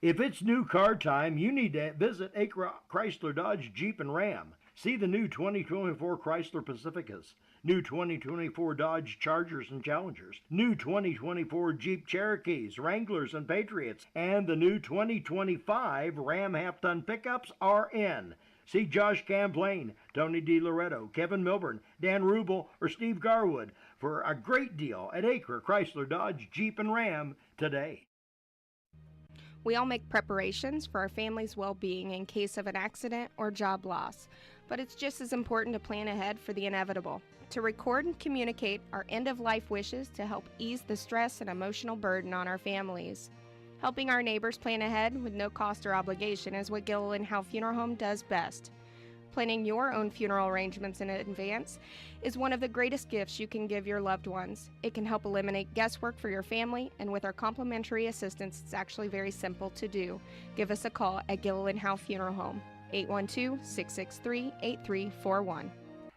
If it's new car time, you need to visit Acre Chrysler Dodge Jeep and Ram. See the new 2024 Chrysler Pacificas, new 2024 Dodge Chargers and Challengers, new 2024 Jeep Cherokees, Wranglers, and Patriots, and the new 2025 Ram half-ton pickups are in. See Josh Camplain, Tony DiLoretto, Kevin Milburn, Dan Rubel, or Steve Garwood for a great deal at Acre Chrysler Dodge Jeep and Ram today. We all make preparations for our family's well-being in case of an accident or job loss, but it's just as important to plan ahead for the inevitable, to record and communicate our end-of-life wishes to help ease the stress and emotional burden on our families. Helping our neighbors plan ahead with no cost or obligation is what Gilliland Howe Funeral Home does best. Planning your own funeral arrangements in advance is one of the greatest gifts you can give your loved ones. It can help eliminate guesswork for your family, and with our complimentary assistance, it's actually very simple to do. Give us a call at Gilliland Howe Funeral Home, 812-663-8341.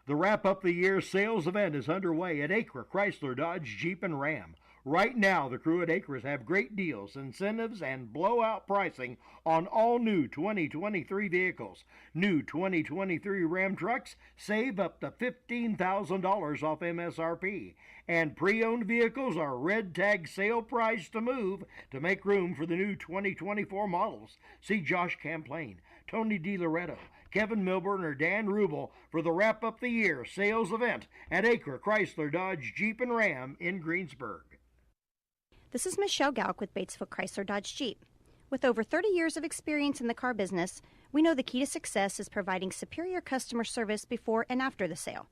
The Wrap Up the Year sales event is underway at Acre Chrysler Dodge Jeep and Ram. Right now, the crew at Acres have great deals, incentives, and blowout pricing on all new 2023 vehicles. New 2023 Ram trucks save up to $15,000 off MSRP. And pre-owned vehicles are red tag sale price to move to make room for the new 2024 models. See Josh Camplain, Tony DiLoretto, Kevin Milburn, or Dan Rubel for the Wrap Up the Year sales event at Acre Chrysler Dodge Jeep and Ram in Greensburg. This is Michelle Galk with Batesville Chrysler Dodge Jeep. With over 30 years of experience in the car business, we know the key to success is providing superior customer service before and after the sale.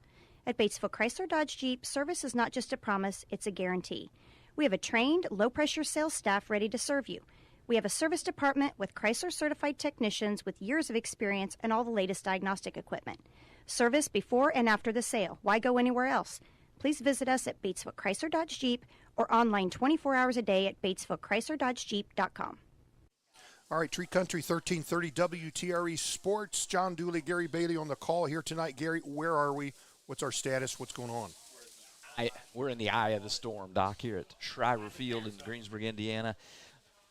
At Batesville Chrysler Dodge Jeep, service is not just a promise, it's a guarantee. We have a trained, low-pressure sales staff ready to serve you. We have a service department with Chrysler-certified technicians with years of experience and all the latest diagnostic equipment. Service before and after the sale. Why go anywhere else? Please visit us at Batesville Chrysler Dodge Jeep or online 24 hours a day at BatesvilleChryslerDodgeJeep.com. All right, Tree Country 1330 WTRE Sports. John Dooley, Gary Bailey on the call here tonight. Gary, where are we? What's our status? What's going on? We're in the eye of the storm, Doc, here at Shriver Field in Greensburg, Indiana.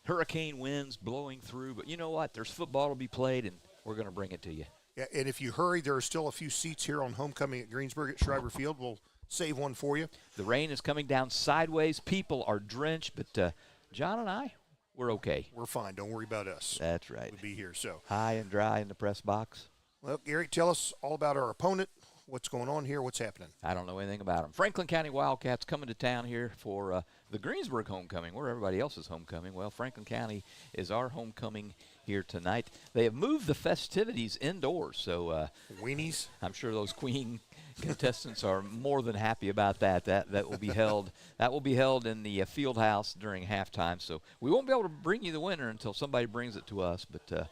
Hurricane winds blowing through, but you know what? There's football to be played, and we're going to bring it to you. Yeah, and if you hurry, there are still a few seats here on homecoming at Greensburg at Shriver Field. We'll save one for you. The rain is coming down sideways. People are drenched, but John and I, we're okay. We're fine. Don't worry about us. That's right. We'll be here. So high and dry in the press box. Well, Gary, tell us all about our opponent. What's going on here? What's happening? I don't know anything about them. Franklin County Wildcats coming to town here for the Greensburg homecoming. Where everybody else is homecoming. Well, Franklin County is our homecoming here tonight. They have moved the festivities indoors, so weenies. I'm sure those Queen contestants are more than happy about that. That will be held. That will be held in the field house during halftime. So we won't be able to bring you the winner until somebody brings it to us, but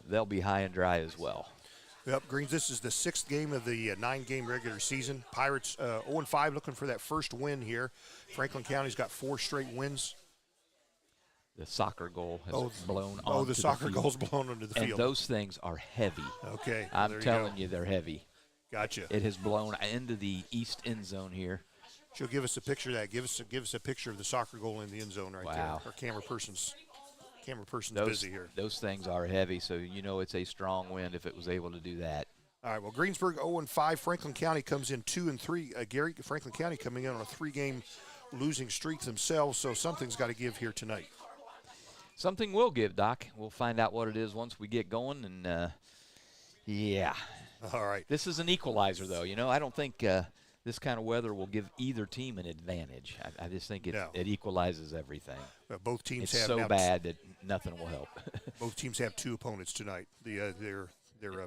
they'll be high and dry as well. Yep, Greens, this is the 6th game of the 9-game regular season. Pirates 0-5 looking for that first win here. Franklin County's got 4 straight wins. The soccer goal has blown onto the field. Oh, the soccer goal's blown onto the field. And those things are heavy. Okay. I'm telling you, they're heavy. Gotcha. It has blown into the east end zone here. She'll give us a picture of that. Give us a picture of the soccer goal in the end zone right there. Our camera person's busy here. Those things are heavy, so you know it's a strong wind if it was able to do that. All right, well, Greensburg 0-5. Franklin County comes in 2-3. Gary, Franklin County coming in on a 3-game losing streak themselves, so something's got to give here tonight. Something will give, Doc. We'll find out what it is once we get going, and yeah. All right. This is an equalizer, though. You know, I don't think this kind of weather will give either team an advantage. I just think it equalizes everything. Well, both teams it's have so bad that nothing will help. Both teams have 2 opponents tonight. Their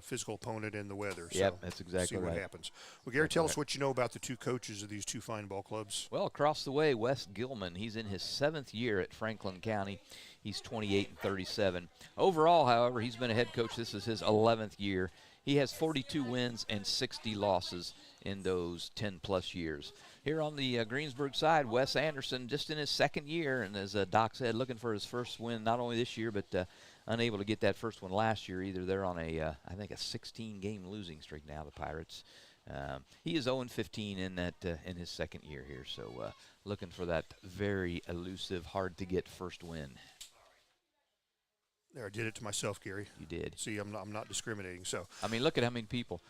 physical opponent and the weather. Yep, so that's exactly right. See what happens. Well, Gary, tell us what you know about the 2 coaches of these 2 fine ball clubs. Well, across the way, Wes Gilman. He's in his 7th year at Franklin County. He's 28-37. Overall, however, he's been a head coach. This is his 11th year. He has 42 wins and 60 losses in those 10-plus years. Here on the Greensburg side, Wes Anderson just in his 2nd year, and as Doc said, looking for his first win not only this year, but unable to get that first one last year either. They're on I think a 16-game losing streak now, the Pirates. He is 0-15 in his 2nd year here, so looking for that very elusive, hard-to-get first win. There, I did it to myself, Gary. You did. See, I'm not discriminating. So I mean, look at how many people.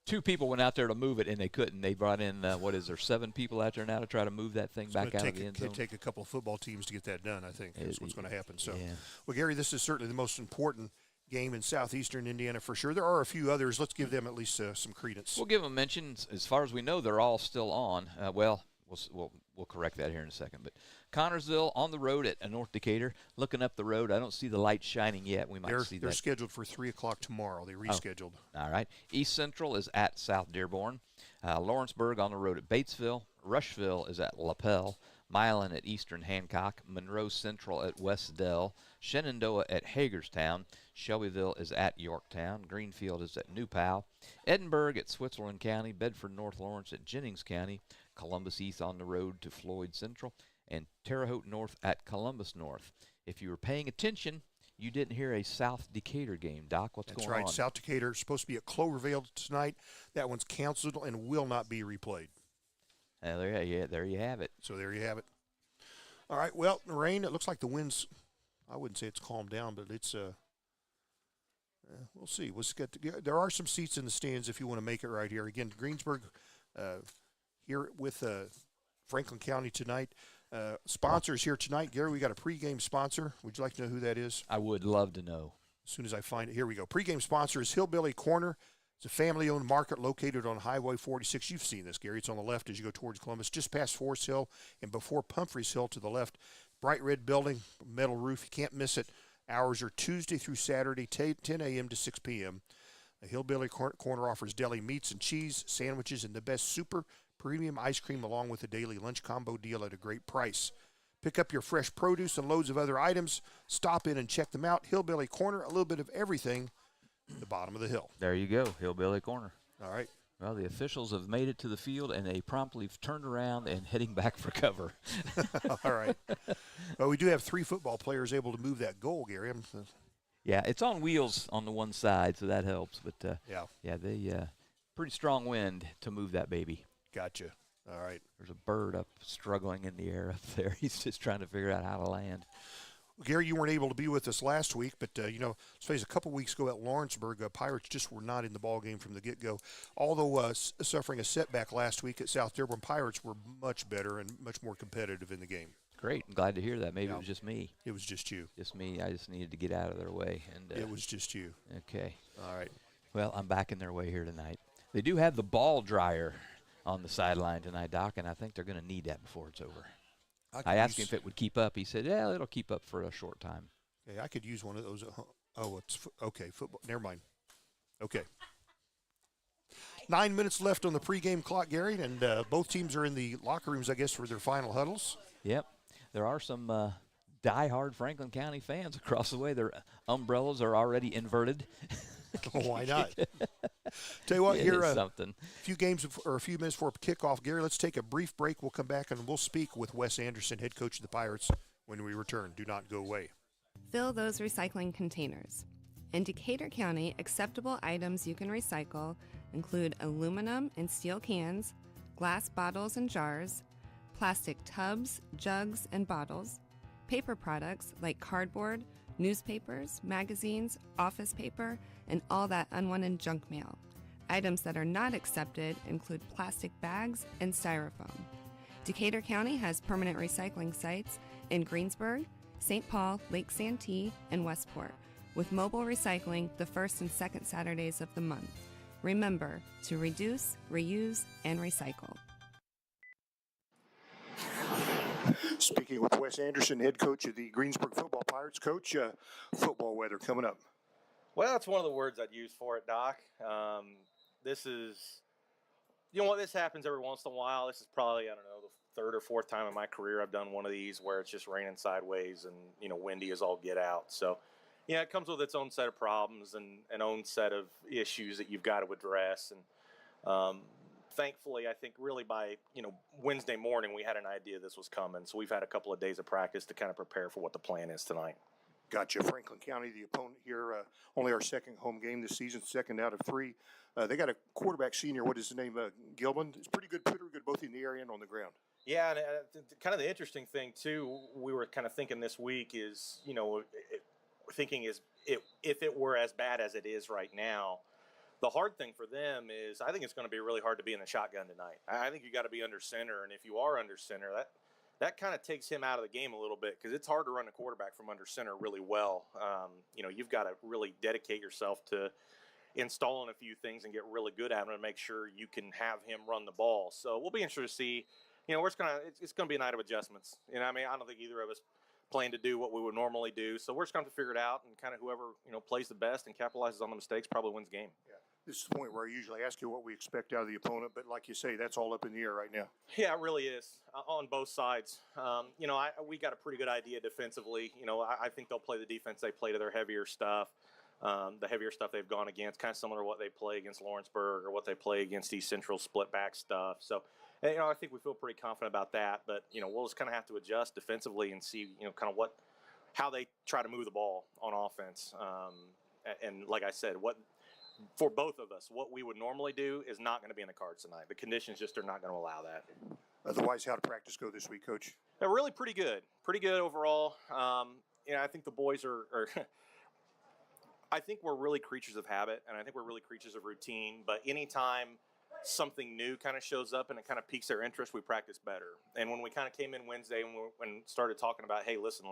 Two people went out there to move it, and they couldn't. They brought in, 7 people out there now to try to move that thing back out of the end zone? It'd take a couple of football teams to get that done, I think. That's what's going to happen. So, yeah. Well, Gary, this is certainly the most important game in southeastern Indiana for sure. There are a few others. Let's give them at least some credence. We'll give them mentions. As far as we know, they're all still on. We'll correct that here in a second. But Connorsville on the road at North Decatur. Looking up the road, I don't see the lights shining yet. We might see that. They're scheduled for 3 o'clock tomorrow. They rescheduled. Oh, all right. East Central is at South Dearborn. Lawrenceburg on the road at Batesville. Rushville is at LaPel. Milan at Eastern Hancock. Monroe Central at West Dell. Shenandoah at Hagerstown. Shelbyville is at Yorktown. Greenfield is at New Powell. Edinburgh at Switzerland County. Bedford North Lawrence at Jennings County. Columbus East on the road to Floyd Central. And Terre Haute North at Columbus North. If you were paying attention, you didn't hear a South Decatur game. Doc, what's going on? That's right. South Decatur is supposed to be at Clovervale tonight. That one's canceled and will not be replayed. There you have it. So there you have it. All right. Well, the rain, it looks like the wind's, I wouldn't say it's calmed down, but it's we'll see. There are some seats in the stands if you want to make it right here. Again, Greensburg here with Franklin County tonight. Sponsors here tonight. Gary, we got a pregame sponsor. Would you like to know who that is? I would love to know. As soon as I find it. Here we go. Pregame sponsor is Hillbilly Corner. It's a family-owned market located on Highway 46. You've seen this, Gary. It's on the left as you go towards Columbus, just past Forest Hill and before Pumphrey's Hill to the left. Bright red building, metal roof. You can't miss it. Hours are Tuesday through Saturday, 10 a.m. to 6 p.m. The Hillbilly Corner offers deli meats and cheese, sandwiches, and the best super premium ice cream along with a daily lunch combo deal at a great price. Pick up your fresh produce and loads of other items. Stop in and check them out. Hillbilly Corner, a little bit of everything at the bottom of the hill. There you go, Hillbilly Corner. All right. Well, the officials have made it to the field, and they promptly turned around and heading back for cover. All right. Well, we do have 3 football players able to move that goal, Gary. Yeah, it's on wheels on the one side, so that helps. But, they pretty strong wind to move that baby. Gotcha. All right. There's a bird up struggling in the air up there. He's just trying to figure out how to land. Well, Gary, you weren't able to be with us last week, but, let's face it, a couple weeks ago at Lawrenceburg, Pirates just were not in the ball game from the get-go. Although suffering a setback last week at South Dearborn, Pirates were much better and much more competitive in the game. Great. I'm glad to hear that. Maybe it was just me. It was just you. Just me. I just needed to get out of their way. And it was just you. Okay. All right. Well, I'm back in their way here tonight. They do have the ball dryer on the sideline tonight, Doc, and I think they're going to need that before it's over. I asked him if it would keep up. He said, yeah, it'll keep up for a short time. Okay, I could use one of those at home. Oh, okay, football. Never mind. Okay. 9 minutes left on the pregame clock, Gary, and both teams are in the locker rooms, I guess, for their final huddles. Yep. There are some diehard Franklin County fans across the way. Their umbrellas are already inverted. Why not? Tell you what, here something. A few minutes before kickoff, Gary. Let's take a brief break. We'll come back and we'll speak with Wes Anderson, head coach of the Pirates, when we return. Do not go away. Fill those recycling containers. In Decatur County, acceptable items you can recycle include aluminum and steel cans, glass bottles and jars, plastic tubs, jugs, and bottles, paper products like cardboard, newspapers, magazines, office paper, and all that unwanted junk mail. Items that are not accepted include plastic bags and styrofoam. Decatur County has permanent recycling sites in Greensburg, St. Paul, Lake Santee, and Westport, with mobile recycling the first and second Saturdays of the month. Remember to reduce, reuse, and recycle. Speaking with Wes Anderson, head coach of the Greensburg football Pirates. Coach, football weather coming up. Well, that's one of the words I'd use for it, Doc. This is, this happens every once in a while. This is probably, the third or fourth time in my career I've done one of these where it's just raining sideways and, windy as all get out. So, it comes with its own set of problems and an own set of issues that you've got to address. And thankfully, I think really by, Wednesday morning we had an idea this was coming. So we've had a couple of days of practice to kind of prepare for what the plan is tonight. Gotcha. Franklin County, the opponent here, only our second home game this season, second out of 3. They got a quarterback senior. What is his name? Gilman. It's pretty good both in the area and on the ground. Yeah, and kind of the interesting thing, too, we were kind of thinking this week is, thinking is if it were as bad as it is right now, the hard thing for them is I think it's going to be really hard to be in the shotgun tonight. I think you got to be under center, and if you are under center, that kind of takes him out of the game a little bit because it's hard to run a quarterback from under center really well. You've got to really dedicate yourself to installing a few things and get really good at them to make sure you can have him run the ball. So we'll be interested to see. It's going to be a night of adjustments. I don't think either of us plan to do what we would normally do. So we're just going to figure it out, and kind of whoever plays the best and capitalizes on the mistakes probably wins the game. Yeah. This is the point where I usually ask you what we expect out of the opponent, but like you say, that's all up in the air right now. Yeah, it really is on both sides. We got a pretty good idea defensively. I think they'll play the defense they play to their heavier stuff. The heavier stuff they've gone against, kind of similar to what they play against Lawrenceburg or what they play against East Central split back stuff. So, I think we feel pretty confident about that. But, we'll just kind of have to adjust defensively and see, kind of how they try to move the ball on offense. And like I said, for both of us, what we would normally do is not going to be in the cards tonight. The conditions just are not going to allow that. Otherwise, how did practice go this week, Coach? Really pretty good. Pretty good overall. I think the boys are I think we're really creatures of habit, and I think we're really creatures of routine. But anytime something new kind of shows up and it kind of piques their interest, we practice better. And when we kind of came in Wednesday and started talking about, hey, listen,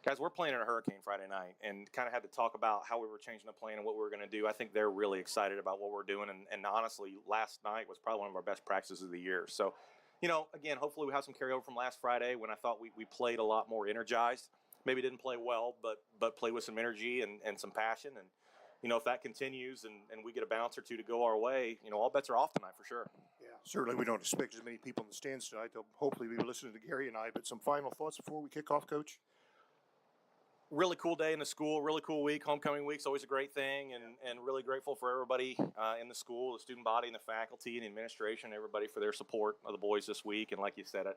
guys, we're playing in a hurricane Friday night, and kind of had to talk about how we were changing the plan and what we were going to do. I think they're really excited about what we're doing. And honestly, last night was probably one of our best practices of the year. So, again, hopefully we have some carryover from last Friday when I thought we played a lot more energized. Maybe didn't play well, but played with some energy and some passion. And, if that continues and we get a bounce or two to go our way, all bets are off tonight for sure. Yeah, certainly we don't expect as many people in the stands tonight. They'll hopefully be listening to Gary and I. But some final thoughts before we kick off, Coach? Really cool day in the school, really cool week. Homecoming week's always a great thing, and really grateful for everybody in the school, the student body and the faculty and the administration, everybody for their support of the boys this week. And like you said,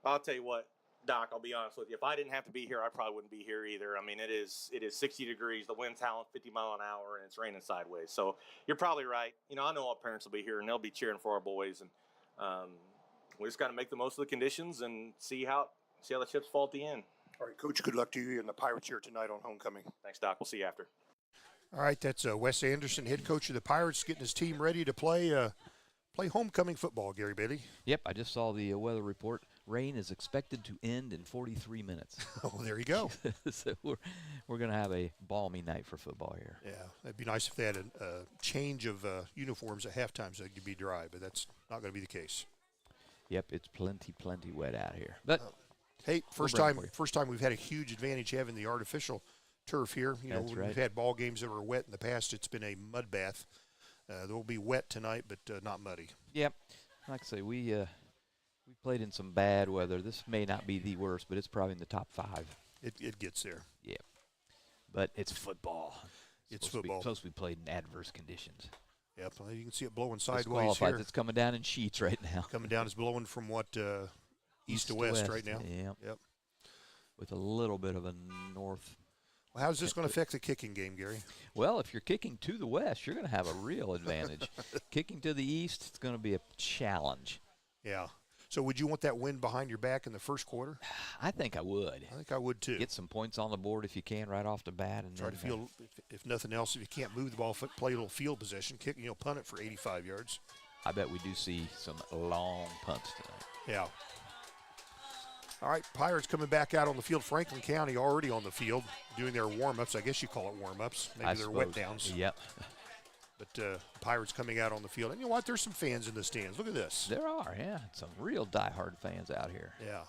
I'll tell you what, Doc, I'll be honest with you. If I didn't have to be here, I probably wouldn't be here either. It is 60 degrees, the wind's howling 50 miles an hour, and it's raining sideways. So you're probably right. I know all parents will be here, and they'll be cheering for our boys. And we just got to make the most of the conditions and see how the chips fall at the end. All right, Coach, good luck to you and the Pirates here tonight on homecoming. Thanks, Doc. We'll see you after. All right, that's Wes Anderson, head coach of the Pirates, getting his team ready to play homecoming football, Gary Bailey. Yep, I just saw the weather report. Rain is expected to end in 43 minutes. Oh, there you go. So we're going to have a balmy night for football here. Yeah, it'd be nice if they had a change of uniforms at halftime so they could be dry, but that's not going to be the case. Yep, it's plenty wet out here. But hey, first time we've had a huge advantage having the artificial turf here. That's when right. We've had ball games that were wet in the past. It's been a mud bath. They'll be wet tonight, but not muddy. Yep, like I say, we played in some bad weather. This may not be the worst, but it's probably in the top 5. It gets there. Yeah, but it's football. It's football. It's supposed to be played in adverse conditions. Yep, you can see it blowing sideways here. It's coming down in sheets right now. Coming down is blowing from what east to west right now. Yep. With a little bit of a north. Well, how's this going to affect the kicking game, Gary? Well, if you're kicking to the west, you're going to have a real advantage. Kicking to the east, it's going to be a challenge. Yeah. So would you want that wind behind your back in the first quarter? I think I would. I think I would too. Get some points on the board if you can right off the bat. And try to feel, if nothing else, if you can't move the ball, play a little field possession, kick, punt it for 85 yards. I bet we do see some long punts tonight. Yeah. All right, Pirates coming back out on the field. Franklin County already on the field doing their warm-ups. I guess you call it warm-ups. Maybe they're wet downs. Yep. But Pirates coming out on the field. And you know what? There's some fans in the stands. Look at this. There are, yeah. Some real diehard fans out here. Yeah.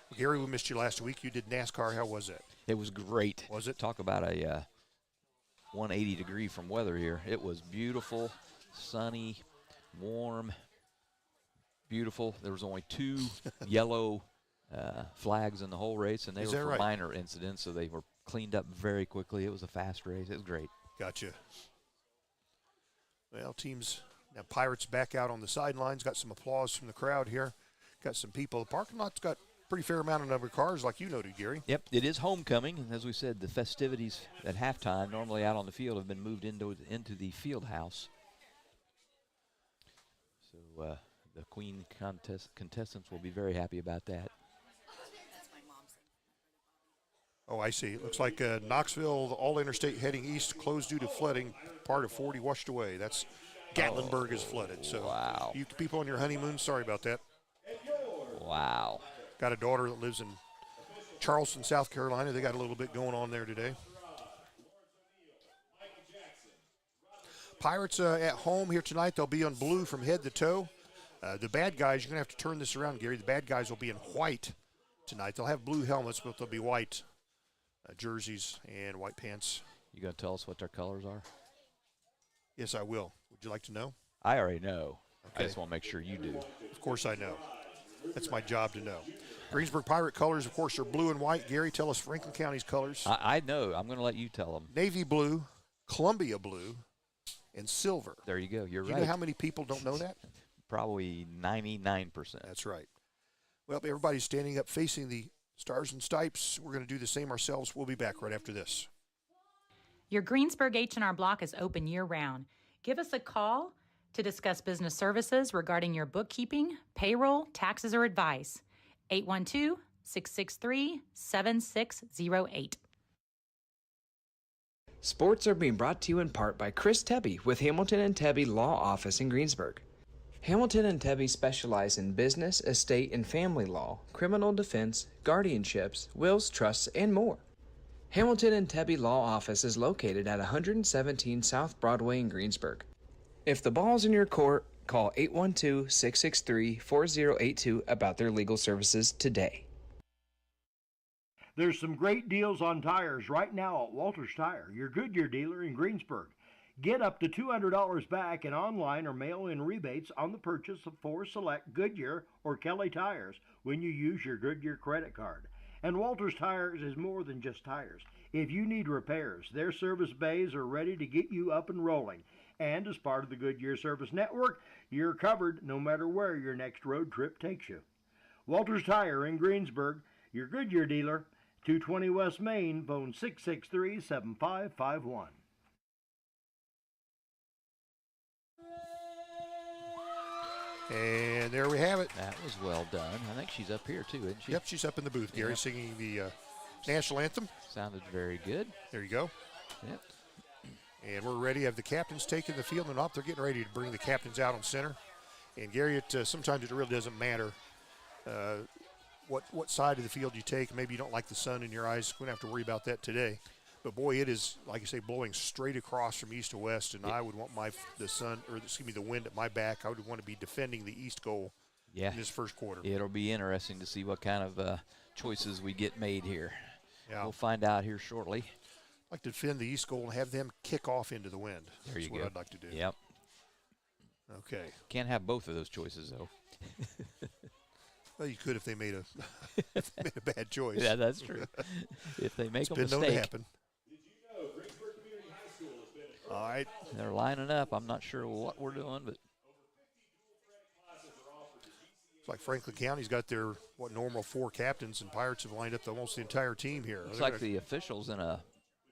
Well, Gary, we missed you last week. You did NASCAR. How was it? It was great. Was it? Talk about a 180 degree from weather here. It was beautiful, sunny, warm, beautiful. There was only 2 yellow flags in the whole race, and they were for minor incidents, so they were cleaned up very quickly. It was a fast race. It was great. Gotcha. Well, now Pirates back out on the sidelines. Got some applause from the crowd here. Got some people. The parking lot's got a pretty fair amount of number of cars, like you noted, Gary. Yep, it is homecoming. And as we said, the festivities at halftime, normally out on the field, have been moved into the field house. So the Queen contestants will be very happy about that. Oh, I see. It looks like Knoxville, all interstate heading east, closed due to flooding. Part of 40 washed away. That's Gatlinburg is flooded. So, wow. you people on your honeymoon, sorry about that. Wow. Got a daughter that lives in Charleston, South Carolina. They got a little bit going on there today. Pirates at home here tonight. They'll be on blue from head to toe. The bad guys, you're going to have to turn this around, Gary. The bad guys will be in white tonight. They'll have blue helmets, but they'll be white jerseys and white pants. You going to tell us what their colors are? Yes, I will. Would you like to know? I already know. Okay. I just want to make sure you do. Of course I know. That's my job to know. Greensburg Pirate colors, of course, are blue and white. Gary, tell us Franklin County's colors. I know. I'm going to let you tell them. Navy blue, Columbia blue, and silver. There you go. You're Do you right. know how many people don't know that? Probably 99%. That's right. Well, everybody's standing up facing the Stars and Stripes. We're going to do the same ourselves. We'll be back right after this. Your Greensburg H&R Block is open year-round. Give us a call to discuss business services regarding your bookkeeping, payroll, taxes, or advice. 812-663-7608. Sports are being brought to you in part by Chris Tebby with Hamilton and Tebby Law Office in Greensburg. Hamilton and Tebby specialize in business, estate, and family law, criminal defense, guardianships, wills, trusts, and more. Hamilton and Tebby Law Office is located at 117 South Broadway in Greensburg. If the ball's in your court, call 812-663-4082 about their legal services today. There's some great deals on tires right now at Walters Tire, your Goodyear dealer in Greensburg. Get up to $200 back in online or mail-in rebates on the purchase of 4 select Goodyear or Kelly tires when you use your Goodyear credit card. And Walters Tires is more than just tires. If you need repairs, their service bays are ready to get you up and rolling. And as part of the Goodyear Service Network, you're covered no matter where your next road trip takes you. Walters Tire in Greensburg, your Goodyear dealer, 220 West Main, phone 663-7551. And there we have it. That was well done. I think she's up here, too, isn't she? Yep, she's up in the booth, Gary, Yep. singing the national anthem. Sounded very good. There you go. Yep. And we're ready. Have the captains taken the field and up? They're getting ready to bring the captains out on center. And Gary, sometimes it really doesn't matter what side of the field you take. Maybe you don't like the sun in your eyes. We don't have to worry about that today. But boy, it is, like you say, blowing straight across from east to west, and I would want the wind at my back. I would want to be defending the east goal in this first quarter. It'll be interesting to see what kind of choices we get made here. Yeah. We'll find out here shortly. I'd like to defend the east goal and have them kick off into the wind. There you That's go. what I'd like to do. Yep. Okay. Can't have both of those choices, though. Well, you could if they made a bad choice. Yeah, that's true. If they make a It's been known to mistake. happen. All right. They're lining up. I'm not sure what we're doing, but It's like Franklin County's got their normal 4 captains, and Pirates have lined up almost the entire team here. looks like the officials in a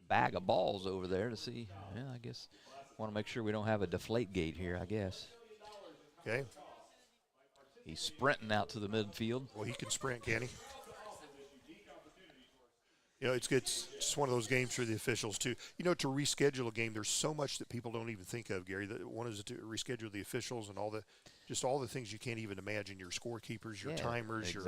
bag of balls over there to see. Yeah, I guess want to make sure we don't have a deflate gate here, I guess. Okay. He's sprinting out to the midfield. Well, he can sprint, can he? You know, it's just one of those games for the officials, too. You know, to reschedule a game, there's so much that people don't even think of, Gary. One is to reschedule the officials and all the things you can't even imagine. Your scorekeepers, your timers, your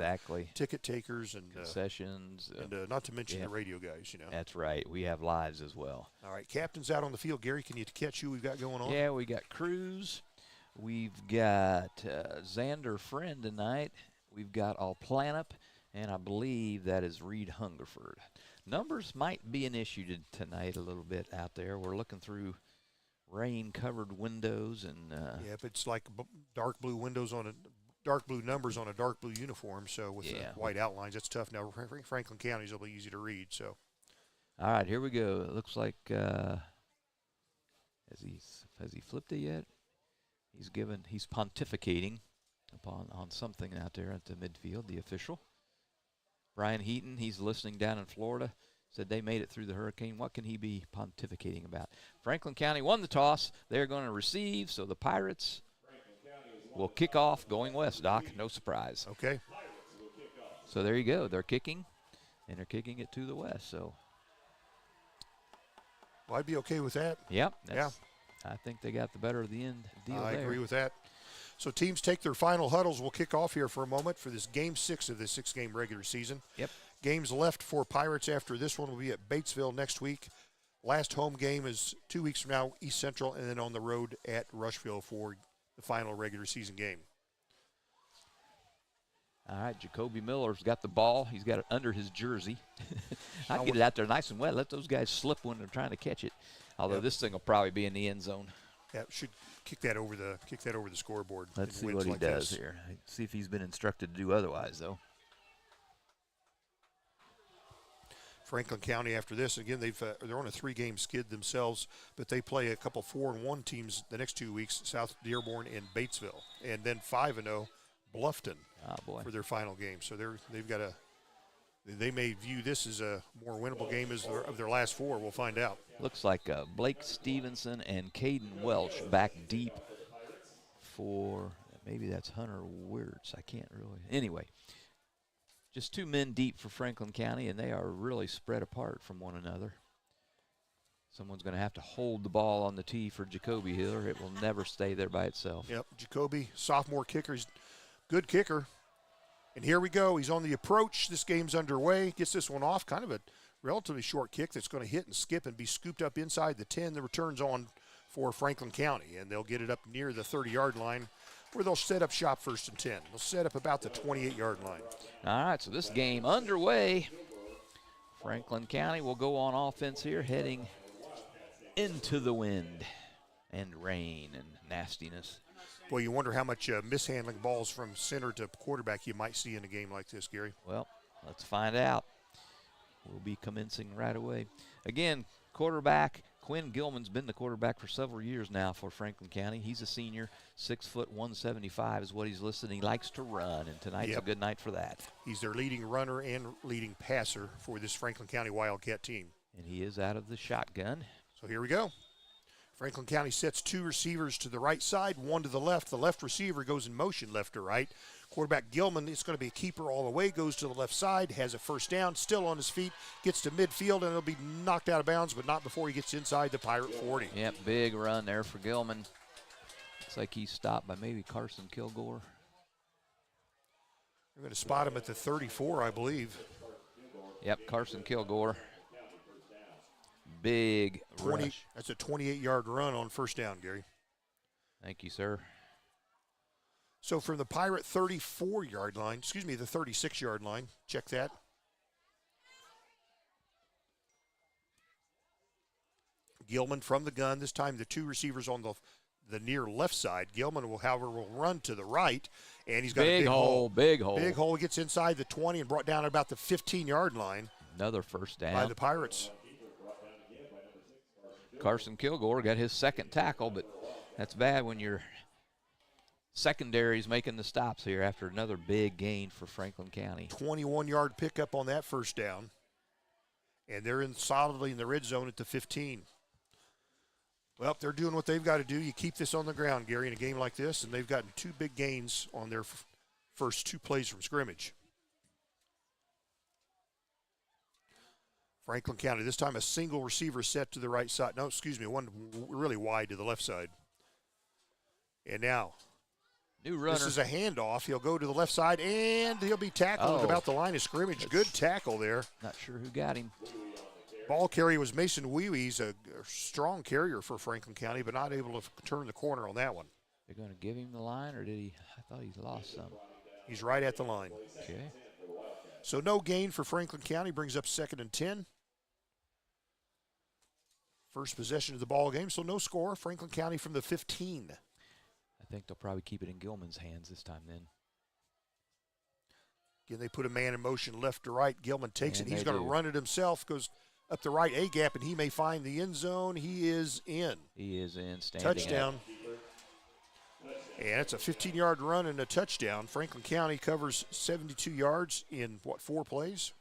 ticket takers, and concessions. And not to mention the radio guys, you know. That's right. We have lives as well. All right, captain's out on the field. Gary, can you catch who we've got going on? Yeah, we got Cruz. We've got Xander Friend tonight. We've got Alplanup. And I believe that is Reed Hungerford. Numbers might be an issue tonight a little bit out there. We're looking through rain-covered windows and. Yeah, but it's like dark blue windows on dark blue numbers on a dark blue uniform. So with the white outlines, that's tough. Now Franklin County's will be easy to read. So. All right, here we go. It looks like has he flipped it yet? He's pontificating on something out there at the midfield. The official. Brian Heaton, he's listening down in Florida, said they made it through the hurricane. What can he be pontificating about? Franklin County won the toss. They're going to receive, so the Pirates will kick off going west, Doc. No surprise. Okay. So there you go. They're kicking. And they're kicking it to the west, so. Well, I'd be okay with that. Yep. Yeah. I think they got the better of the end deal I there. agree with that. So teams take their final huddles. We'll kick off here for a moment for this Game 6 of the 6-game regular season. Yep. Games left for Pirates after this one will be at Batesville next week. Last home game is 2 weeks from now, East Central, and then on the road at Rushville for the final regular season game. All right, Jacoby Miller's got the ball. He's got it under his jersey. I'd get it out there nice and wet. Let those guys slip when they're trying to catch it. Although this thing will probably be in the end zone. Yeah, should kick that over the scoreboard. Let's see what he does here. See if he's been instructed to do otherwise, though. Franklin County after this, again, they're on a 3-game skid themselves, but they play a couple 4-1 teams the next 2 weeks, South Dearborn and Batesville, and then 5-0 Bluffton for their final game. So they may view this as a more winnable game of their last 4. We'll find out. Looks like Blake Stevenson and Caden Welch back deep for, maybe that's Hunter Wirtz. I can't really. Anyway, just 2 men deep for Franklin County, and they are really spread apart from one another. Someone's going to have to hold the ball on the tee for Jacoby here. It will never stay there by itself. Yep, Jacoby, sophomore kicker. He's good kicker. And here we go. He's on the approach. This game's underway. Gets this one off. Kind of a relatively short kick that's going to hit and skip and be scooped up inside the 10. The return's on for Franklin County, and they'll get it up near the 30-yard line where they'll set up shop 1st and 10. They'll set up about the 28-yard line. All right, so this game underway. Franklin County will go on offense here, heading into the wind and rain and nastiness. Boy, you wonder how much mishandling balls from center to quarterback you might see in a game like this, Gary. Well, let's find out. We'll be commencing right away. Again, quarterback, Quinn Gilman's been the quarterback for several years now for Franklin County. He's a senior, 6 foot 175 is what he's listed. He likes to run, and tonight's a good night for that. He's their leading runner and leading passer for this Franklin County Wildcat team. And he is out of the shotgun. So here we go. Franklin County sets 2 receivers to the right side, 1 to the left. The left receiver goes in motion left to right. Quarterback Gilman is going to be a keeper all the way, goes to the left side, has a first down, still on his feet, gets to midfield, and he'll be knocked out of bounds, but not before he gets inside the Pirate 40. Yep, big run there for Gilman. Looks like he's stopped by maybe Carson Kilgore. We're going to spot him at the 34, I believe. Yep, Carson Kilgore. Big rush. That's a 28-yard run on first down, Gary. Thank you, sir. So from the Pirate 34-yard line, the 36-yard line, check that. Gilman from the gun. This time the 2 receivers on the near left side. Gilman will run to the right, and he's got a big hole. Big hole. Big hole. He gets inside the 20 and brought down at about the 15-yard line. Another first down by the Pirates. Carson Kilgore got his second tackle, but that's bad when your secondary's making the stops here after another big gain for Franklin County. 21-yard pickup on that first down. And they're solidly in the red zone at the 15. Well, they're doing what they've got to do. You keep this on the ground, Gary, in a game like this, and they've gotten 2 big gains on their first 2 plays from scrimmage. Franklin County, this time a single receiver set to the right side. No, excuse me, one really wide to the left side. And now, new runner. This is a handoff. He'll go to the left side, and he'll be tackled at about the line of scrimmage. Good tackle there. Not sure who got him. Ball carrier was Mason Wee. He's a strong carrier for Franklin County, but not able to turn the corner on that one. They're going to give him the line, or did he? I thought he lost some. He's right at the line. Okay. So no gain for Franklin County, brings up 2nd and 10. First possession of the ball game, so no score. Franklin County from the 15. I think they'll probably keep it in Gilman's hands this time then. Again, they put a man in motion left to right. Gilman takes it. He's going to run it himself, goes up the right A-gap, and he may find the end zone. He is in. He is in, standing touchdown. And it's a 15-yard run and a touchdown. Franklin County covers 72 yards in, 4 plays?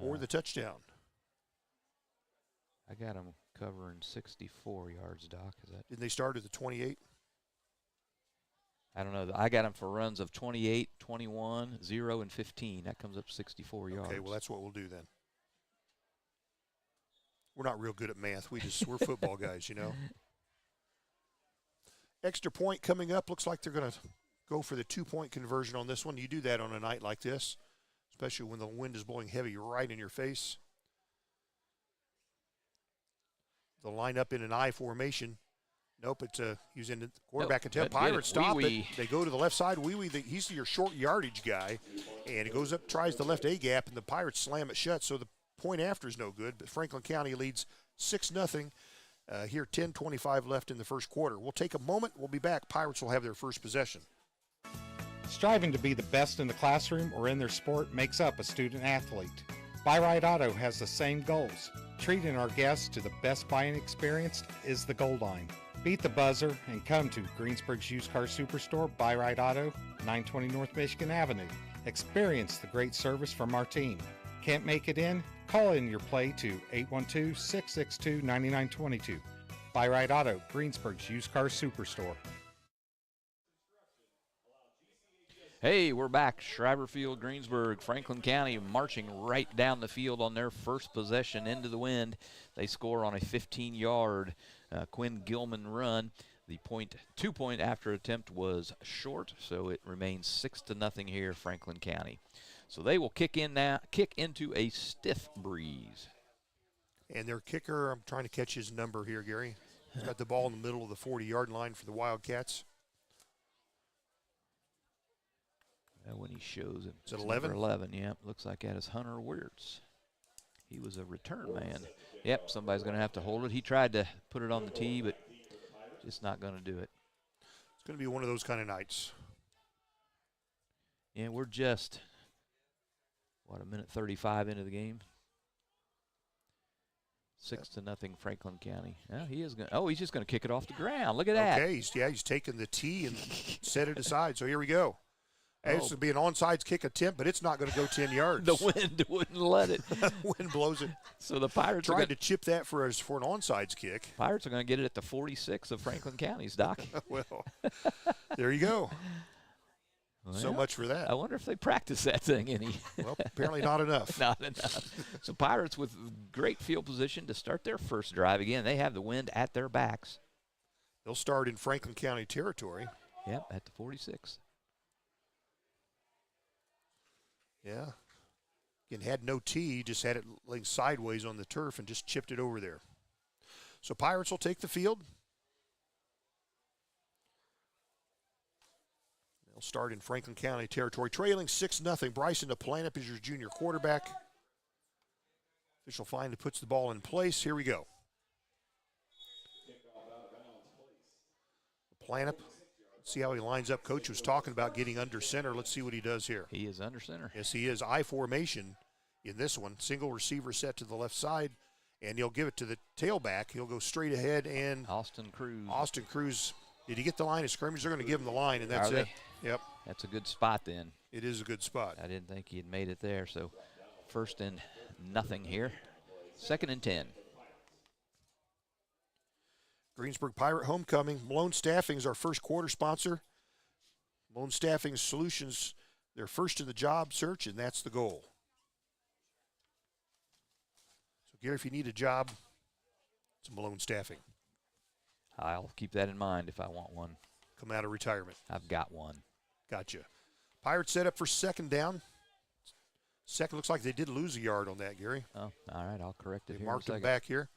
For the touchdown. I got them covering 64 yards, Doc. Is that? Didn't they start at the 28? I don't know. I got him for runs of 28, 21, 0, and 15. That comes up 64 yards. Okay, well, that's what we'll do then. We're not real good at math. We're football guys, you know. Extra point coming up. Looks like they're going to go for the 2-point conversion on this one. You do that on a night like this, especially when the wind is blowing heavy right in your face. They'll line up in an I formation. Nope, it's he's in the quarterback attempt. Pirates stop it. They go to the left side. He's your short yardage guy, and he goes up, tries the left A gap, and the Pirates slam it shut. So the point after is no good. But Franklin County leads 6-0. Here, 10:25 left in the first quarter. We'll take a moment. We'll be back. Pirates will have their first possession. Striving to be the best in the classroom or in their sport makes up a student athlete. Buy Right Auto has the same goals. Treating our guests to the best buying experience is the goal line. Beat the buzzer and come to Greensburg's Used Car Superstore, Buy Right Auto, 920 North Michigan Avenue. Experience the great service from our team. Can't make it in? Call in your play to 812-662-9922. Buy Right Auto, Greensburg's Used Car Superstore. Hey, we're back. Schreiber Field, Greensburg, Franklin County marching right down the field on their first possession into the wind. They score on a 15-yard Quinn Gilman run. The 2-point after attempt was short, so it remains 6-0 here, Franklin County. So they will kick into a stiff breeze. And their kicker, I'm trying to catch his number here, Gary. He's got the ball in the middle of the 40-yard line for the Wildcats. When he shows it. Is it 11? 11, yeah. Looks like that is Hunter Wirtz. He was a return man. Yep, somebody's going to have to hold it. He tried to put it on the tee, but just not going to do it. It's going to be one of those kind of nights. Yeah, we're just, a minute 35 into the game. 6-0 Franklin County. Yeah, he is going. Oh, he's just going to kick it off the ground. Look at that. Okay, he's taking the tee and set it aside. So here we go. This would be an onside kick attempt, but it's not going to go 10 yards. The wind wouldn't let it. The wind blows it. So the Pirates tried to chip that for an onside kick. Pirates are going to get it at the 46 of Franklin County's, Doc. Well, there you go. Well, so much for that. I wonder if they practice that thing any. Well, apparently not enough. Not enough. So Pirates with great field position to start their first drive. Again, they have the wind at their backs. They'll start in Franklin County territory. Yep, at the 46. Yeah. Again, had no tee, just had it laying sideways on the turf and just chipped it over there. So Pirates will take the field. They'll start in Franklin County territory, trailing 6-0. Bryson DePlanup is your junior quarterback. Official finally puts the ball in place. Here we go. DePlanup. See how he lines up. Coach was talking about getting under center. Let's see what he does here. He is under center. Yes, he is. I formation in this one. Single receiver set to the left side, and he'll give it to the tailback. He'll go straight ahead, and Austin Cruz. Did he get the line of scrimmage? They're going to give him the line, and that's it. Yep. That's a good spot then. It is a good spot. I didn't think he had made it there. So 1st and 0 here. 2nd and 10. Greensburg Pirate Homecoming. Malone Staffing is our first quarter sponsor. Malone Staffing Solutions, they're first in the job search, and that's the goal. So, Gary, if you need a job, it's Malone Staffing. I'll keep that in mind if I want one. Come out of retirement. I've got one. Gotcha. Pirates set up for 2nd down. Second, looks like they did lose a yard on that, Gary. Oh, all right, I'll correct it. They marked him back here.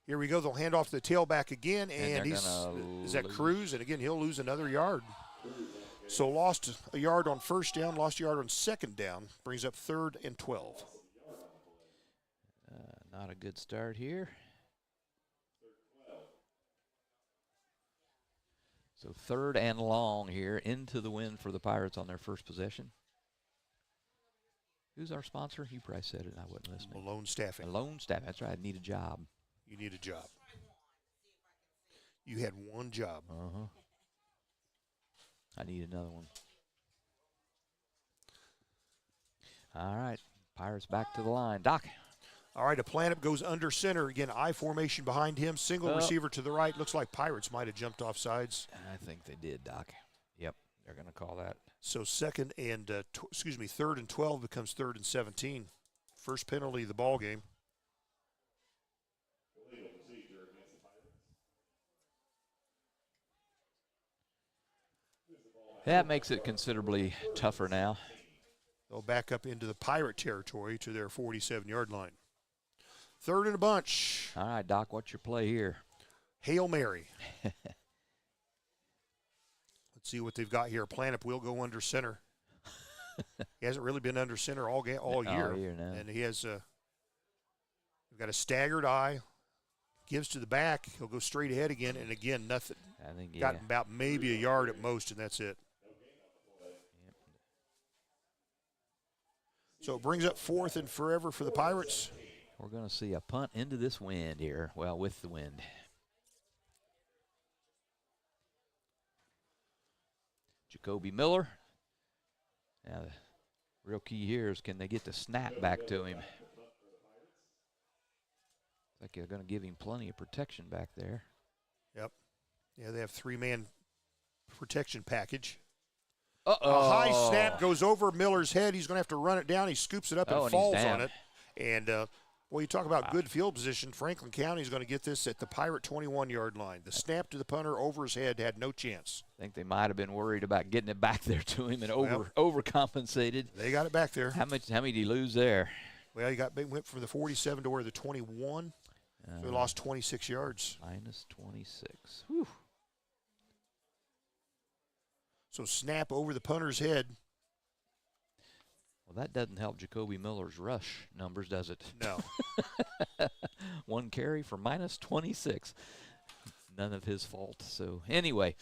Here we go. They'll hand off to the tailback again, and is that Cruz? And again, he'll lose another yard. So lost a yard on 1st down, lost a yard on 2nd down. Brings up 3rd and 12. Not a good start here. So 3rd and long here into the wind for the Pirates on their first possession. Who's our sponsor? You probably said it. I wasn't listening. Malone Staffing. Malone Staffing. That's right. I need a job. You need a job. You had one job. Uh-huh. I need another one. All right. Pirates back to the line. Doc. All right, DePlanup goes under center. Again, I formation behind him. Single receiver to the right. Looks like Pirates might have jumped off sides. I think they did, Doc. Yep. They're going to call that. So third and 12 becomes third and 17. First penalty of the ball game. That makes it considerably tougher now. They'll back up into the Pirate territory to their 47-yard line. Third and a bunch. All right, Doc, what's your play here? Hail Mary. Let's see what they've got here. Planup will go under center. He hasn't really been under center all year. All year now. And he has we've got a staggered eye. Gives to the back. He'll go straight ahead again, and again, nothing. I think, Got about maybe a yard at most, and that's it. So it brings up fourth and forever for the Pirates. We're going to see a punt into this wind here. Well, with the wind. Jacoby Miller. Now, the real key here is can they get the snap back to him? Looks like they're going to give him plenty of protection back there. Yep. Yeah, they have three-man protection package. Uh-oh. A high snap goes over Miller's head. He's going to have to run it down. He scoops it up and falls on it. And, well, you talk about good field position. Franklin County is going to get this at the Pirate 21-yard line. The snap to the punter over his head had no chance. I think they might have been worried about getting it back there to him and overcompensated. They got it back there. How many did he lose there? Well, he went from the 47 to where the 21. So he lost 26 yards. Minus 26. Whew. So snap over the punter's head. Well, that doesn't help Jacoby Miller's rush numbers, does it? No. One carry for minus 26. None of his fault. So anyway,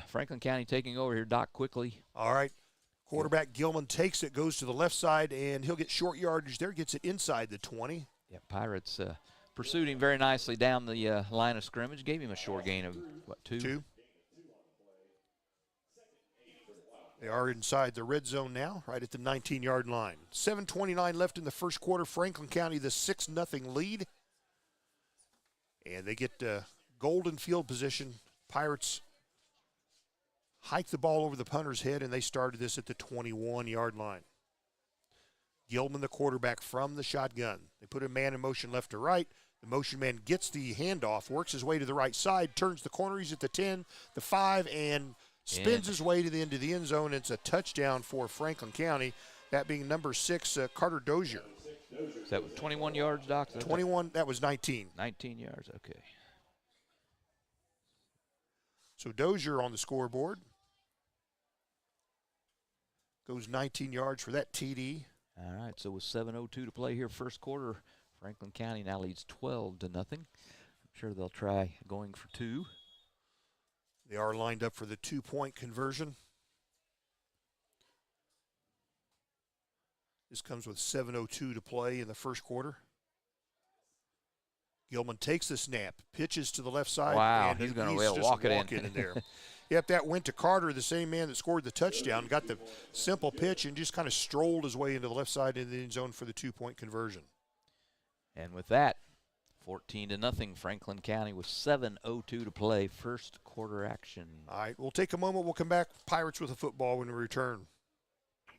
Franklin County taking over here, Doc, quickly. All right. Quarterback Gilman takes it, goes to the left side, and he'll get short yardage there, gets it inside the 20. Yeah, Pirates pursued him very nicely down the line of scrimmage, gave him a short gain of, what, two? Two. They are inside the red zone now, right at the 19-yard line. 7:29 left in the first quarter. Franklin County, the 6-0 lead. And they get golden field position. Pirates hike the ball over the punter's head, and they started this at the 21-yard line. Gilman, the quarterback, from the shotgun. They put a man in motion left to right. The motion man gets the handoff, works his way to the right side, turns the corner. He's at the 10, the 5, and spins his way to the end of the end zone. It's a touchdown for Franklin County, that being number 6, Carter Dozier. Is that 21 yards, Doc? 21, that was 19. 19 yards, okay. So Dozier on the scoreboard. Goes 19 yards for that TD. All right, so with 7:02 to play here, first quarter, Franklin County now leads 12-0. I'm sure they'll try going for two. They are lined up for the 2-point conversion. This comes with 7:02 to play in the first quarter. Gilman takes the snap, pitches to the left side. Wow, and he's going to just walk it in there. Yep, that went to Carter, the same man that scored the touchdown, got the simple pitch and just kind of strolled his way into the left side of the end zone for the 2-point conversion. And with that, 14-0, Franklin County with 7:02 to play, first quarter action. All right, we'll take a moment. We'll come back, Pirates with a football when we return.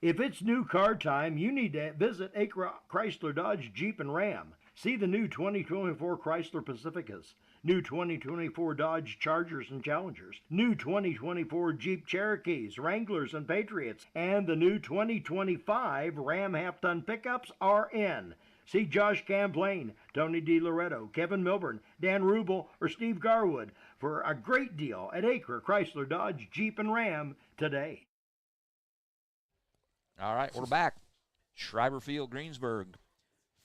If it's new car time, you need to visit Acra Chrysler Dodge Jeep and Ram. See the new 2024 Chrysler Pacificas, new 2024 Dodge Chargers and Challengers, new 2024 Jeep Cherokees, Wranglers and Patriots, and the new 2025 Ram half-ton pickups are in. See Josh Camplain, Tony DiLoretto, Kevin Milburn, Dan Rubel, or Steve Garwood for a great deal at Acre Chrysler Dodge Jeep and Ram today. All right, we're back. Schreiber Field, Greensburg.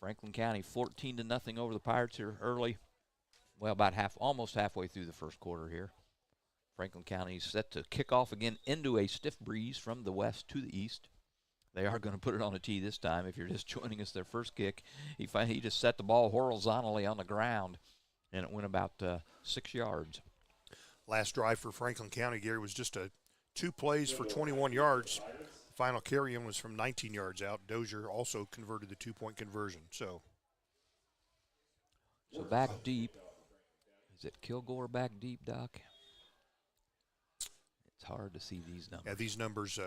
Franklin County 14-0 over the Pirates here early. Well, about almost halfway through the first quarter here. Franklin County is set to kick off again into a stiff breeze from the west to the east. They are going to put it on a tee this time. If you're just joining us, their first kick, he just set the ball horizontally on the ground, and it went about 6 yards. Last drive for Franklin County, Gary, was just 2 plays for 21 yards. Final carry-in was from 19 yards out. Dozier also converted the 2-point conversion. So back deep. Is it Kilgore back deep, Doc? It's It's hard to see these numbers. Yeah, these numbers,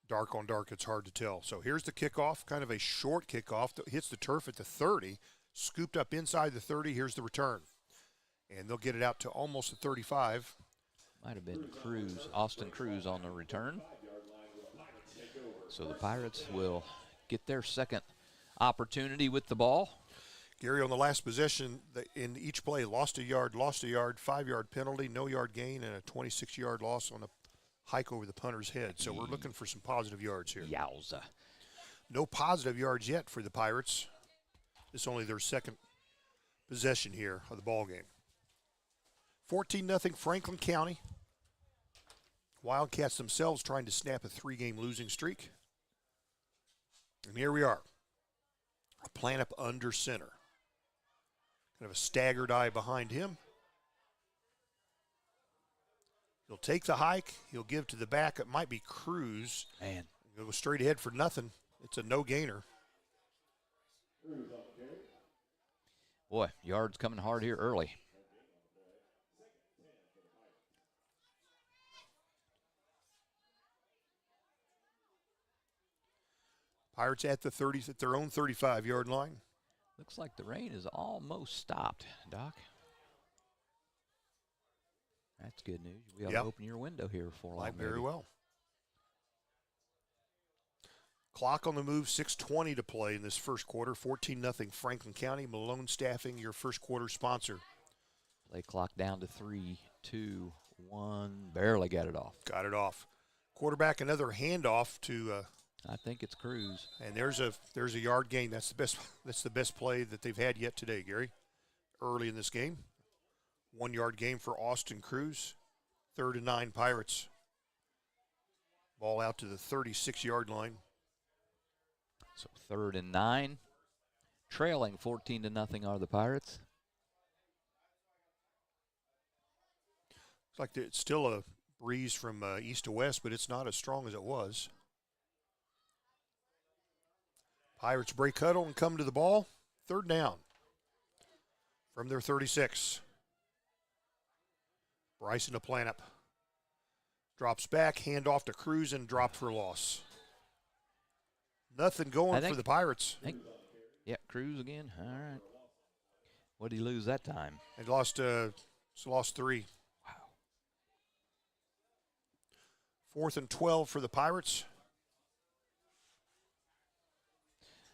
dark on dark, it's hard to tell. So here's the kickoff, kind of a short kickoff that hits the turf at the 30, scooped up inside the 30. Here's the return. And they'll get it out to almost the 35. Might have been Austin Cruz on the return. So the Pirates will get their second opportunity with the ball. Gary, on the last possession, in each play, lost a yard, 5-yard penalty, no yard gain, and a 26-yard loss on a hike over the punter's head. So we're looking for some positive yards here. Yowza. No positive yards yet for the Pirates. It's only their second possession here of the ball game. 14-0 Franklin County. Wildcats themselves trying to snap a 3-game losing streak. And here we are. A plant up under center. Kind of a staggered eye behind him. He'll take the hike. He'll give to the back. It might be Cruz. Man. He'll go straight ahead for nothing. It's a no-gainer. Boy, yards coming hard here early. Pirates at the 30s at their own 35-yard line. Looks like the rain is almost stopped, Doc. That's good news. You'll be able to open your window here for long. Might very well. Clock on the move, 6:20 to play in this first quarter. 14-0 Franklin County. Malone Staffing, your first quarter sponsor. Play clock down to 3, 2, 1. Barely got it off. Got it off. Quarterback, another handoff to. I think it's Cruz. And there's a yard gain. That's the best play that they've had yet today, Gary. Early in this game. 1 yard gain for Austin Cruz. 3rd and 9 Pirates. Ball out to the 36-yard line. So 3rd and 9. Trailing 14-0 are the Pirates. Looks like it's still a breeze from east to west, but it's not as strong as it was. Pirates break huddle and come to the ball. 3rd down from their 36. Bryson to plant up. Drops back, hand off to Cruz, and dropped for loss. Nothing going for the Pirates. Yeah, Cruz again. All right. What did he lose that time? They lost 3. Wow. 4th and 12 for the Pirates.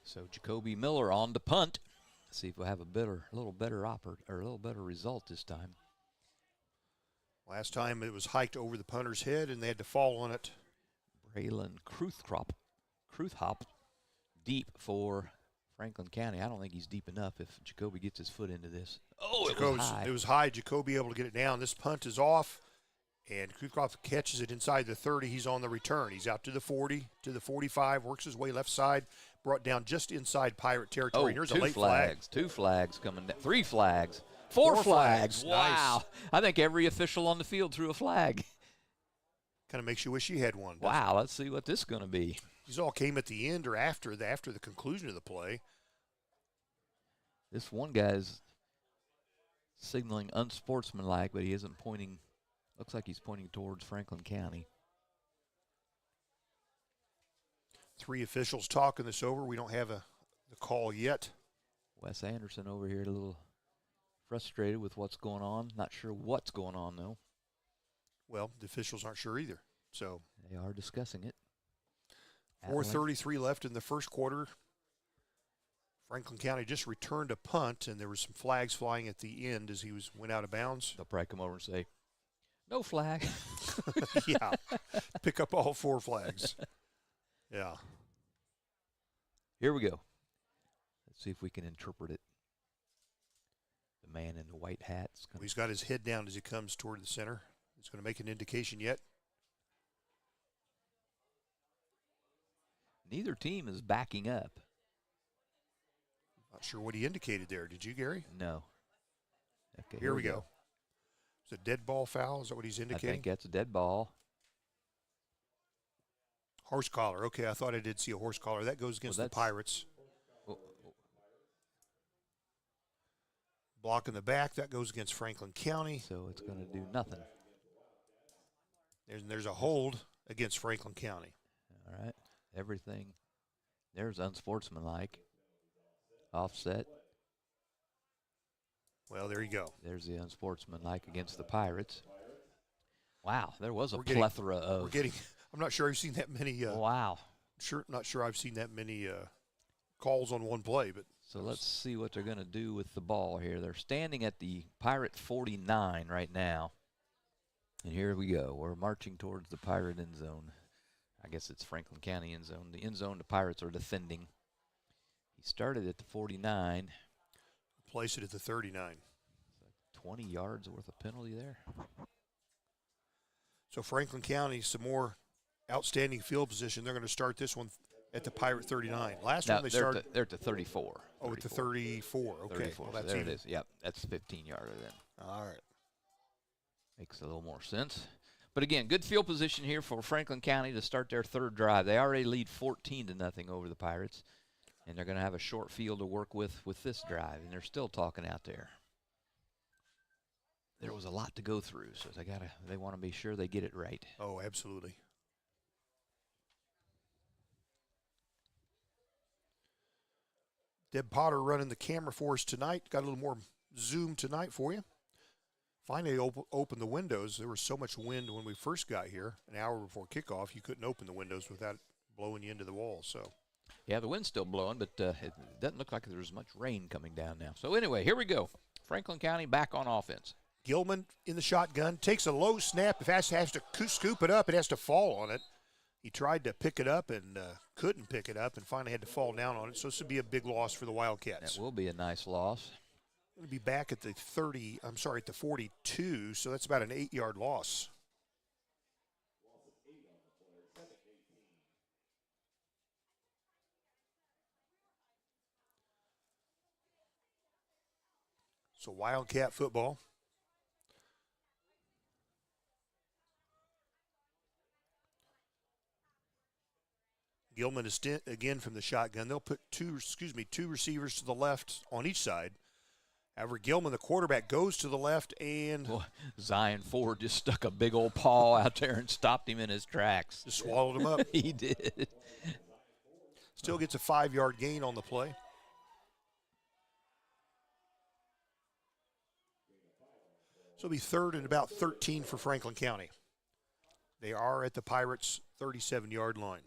So Jacoby Miller on the punt. See if we'll have a little better result this time. Last time it was hiked over the punter's head, and they had to fall on it. Braylon Kruthop, deep for Franklin County. I don't think he's deep enough if Jacoby gets his foot into this. Oh, it was high. It was high. Jacoby able to get it down. This punt is off, and Kruthop catches it inside the 30. He's on the return. He's out to the 40, to the 45, works his way left side, brought down just inside Pirate territory. Here's a late flag. 2 flags coming down. 3 flags. 4 flags. Wow. Nice. I think every official on the field threw a flag. Kind of makes you wish you had one. Wow, let's see what this is going to be. These all came at the end or after the conclusion of the play. This one guy's signaling unsportsmanlike, but he isn't pointing. Looks like he's pointing towards Franklin County. 3 officials talking this over. We don't have the call yet. Wes Anderson over here a little frustrated with what's going on. Not sure what's going on, though. Well, the officials aren't sure either. So they are discussing it. 4:33 left in the first quarter. Franklin County just returned a punt, and there were some flags flying at the end as he went out of bounds. They'll probably come over and say, no flag. Yeah, pick up all 4 flags. Yeah. Here we go. Let's see if we can interpret it. The man in the white hat. He's got his head down as he comes toward the center. He's going to make an indication yet. Neither team is backing up. Not sure what he indicated there. Did you, Gary? No. Okay, here we go. Is it a dead ball foul? Is that what he's indicating? I think that's a dead ball. Horse collar. Okay, I thought I did see a horse collar. That goes against the Pirates. Block in the back. That goes against Franklin County. So it's going to do nothing. There's a hold against Franklin County. All right. Everything. There's unsportsmanlike. Offset. Well, there you go. There's the unsportsmanlike against the Pirates. Wow, there was a plethora of. I'm not sure I've seen that many. Wow. Not sure I've seen that many calls on one play, but. So let's see what they're going to do with the ball here. They're standing at the Pirate 49 right now. And here we go. We're marching towards the Pirate end zone. I guess it's Franklin County end zone. The end zone the Pirates are defending. He started at the 49. Place it at the 39. 20 yards worth of penalty there. So Franklin County, some more outstanding field position. They're going to start this one at the Pirate 39. Last one they started. They're at the 34. Oh, at the 34. Okay. 34. Well, that's there even. it is. Yep, that's 15-yarder then. All right. Makes a little more sense. But again, good field position here for Franklin County to start their third drive. They already lead 14-0 over the Pirates, and they're going to have a short field to work with this drive, and they're still talking out there. There was a lot to go through, so they want to be sure they get it right. Oh, absolutely. Deb Potter running the camera for us tonight. Got a little more zoom tonight for you. Finally opened the windows. There was so much wind when we first got here, an hour before kickoff. You couldn't open the windows without blowing you into the wall. So, yeah, the wind's still blowing, but it doesn't look like there's much rain coming down now. So anyway, here we go. Franklin County back on offense. Gilman in the shotgun, takes a low snap. If has to scoop it up, it has to fall on it. He tried to pick it up and couldn't pick it up and finally had to fall down on it. So this would be a big loss for the Wildcats. That will be a nice loss. Going to be back at the at the 42, so that's about an 8-yard loss. So Wildcat football. Gilman is again from the shotgun. They'll put two receivers to the left on each side. However, Gilman, the quarterback, goes to the left and... Boy, Zion Ford just stuck a big old paw out there and stopped him in his tracks. Just swallowed him up. He did. Still gets a 5-yard gain on the play. So it'll be third and about 13 for Franklin County. They are at the Pirates' 37-yard line.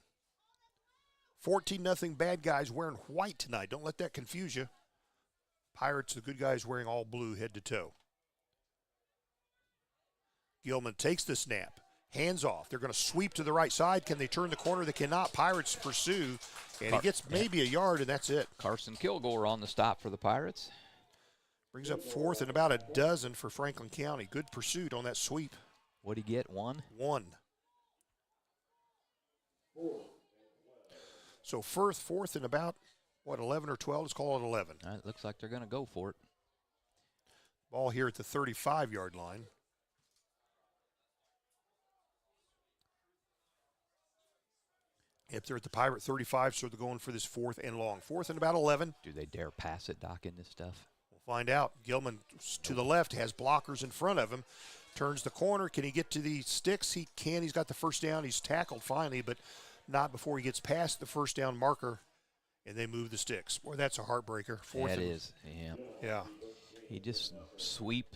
14-0 bad guys wearing white tonight. Don't let that confuse you. Pirates, the good guys wearing all blue head to toe. Gilman takes the snap. Hands off. They're going to sweep to the right side. Can they turn the corner? They cannot. Pirates pursue. And he gets maybe a yard, and that's it. Carson Kilgore on the stop for the Pirates. Brings up fourth and about a dozen for Franklin County. Good pursuit on that sweep. What'd he get, one? One. So fourth and about, 11 or 12? Let's call it 11. It looks like they're going to go for it. Ball here at the 35-yard line. Yep, they're at the Pirate 35, so they're going for this fourth and long. Fourth and about 11. Do they dare pass it, Doc, in this stuff? We'll find out. Gilman to the left has blockers in front of him. Turns the corner. Can he get to the sticks? He can. He's got the first down. He's tackled finally, but not before he gets past the first down marker, and they move the sticks. Boy, that's a heartbreaker. Fourth That and, is, yeah. Yeah. He just sweep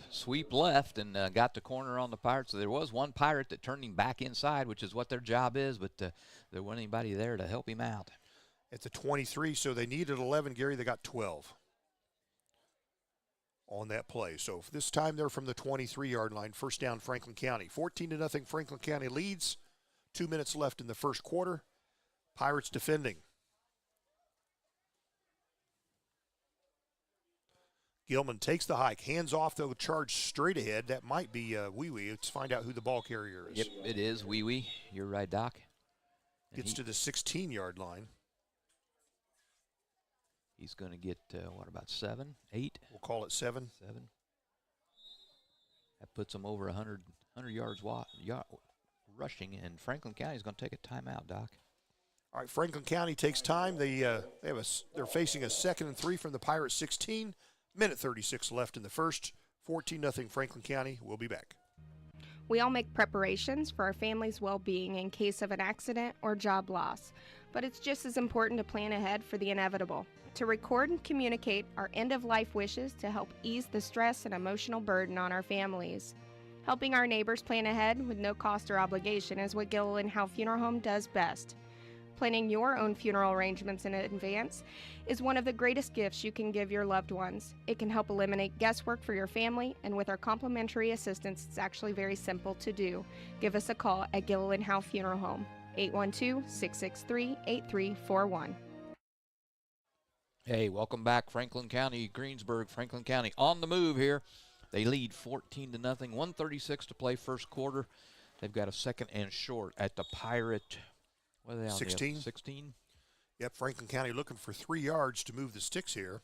left and got the corner on the Pirates. So there was one Pirate that turned him back inside, which is what their job is, but there wasn't anybody there to help him out. At the 23, so they needed 11, Gary. They got 12 on that play. So this time they're from the 23-yard line. First down, Franklin County. 14-0, Franklin County leads. 2 minutes left in the first quarter. Pirates defending. Gilman takes the hike. Hands off, they'll charge straight ahead. That might be Wee Wee. Let's find out who the ball carrier is. Yep, it is Wee Wee. You're right, Doc. And Gets to the 16-yard line. He's going to get, about 7, 8? We'll call it 7. 7. That puts them over 100 yards rushing, and Franklin County is going to take a timeout, Doc. All right, Franklin County takes time. They're facing a 2nd and 3 from the Pirates 16. Minute 36 left in the first. 14-0 Franklin County. We'll be back. We all make preparations for our family's well-being in case of an accident or job loss, but it's just as important to plan ahead for the inevitable, to record and communicate our end-of-life wishes to help ease the stress and emotional burden on our families. Helping our neighbors plan ahead with no cost or obligation is what Gill and Howe Funeral Home does best. Planning your own funeral arrangements in advance is one of the greatest gifts you can give your loved ones. It can help eliminate guesswork for your family, and with our complimentary assistance, it's actually very simple to do. Give us a call at Gill and Howe Funeral Home, 812-663-8341. Hey, welcome back, Franklin County, Greensburg, Franklin County on the move here. They lead 14-0, 1:36 to play first quarter. They've got a second and short at the Pirate. What are they on? 16. 16? Yep, Franklin County looking for 3 yards to move the sticks here.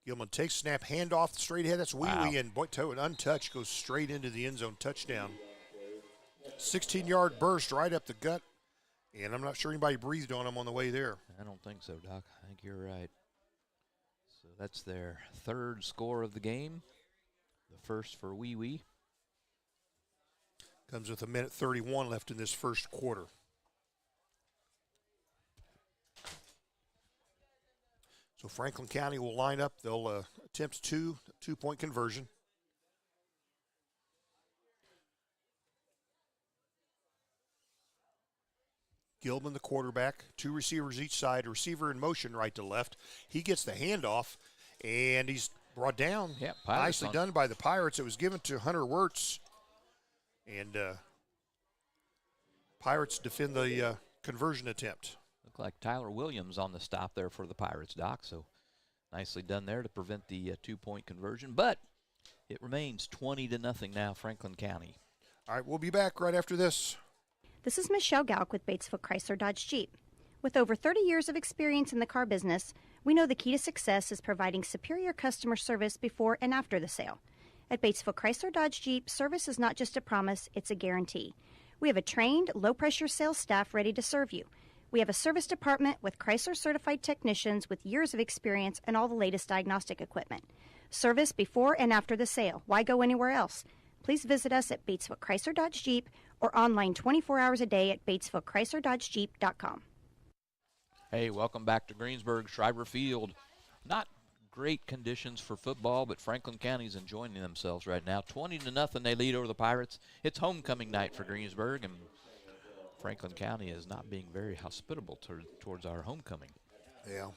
Gilman takes snap, handoff straight ahead. That's Wee, and Boito, an untouched, goes straight into the end zone, touchdown. 16-yard burst right up the gut, and I'm not sure anybody breathed on him on the way there. I don't think so, Doc. I think you're right. So that's their third score of the game. The first for Wee Wee. Comes with 1:31 left in this first quarter. So Franklin County will line up. They'll attempt two-point conversion. Gilman, the quarterback, 2 receivers each side, a receiver in motion right to left. He gets the handoff, and he's brought down. Yeah, nicely done by the Pirates. It was given to Hunter Wirtz, and Pirates defend the conversion attempt. Looked like Tyler Williams on the stop there for the Pirates, Doc. So nicely done there to prevent the 2-point conversion. But it remains 20-0 now, Franklin County. All right, we'll be back right after this. This is Michelle Galk with Batesville Chrysler Dodge Jeep. With over 30 years of experience in the car business, we know the key to success is providing superior customer service before and after the sale. At Batesville Chrysler Dodge Jeep, service is not just a promise, it's a guarantee. We have a trained, low-pressure sales staff ready to serve you. We have a service department with Chrysler-certified technicians with years of experience and all the latest diagnostic equipment. Service before and after the sale. Why go anywhere else? Please visit us at Batesville Chrysler Dodge Jeep or online 24 hours a day at BatesvilleChryslerDodgeJeep.com. Hey, welcome back to Greensburg, Schreiber Field. Not great conditions for football, but Franklin County's enjoying themselves right now. 20-0, they lead over the Pirates. It's homecoming night for Greensburg, and Franklin County is not being very hospitable towards our homecoming. Yeah.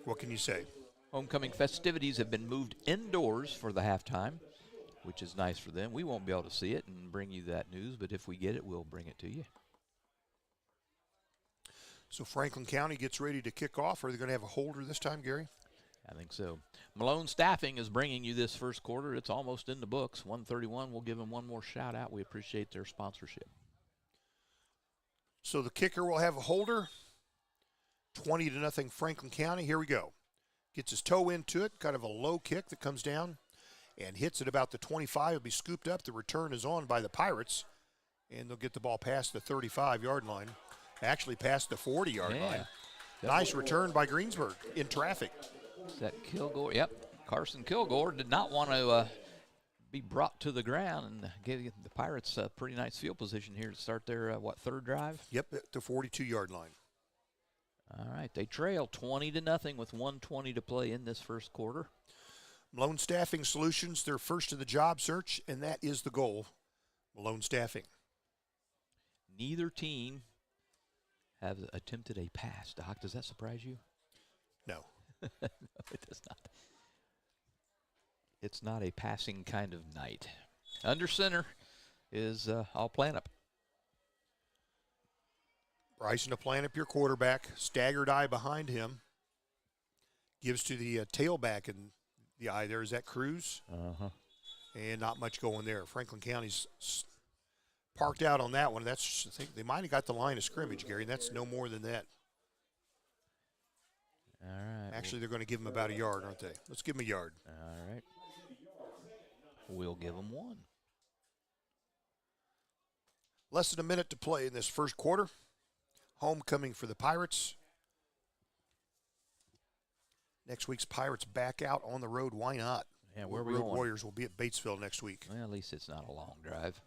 What can you say? Homecoming festivities have been moved indoors for the halftime, which is nice for them. We won't be able to see it and bring you that news, but if we get it, we'll bring it to you. So Franklin County gets ready to kick off. Are they going to have a holder this time, Gary? I think so. Malone Staffing is bringing you this first quarter. It's almost in the books. 1:31. We'll give them one more shout out. We appreciate their sponsorship. So the kicker will have a holder. 20-0 Franklin County. Here we go. Gets his toe into it. Kind of a low kick that comes down and hits it about the 25. It'll be scooped up. The return is on by the Pirates, and they'll get the ball past the 35-yard line. Actually past the 40-yard line. Nice return by Greensburg in traffic. Is that Kilgore? Yep. Carson Kilgore did not want to be brought to the ground and give the Pirates a pretty nice field position here to start their, third drive? Yep, the 42-yard line. All right. They trail 20-0 with 1:20 to play in this first quarter. Malone Staffing Solutions, they're first to the job search, and that is the goal. Malone Staffing. Neither team have attempted a pass. Doc, does that surprise you? No. No, it does not. It's not a passing kind of night. Under center is All Planup. Bryson Planup, your quarterback. Staggered eye behind him. Gives to the tailback in the eye there. Is that Cruz? Uh-huh. And not much going there. Franklin County's parked out on that one. That's, I think they might have got the line of scrimmage, Gary, and that's no more than that. All right. Actually, they're going to give him about a yard, aren't they? Let's give him a yard. All right. We'll give them one. Less than a minute to play in this first quarter. Homecoming for the Pirates. Next week's Pirates back out on the road. Why not? Yeah, where are we Road going? Warriors will be at Batesville next week. Well, at least it's not a long drive. It's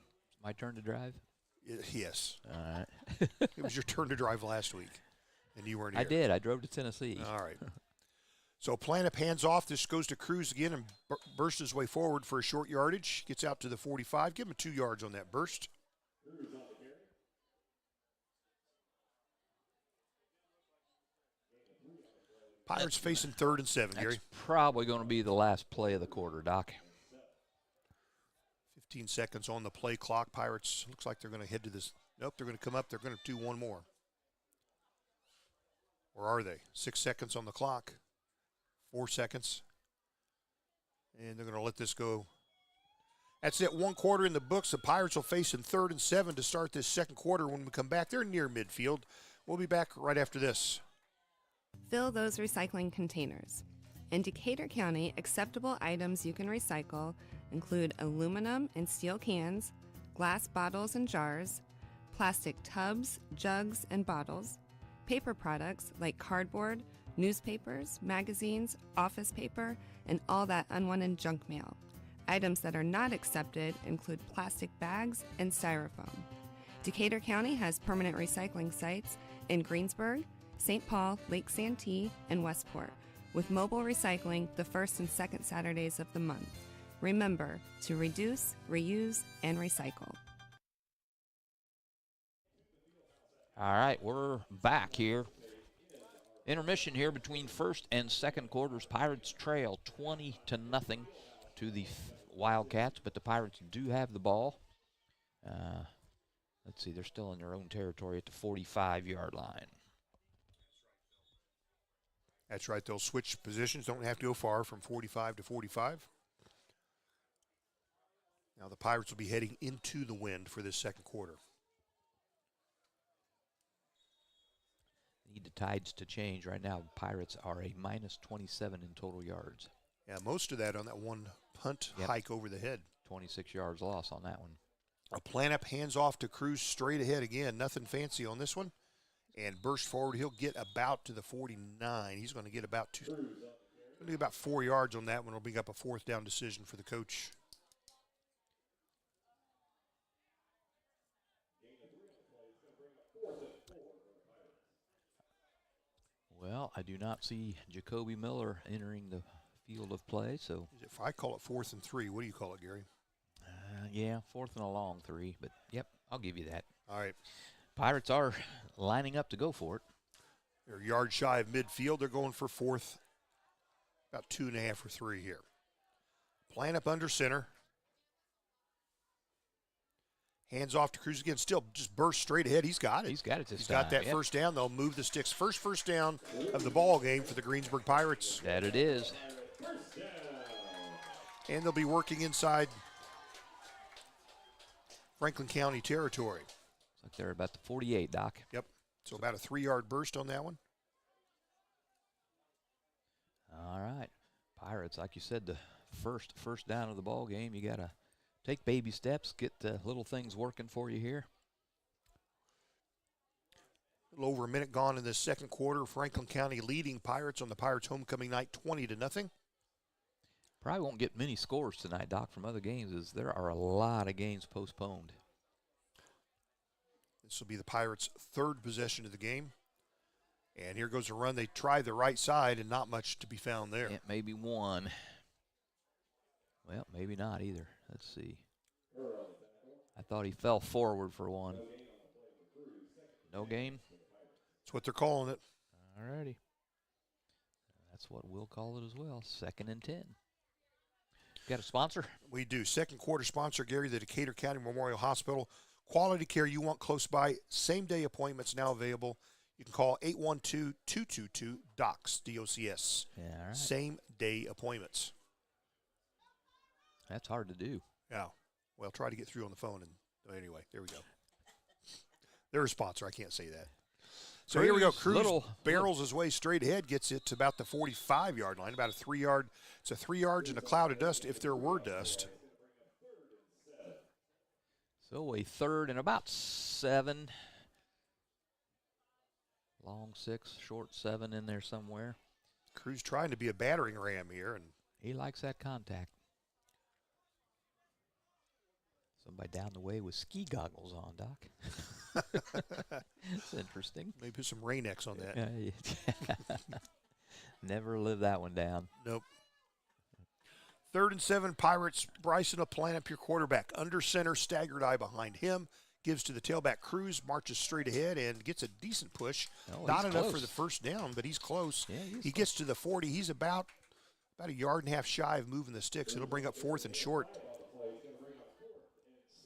my turn to drive? Yes. All right. It was your turn to drive last week, and you weren't here. I did. I drove to Tennessee. All right. So Planup hands off. This goes to Cruz again and bursts his way forward for a short yardage. Gets out to the 45. Give him 2 yards on that burst. Pirates facing 3rd and 7, Gary. That's probably going to be the last play of the quarter, Doc. 15 seconds on the play clock. Pirates, looks like they're going to head to this. Nope, they're going to come up. They're going to do one more. Or are they? 6 seconds on the clock. 4 seconds. And they're going to let this go. That's it. 1 quarter in the books. The Pirates will face in 3rd and 7 to start this second quarter. When we come back, they're near midfield. We'll be back right after this. Fill those recycling containers. In Decatur County, acceptable items you can recycle include aluminum and steel cans, glass bottles and jars, plastic tubs, jugs, and bottles, paper products like cardboard, newspapers, magazines, office paper, and all that unwanted junk mail. Items that are not accepted include plastic bags and styrofoam. Decatur County has permanent recycling sites in Greensburg, St. Paul, Lake Santee, and Westport, with mobile recycling the first and second Saturdays of the month. Remember to reduce, reuse, and recycle. All right, we're back here. Intermission here between first and second quarters. Pirates trail 20-0 to the Wildcats, but the Pirates do have the ball. Let's see, they're still in their own territory at the 45-yard line. That's right. They'll switch positions. Don't have to go far from 45 to 45. Now the Pirates will be heading into the wind for this second quarter. Need the tides to change. Right now, Pirates are a minus 27 in total yards. Yeah, most of that on that one punt hike over the head. 26 yards loss on that one. A Planup hands off to Cruz straight ahead again. Nothing fancy on this one. And burst forward. He'll get about to the 49. He's going to get about 4 yards on that one. It'll bring up a 4th down decision for the coach. Well, I do not see Jacoby Miller entering the field of play, so. If I call it 4th and 3, what do you call it, Gary? Yeah, 4th and a long 3, but yep, I'll give you that. All right. Pirates are lining up to go for it. They're a yard shy of midfield. They're going for 4th, about 2.5 or 3 here. Planup under center. Hands off to Cruz again. Still just burst straight ahead. He's got it. He's got it this He's time. got that first down. They'll move the sticks. First down of the ball game for the Greensburg Pirates. That it is. And they'll be working inside Franklin County territory. Looks like they're about the 48, Doc. Yep. So about a 3-yard burst on that one. All right. Pirates, like you said, the first down of the ball game. You got to take baby steps, get the little things working for you here. A little over a minute gone in the second quarter. Franklin County leading Pirates on the Pirates homecoming night 20-0. Probably won't get many scores tonight, Doc, from other games, as there are a lot of games postponed. This will be the Pirates' 3rd possession of the game. And here goes a run. They try the right side, and not much to be found there. Yeah, maybe one. Well, maybe not either. Let's see. I thought he fell forward for one. No gain? That's what they're calling it. All righty. That's what we'll call it as well. 2nd and 10. Got a sponsor? We do. Second quarter sponsor, Gary, the Decatur County Memorial Hospital. Quality care you want close by. Same-day appointments now available. You can call 812-222-DOCS, D-O-C-S. Yeah, all right. Same-day appointments. That's hard to do. Yeah. Well, try to get through on the phone. And anyway, there we go. They're a sponsor. I can't say that. So here we go. Cruz barrels his way straight ahead, gets it to about the 45-yard line, about a 3-yard. It's a 3 yards and a cloud of dust if there were dust. So a 3rd and about 7. Long 6, short 7 in there somewhere. Cruz trying to be a battering ram here. And he likes that contact. Somebody down the way with ski goggles on, Doc. It's interesting. Maybe put some Rain-X on that. Never live that one down. Nope. 3rd and 7, Pirates. Bryson LaPlante, your quarterback. Under center, staggered eye behind him. Gives to the tailback. Cruz marches straight ahead and gets a decent push. Not enough close for the first down, but he's close. Yeah, he gets to the 40. He's about a yard and a half shy of moving the sticks. It'll bring up 4th and short.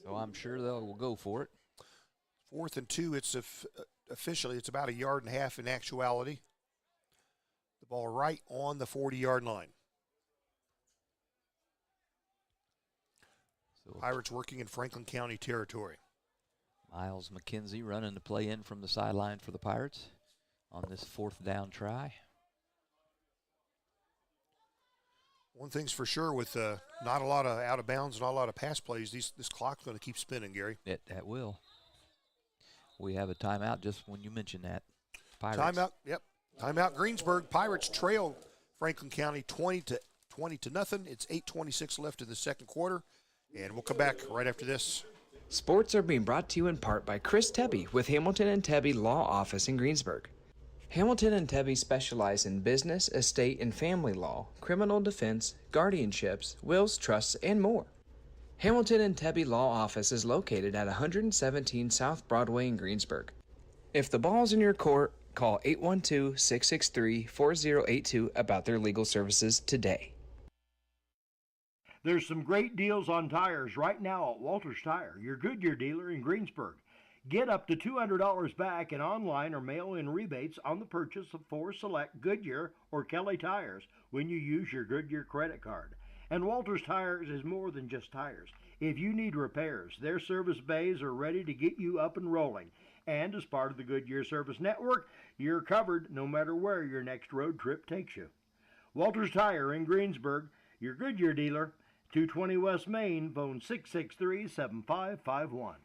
So I'm sure they'll go for it. 4th and 2. It's officially it's about a yard and a half in actuality. The ball right on the 40-yard line. So Pirates working in Franklin County territory. Miles McKenzie running the play in from the sideline for the Pirates on this 4th down try. One thing's for sure, with not a lot of out of bounds, not a lot of pass plays, this clock's going to keep spinning, Gary. That will. We have a timeout just when you mentioned that. Pirates. Timeout, yep. Timeout Greensburg. Pirates trail Franklin County 20 to nothing. It's 8:26 left in the second quarter, and we'll come back right after this. Sports are being brought to you in part by Chris Tebby with Hamilton and Tebby Law Office in Greensburg. Hamilton and Tebby specialize in business, estate, and family law, criminal defense, guardianships, wills, trusts, and more. Hamilton and Tebby Law Office is located at 117 South Broadway in Greensburg. If the ball's in your court, call 812-663-4082 about their legal services today. There's some great deals on tires right now at Walters Tire, your Goodyear dealer in Greensburg. Get up to $200 back in online or mail-in rebates on the purchase of 4 select Goodyear or Kelly tires when you use your Goodyear credit card. And Walters Tires is more than just tires. If you need repairs, their service bays are ready to get you up and rolling. And as part of the Goodyear Service Network, you're covered no matter where your next road trip takes you. Walters Tire in Greensburg, your Goodyear dealer, 220 West Main, phone 663-7551.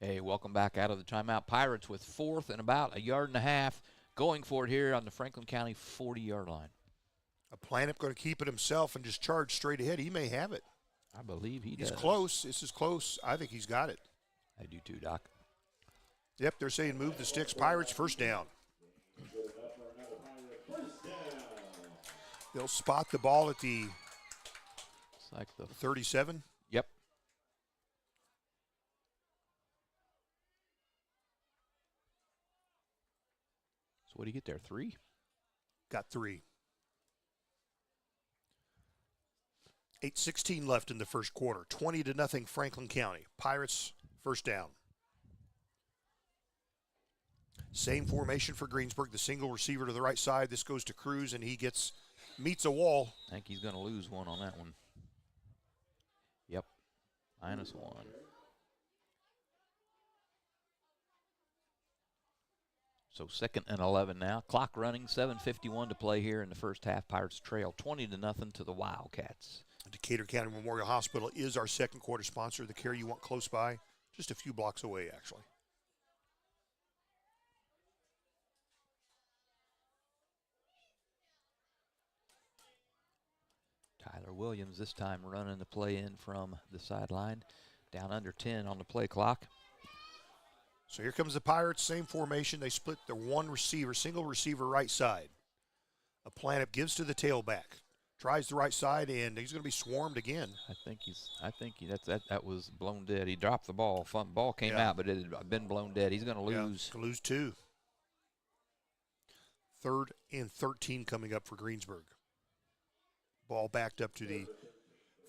Hey, welcome back out of the timeout. Pirates with 4th and about a yard and a half, going for it here on the Franklin County 40-yard line. LaPlante going to keep it himself and just charge straight ahead. He may have it. I believe he does. He's close. This is close. I think he's got it. I do too, Doc. Yep, they're saying move the sticks. Pirates first down. They'll spot the ball at the It's like the 37. Yep. So what do you get there? 3? Got 3. 8:16 left in the first quarter. 20-0 Franklin County. Pirates first down. Same formation for Greensburg. The single receiver to the right side. This goes to Cruz, and he meets a wall. I think he's going to lose one on that one. Yep. -1. So 2nd and 11 now. Clock running, 7:51 to play here in the first half. Pirates trail 20-0 to the Wildcats. Decatur County Memorial Hospital is our second quarter sponsor. The care you want close by, just a few blocks away, actually. Tyler Williams this time running the play in from the sideline. Down under 10 on the play clock. So here comes the Pirates, same formation. They split their one receiver, single receiver right side. LaPlante gives to the tailback. Tries the right side, and he's going to be swarmed again. That was blown dead. He dropped the ball. Ball came out, but it had been blown dead. He's going to lose. To lose 2. 3rd and 13 coming up for Greensburg. Ball backed up to the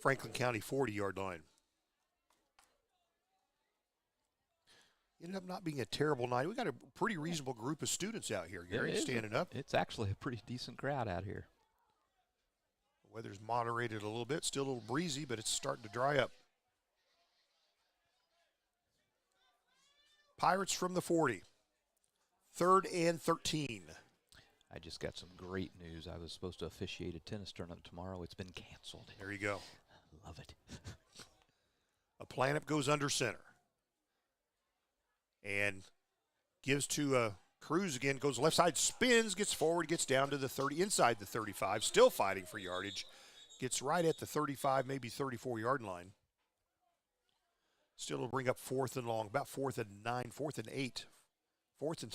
Franklin County 40-yard line. Ended up not being a terrible night. We got a pretty reasonable group of students out here, Gary, standing up. It's actually a pretty decent crowd out here. The weather's moderated a little bit. Still a little breezy, but it's starting to dry up. Pirates from the 40. 3rd and 13. I just got some great news. I was supposed to officiate a tennis tournament tomorrow. It's been canceled. There you go. Love it. LaPlante goes under center. And gives to Cruz again, goes left side, spins, gets forward, gets down to the 30, inside the 35, still fighting for yardage. Gets right at the 35, maybe 34-yard line. Still will bring up 4th and long, about 4th and 9, 4th and 8. 4th and,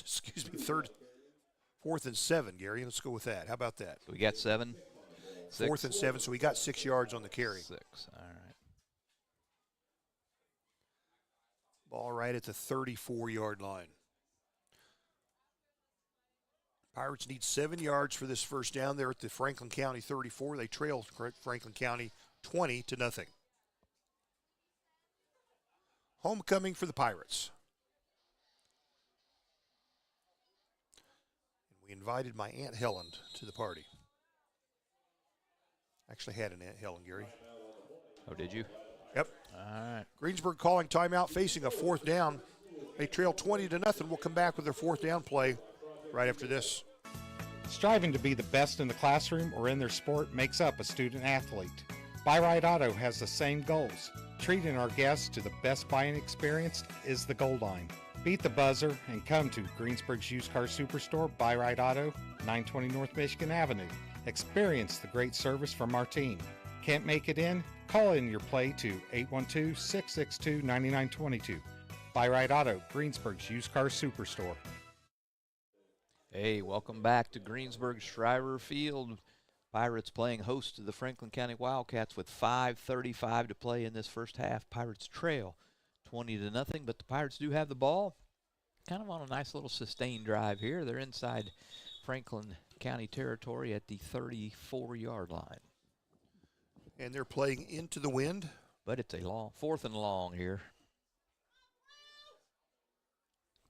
4th and 7, Gary. Let's go with that. How about that? So we got 7. 6. 4th and 7, so we got 6 yards on the carry. 6, all right. Ball right at the 34-yard line. Pirates need 7 yards for this first down. They're at the Franklin County 34. They trail Franklin County 20-0. Homecoming for the Pirates. And we invited my Aunt Helen to the party. Actually had an Aunt Helen, Gary. Oh, did you? Yep. All right. Greensburg calling timeout, facing a 4th down. They trail 20-0. We'll come back with their 4th down play right after this. Striving to be the best in the classroom or in their sport makes up a student athlete. Buy-Right Auto has the same goals. Treating our guests to the best buying experience is the goal line. Beat the buzzer and come to Greensburg's Used Car Superstore, Buy-Right Auto, 920 North Michigan Avenue. Experience the great service from our team. Can't make it in? Call in your play to 812-662-9922. Buy-Right Auto, Greensburg's Used Car Superstore. Hey, welcome back to Greensburg Shriver Field. Pirates playing host to the Franklin County Wildcats with 5:35 to play in this first half. Pirates trail 20-0, but the Pirates do have the ball. Kind of on a nice little sustained drive here. They're inside Franklin County territory at the 34-yard line. And they're playing into the wind. But it's a long, 4th and long here.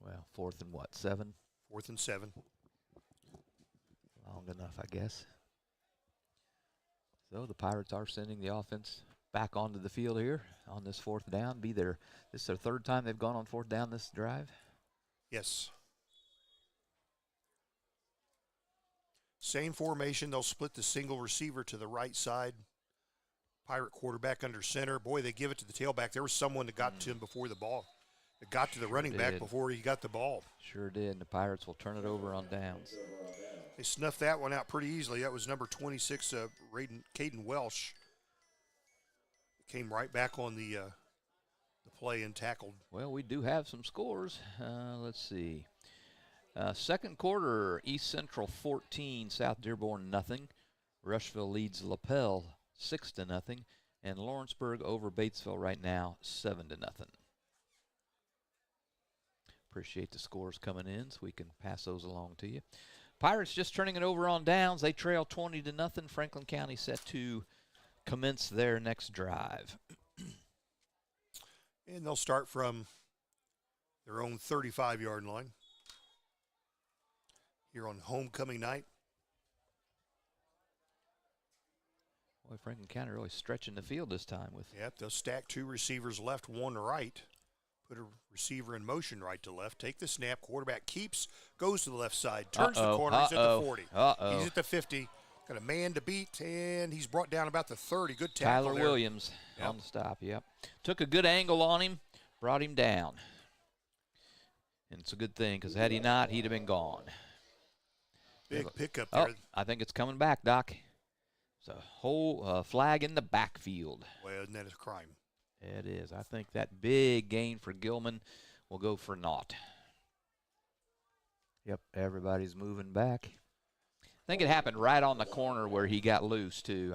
Well, 4th and what, 7? 4th and 7. Long enough, I guess. So the Pirates are sending the offense back onto the field here on this 4th down. This is their 3rd time they've gone on 4th down this drive. Yes. Same formation. They'll split the single receiver to the right side. Pirate quarterback under center. Boy, they give it to the tailback. There was someone that got to him before the ball. It got to the running back before he got the ball. Sure did. And the Pirates will turn it over on downs. They snuffed that one out pretty easily. That was number 26, Caden Welsh. Came right back on the play and tackled. Well, we do have some scores. Let's see. Second quarter, East Central 14, South Dearborn nothing. Rushville leads LaPel 6-0, and Lawrenceburg over Batesville right now 7-0. Appreciate the scores coming in so we can pass those along to you. Pirates just turning it over on downs. They trail 20-0. Franklin County set to commence their next drive. And they'll start from their own 35-yard line here on homecoming night. Boy, Franklin County really stretching the field this time with. Yep, they'll stack 2 receivers left, 1 right. Put a receiver in motion right to left. Take the snap. Quarterback keeps, goes to the left side, turns the corner. He's at the 40. He's at the 50. Got a man to beat, and he's brought down about the 30. Good tackle Tyler there. Williams on the stop, yep. Took a good angle on him, brought him down. And it's a good thing, because had he not, he'd have been gone. Big pickup there. I think it's coming back, Doc. It's a whole flag in the backfield. Well, isn't that a crime? It is. I think that big gain for Gilman will go for naught. Yep, everybody's moving back. I think it happened right on the corner where he got loose, too.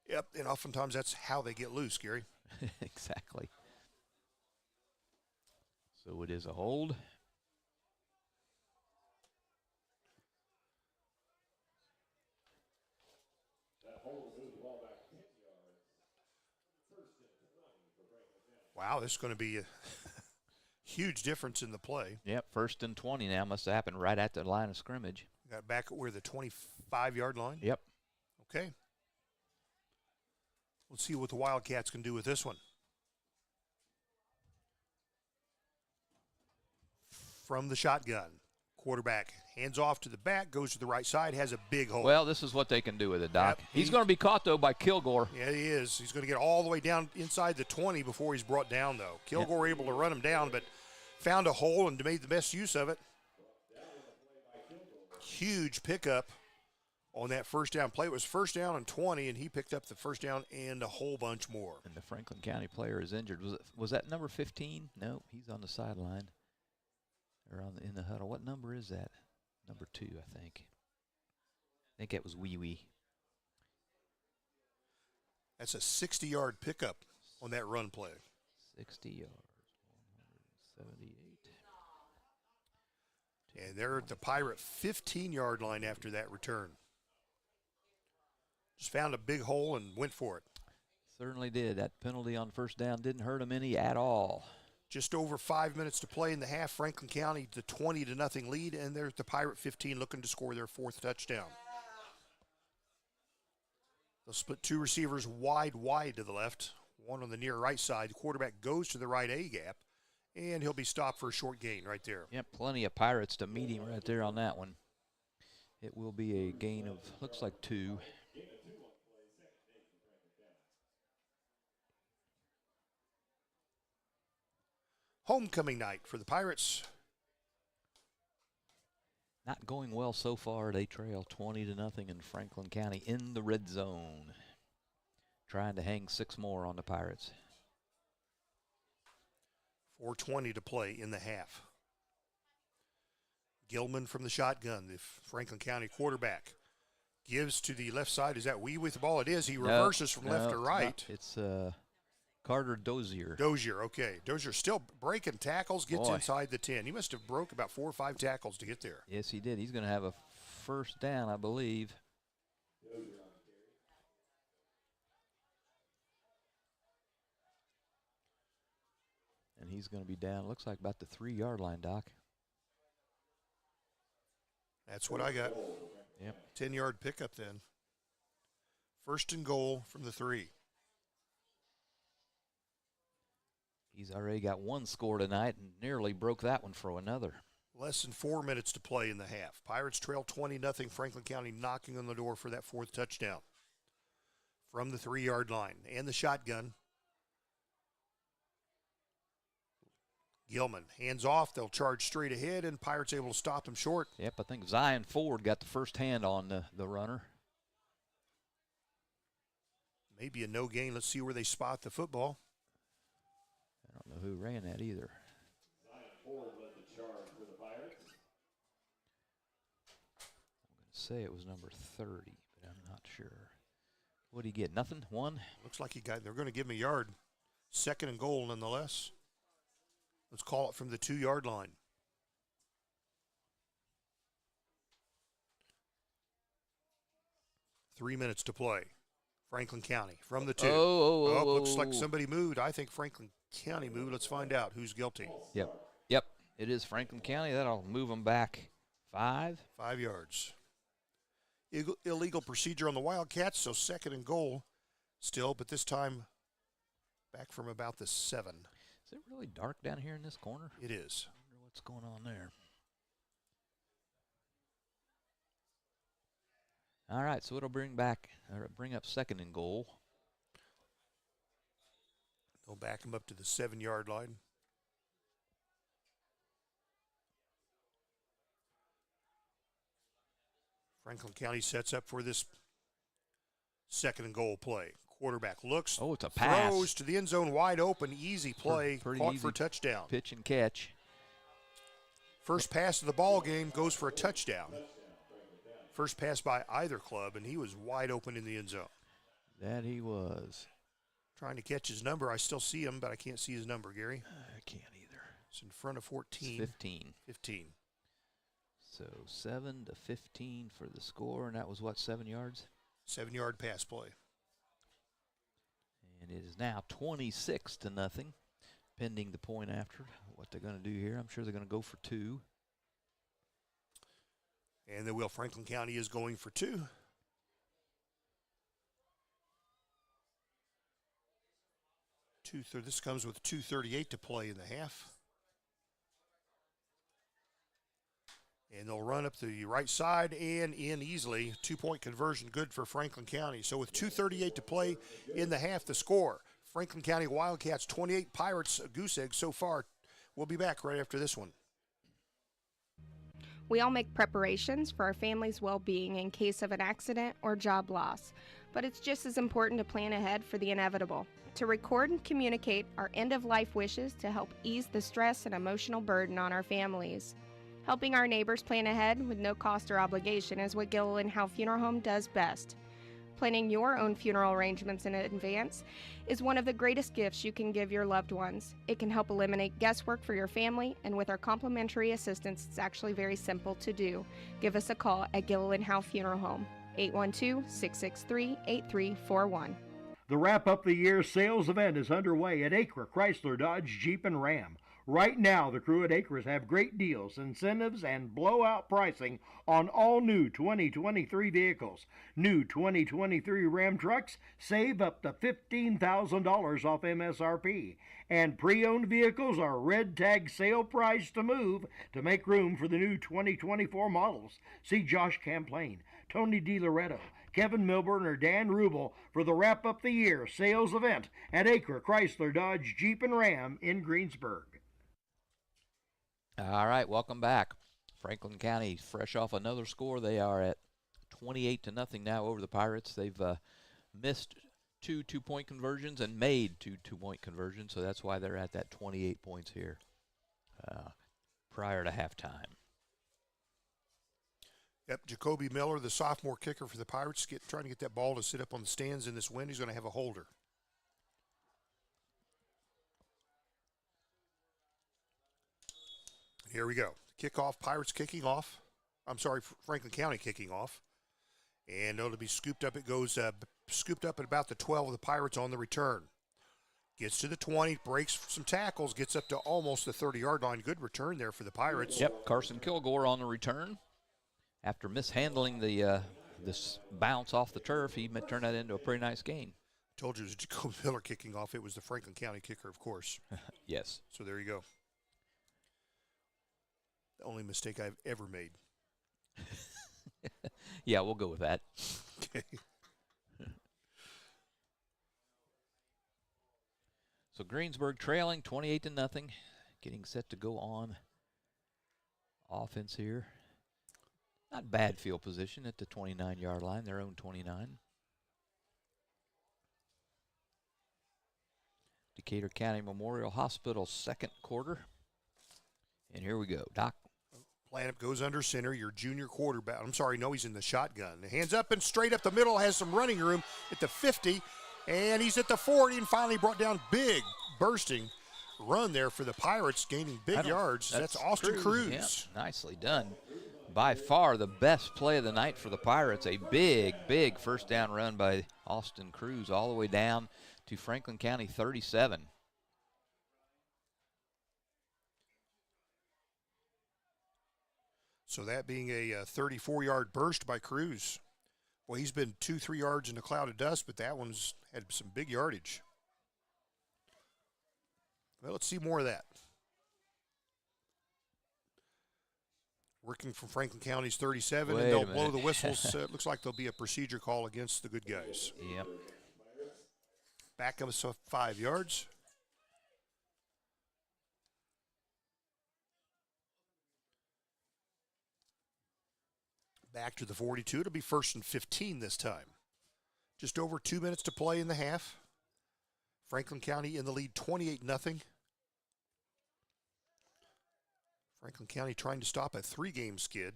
Yep, and oftentimes that's how they get loose, Gary. Exactly. So it is a hold. Wow, this is going to be a huge difference in the play. Yep, 1st and 20 now. Must have happened right at the line of scrimmage. Got back at where the 25-yard line? Yep. Okay. Let's see what the Wildcats can do with this one. From the shotgun. Quarterback hands off to the back, goes to the right side, has a big hole. Well, this is what they can do with it, Doc. Yep, He's going to be caught, though, by Kilgore. Yeah, he is. He's going to get all the way down inside the 20 before he's brought down, though. Kilgore able to run him down, but found a hole and made the best use of it. Huge pickup on that first down play. It was first down and 20, and he picked up the first down and a whole bunch more. And the Franklin County player is injured. Was that number 15? No, he's on the sideline or in the huddle. What number is that? Number 2, I think. I think it was Wee Wee. That's a 60-yard pickup on that run play. 60 yards, 178. And they're at the Pirate 15-yard line after that return. Just found a big hole and went for it. Certainly did. That penalty on first down didn't hurt him any at all. Just over 5 minutes to play in the half. Franklin County the 20-0 lead, and they're at the Pirate 15 looking to score their 4th touchdown. They'll split 2 receivers wide to the left, one on the near right side. The quarterback goes to the right A gap, and he'll be stopped for a short gain right there. Yep, plenty of Pirates to meet him right there on that one. It will be a gain of, looks like 2. Homecoming night for the Pirates. Not going well so far. They trail 20-0 in Franklin County in the red zone. Trying to hang 6 more on the Pirates. 4:20 to play in the half. Gilman from the shotgun, the Franklin County quarterback, gives to the left side. Is that Wee with the ball? It is. He reverses from left to right. It's Carter Dozier. Okay. Dozier still breaking tackles, gets inside the 10. He must have broke about 4 or 5 tackles to get there. Yes, he did. He's going to have a first down, I believe. And he's going to be down, looks like about the 3-yard line, Doc. That's what I got. Yep. 10-yard pickup then. First and goal from the 3. He's already got 1 score tonight and nearly broke that one for another. Less than 4 minutes to play in the half. Pirates trail 20-0. Franklin County knocking on the door for that 4th touchdown. From the 3-yard line. And the shotgun. Gilman hands off. They'll charge straight ahead, and Pirates able to stop them short. Yep, I think Zion Ford got the first hand on the runner. Maybe a no gain. Let's see where they spot the football. I don't know who ran that either. Zion Ford led the charge for the Pirates. I'm going to say it was number 30, but I'm not sure. What did he get? Nothing? 1? Looks like he got. They're going to give him a yard. 2nd and goal, nonetheless. Let's call it from the 2-yard line. Three minutes to play. Franklin County from the 2. Looks like somebody moved. I think Franklin County moved. Let's find out who's guilty. Yep. It is Franklin County. That'll move them back 5. 5 yards. Illegal procedure on the Wildcats, so 2nd and goal still, but this time back from about the 7. Is it really dark down here in this corner? It is. I wonder what's going on there. All right, so it'll bring up 2nd and goal. They'll back him up to the 7-yard line. Franklin County sets up for this 2nd and goal play. Quarterback looks. Oh, it's a pass. Throws to the end zone wide open. Easy play. Pretty caught easy for a touchdown. Pitch and catch. First pass of the ball game goes for a touchdown. First pass by either club, and he was wide open in the end zone. That he was. Trying to catch his number. I still see him, but I can't see his number, Gary. I can't either. It's in front of 14. It's 15. 15. So 7 to 15 for the score, and that was what, 7 yards? 7-yard pass play. And it is now 26 to nothing, pending the point after. What they're going to do here, I'm sure they're going to go for 2. And they will. Franklin County is going for 2. This comes with 2:38 to play in the half. And they'll run up the right side and in easily. 2-point conversion good for Franklin County. So with 2:38 to play in the half, the score, Franklin County Wildcats 28, Pirates a goose egg so far. We'll be back right after this one. We all make preparations for our family's well-being in case of an accident or job loss, but it's just as important to plan ahead for the inevitable, to record and communicate our end-of-life wishes to help ease the stress and emotional burden on our families. Helping our neighbors plan ahead with no cost or obligation is what Gilliland Howe Funeral Home does best. Planning your own funeral arrangements in advance is one of the greatest gifts you can give your loved ones. It can help eliminate guesswork for your family, and with our complimentary assistance, it's actually very simple to do. Give us a call at Gilliland Howe Funeral Home, 812-663-8341. The Wrap Up the Year sales event is underway at Acre Chrysler Dodge Jeep and Ram. Right now, the crew at Acres have great deals, incentives, and blowout pricing on all new 2023 vehicles. New 2023 Ram trucks save up to $15,000 off MSRP. And pre-owned vehicles are red tag sale price to move to make room for the new 2024 models. See Josh Camplain, Tony DiLoretto, Kevin Milburn, or Dan Rubel for the Wrap Up the Year sales event at Acre Chrysler Dodge Jeep and Ram in Greensburg. All right, welcome back. Franklin County fresh off another score. They are at 28-0 now over the Pirates. They've missed two two-point conversions and made two two-point conversions, so that's why they're at that 28 points here prior to halftime. Yep, Jacoby Miller, the sophomore kicker for the Pirates, trying to get that ball to sit up on the stands in this wind. He's going to have a holder. Here we go. Kickoff, Pirates kicking off. I'm sorry, Franklin County kicking off. And it'll be scooped up. It goes scooped up at about the 12 of the Pirates on the return. Gets to the 20, breaks some tackles, gets up to almost the 30-yard line. Good return there for the Pirates. Yep, Carson Kilgore on the return. After mishandling this bounce off the turf, he turned that into a pretty nice gain. Told you it was Jacoby Miller kicking off. It was the Franklin County kicker, of course. Yes. So there you go. The only mistake I've ever made. Yeah, we'll go with that. Okay. So Greensburg trailing 28-0, getting set to go on offense here. Not bad field position at the 29-yard line, their own 29. Decatur County Memorial Hospital second quarter. And here we go. Doc. Planup goes under center, your junior quarterback. I'm sorry, no, he's in the shotgun. Hands up and straight up the middle, has some running room at the 50, and he's at the 40, and finally brought down big, bursting run there for the Pirates, gaining big yards. That's Austin Cruz. Yeah, nicely done. By far the best play of the night for the Pirates. A big, big first down run by Austin Cruz all the way down to Franklin County 37. So that being a 34-yard burst by Cruz. Well, he's been 2-3 yards in a cloud of dust, but that one's had some big yardage. Well, let's see more of that. Working from Franklin County's 37, and they'll blow the whistles. It looks like there'll be a procedure call against the good guys. Yep. Back of us 5 yards. Back to the 42. It'll be 1st and 15 this time. Just over 2 minutes to play in the half. Franklin County in the lead 28-0. Franklin County trying to stop a 3-game skid.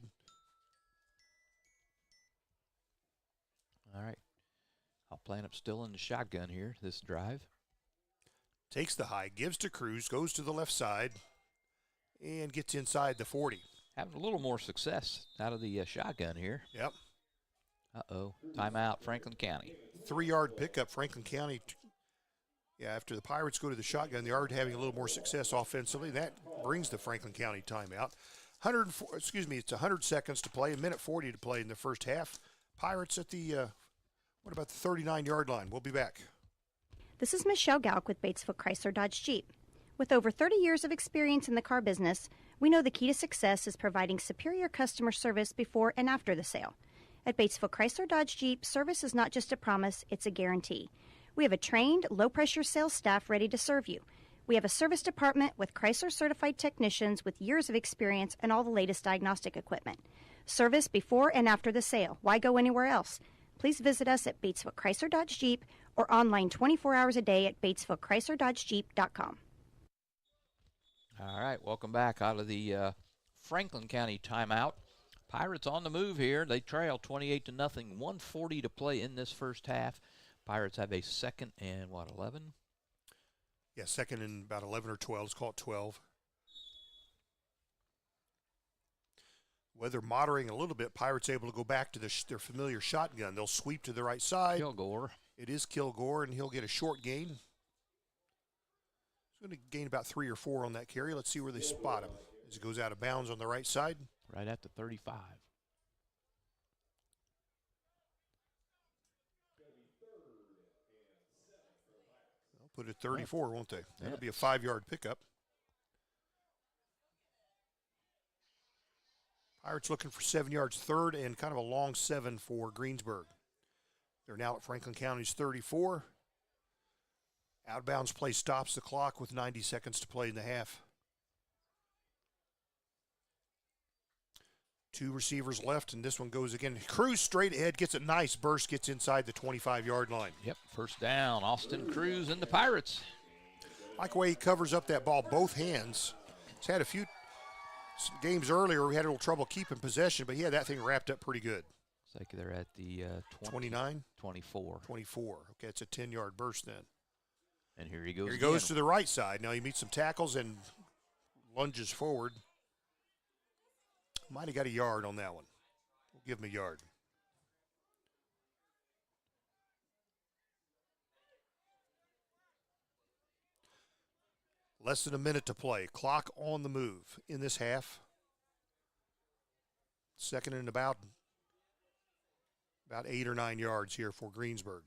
All right. I'll plan up still in the shotgun here, this drive. Takes the high, gives to Cruz, goes to the left side, and gets inside the 40. Having a little more success out of the shotgun here. Yep. Uh-oh. Timeout, Franklin County. 3-yard pickup, Franklin County. Yeah, after the Pirates go to the shotgun, they are having a little more success offensively. That brings the Franklin County timeout. It's 100 seconds to play, 1:40 to play in the first half. Pirates at the, what about the 39-yard line? We'll be back. This is Michelle Gauk with Batesville Chrysler Dodge Jeep. With over 30 years of experience in the car business, we know the key to success is providing superior customer service before and after the sale. At Batesville Chrysler Dodge Jeep, service is not just a promise, it's a guarantee. We have a trained, low-pressure sales staff ready to serve you. We have a service department with Chrysler certified technicians with years of experience and all the latest diagnostic equipment. Service before and after the sale. Why go anywhere else? Please visit us at Batesville Chrysler Dodge Jeep or online 24 hours a day at BatesvilleChryslerDodgeJeep.com. All right, welcome back out of the Franklin County timeout. Pirates on the move here. They trail 28-0, 1:40 to play in this first half. Pirates have a second and, 11? Yeah, second and about 11 or 12. Let's call it 12. Weather moderating a little bit. Pirates able to go back to their familiar shotgun. They'll sweep to the right side. Kilgore. It is Kilgore, and he'll get a short gain. He's going to gain about 3 or 4 on that carry. Let's see where they spot him as he goes out of bounds on the right side. Right at the 35. They'll put it 34, won't they? Yeah. That'll be a 5-yard pickup. Pirates looking for 7 yards, third, and kind of a long 7 for Greensburg. They're now at Franklin County's 34. Outbounds play stops the clock with 90 seconds to play in the half. 2 receivers left, and this one goes again. Cruz straight ahead, gets a nice burst, gets inside the 25-yard line. Yep, first down. Austin Cruz and the Pirates. Like the way he covers up that ball, both hands. He's had a few games earlier we had a little trouble keeping possession, but he had that thing wrapped up pretty good. It's like they're at the 29? 24. 24. Okay, it's a 10-yard burst then. And here he goes. Here he goes to the right side. Now he meets some tackles and lunges forward. Might have got a yard on that one. We'll give him a yard. Less than a minute to play. Clock on the move in this half. Second and about 8 or 9 yards here for Greensburg.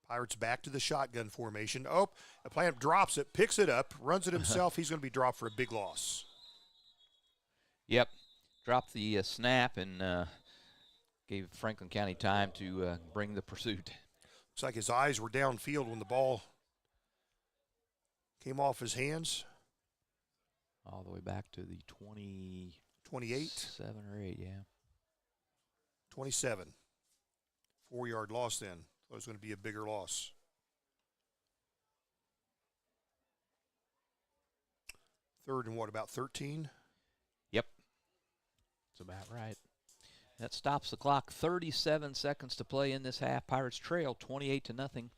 Pirates back to the shotgun formation. Oh, the plant drops it, picks it up, runs it himself. He's going to be dropped for a big loss. Yep, dropped the snap and gave Franklin County time to bring the pursuit. Looks like his eyes were downfield when the ball came off his hands. All the way back to the 28? 7 or 8, yeah. 27. 4-yard loss then. Thought it was going to be a bigger loss. Third and what, about 13? Yep. That's about right. That stops the clock. 37 seconds to play in this half. Pirates trail 28-0.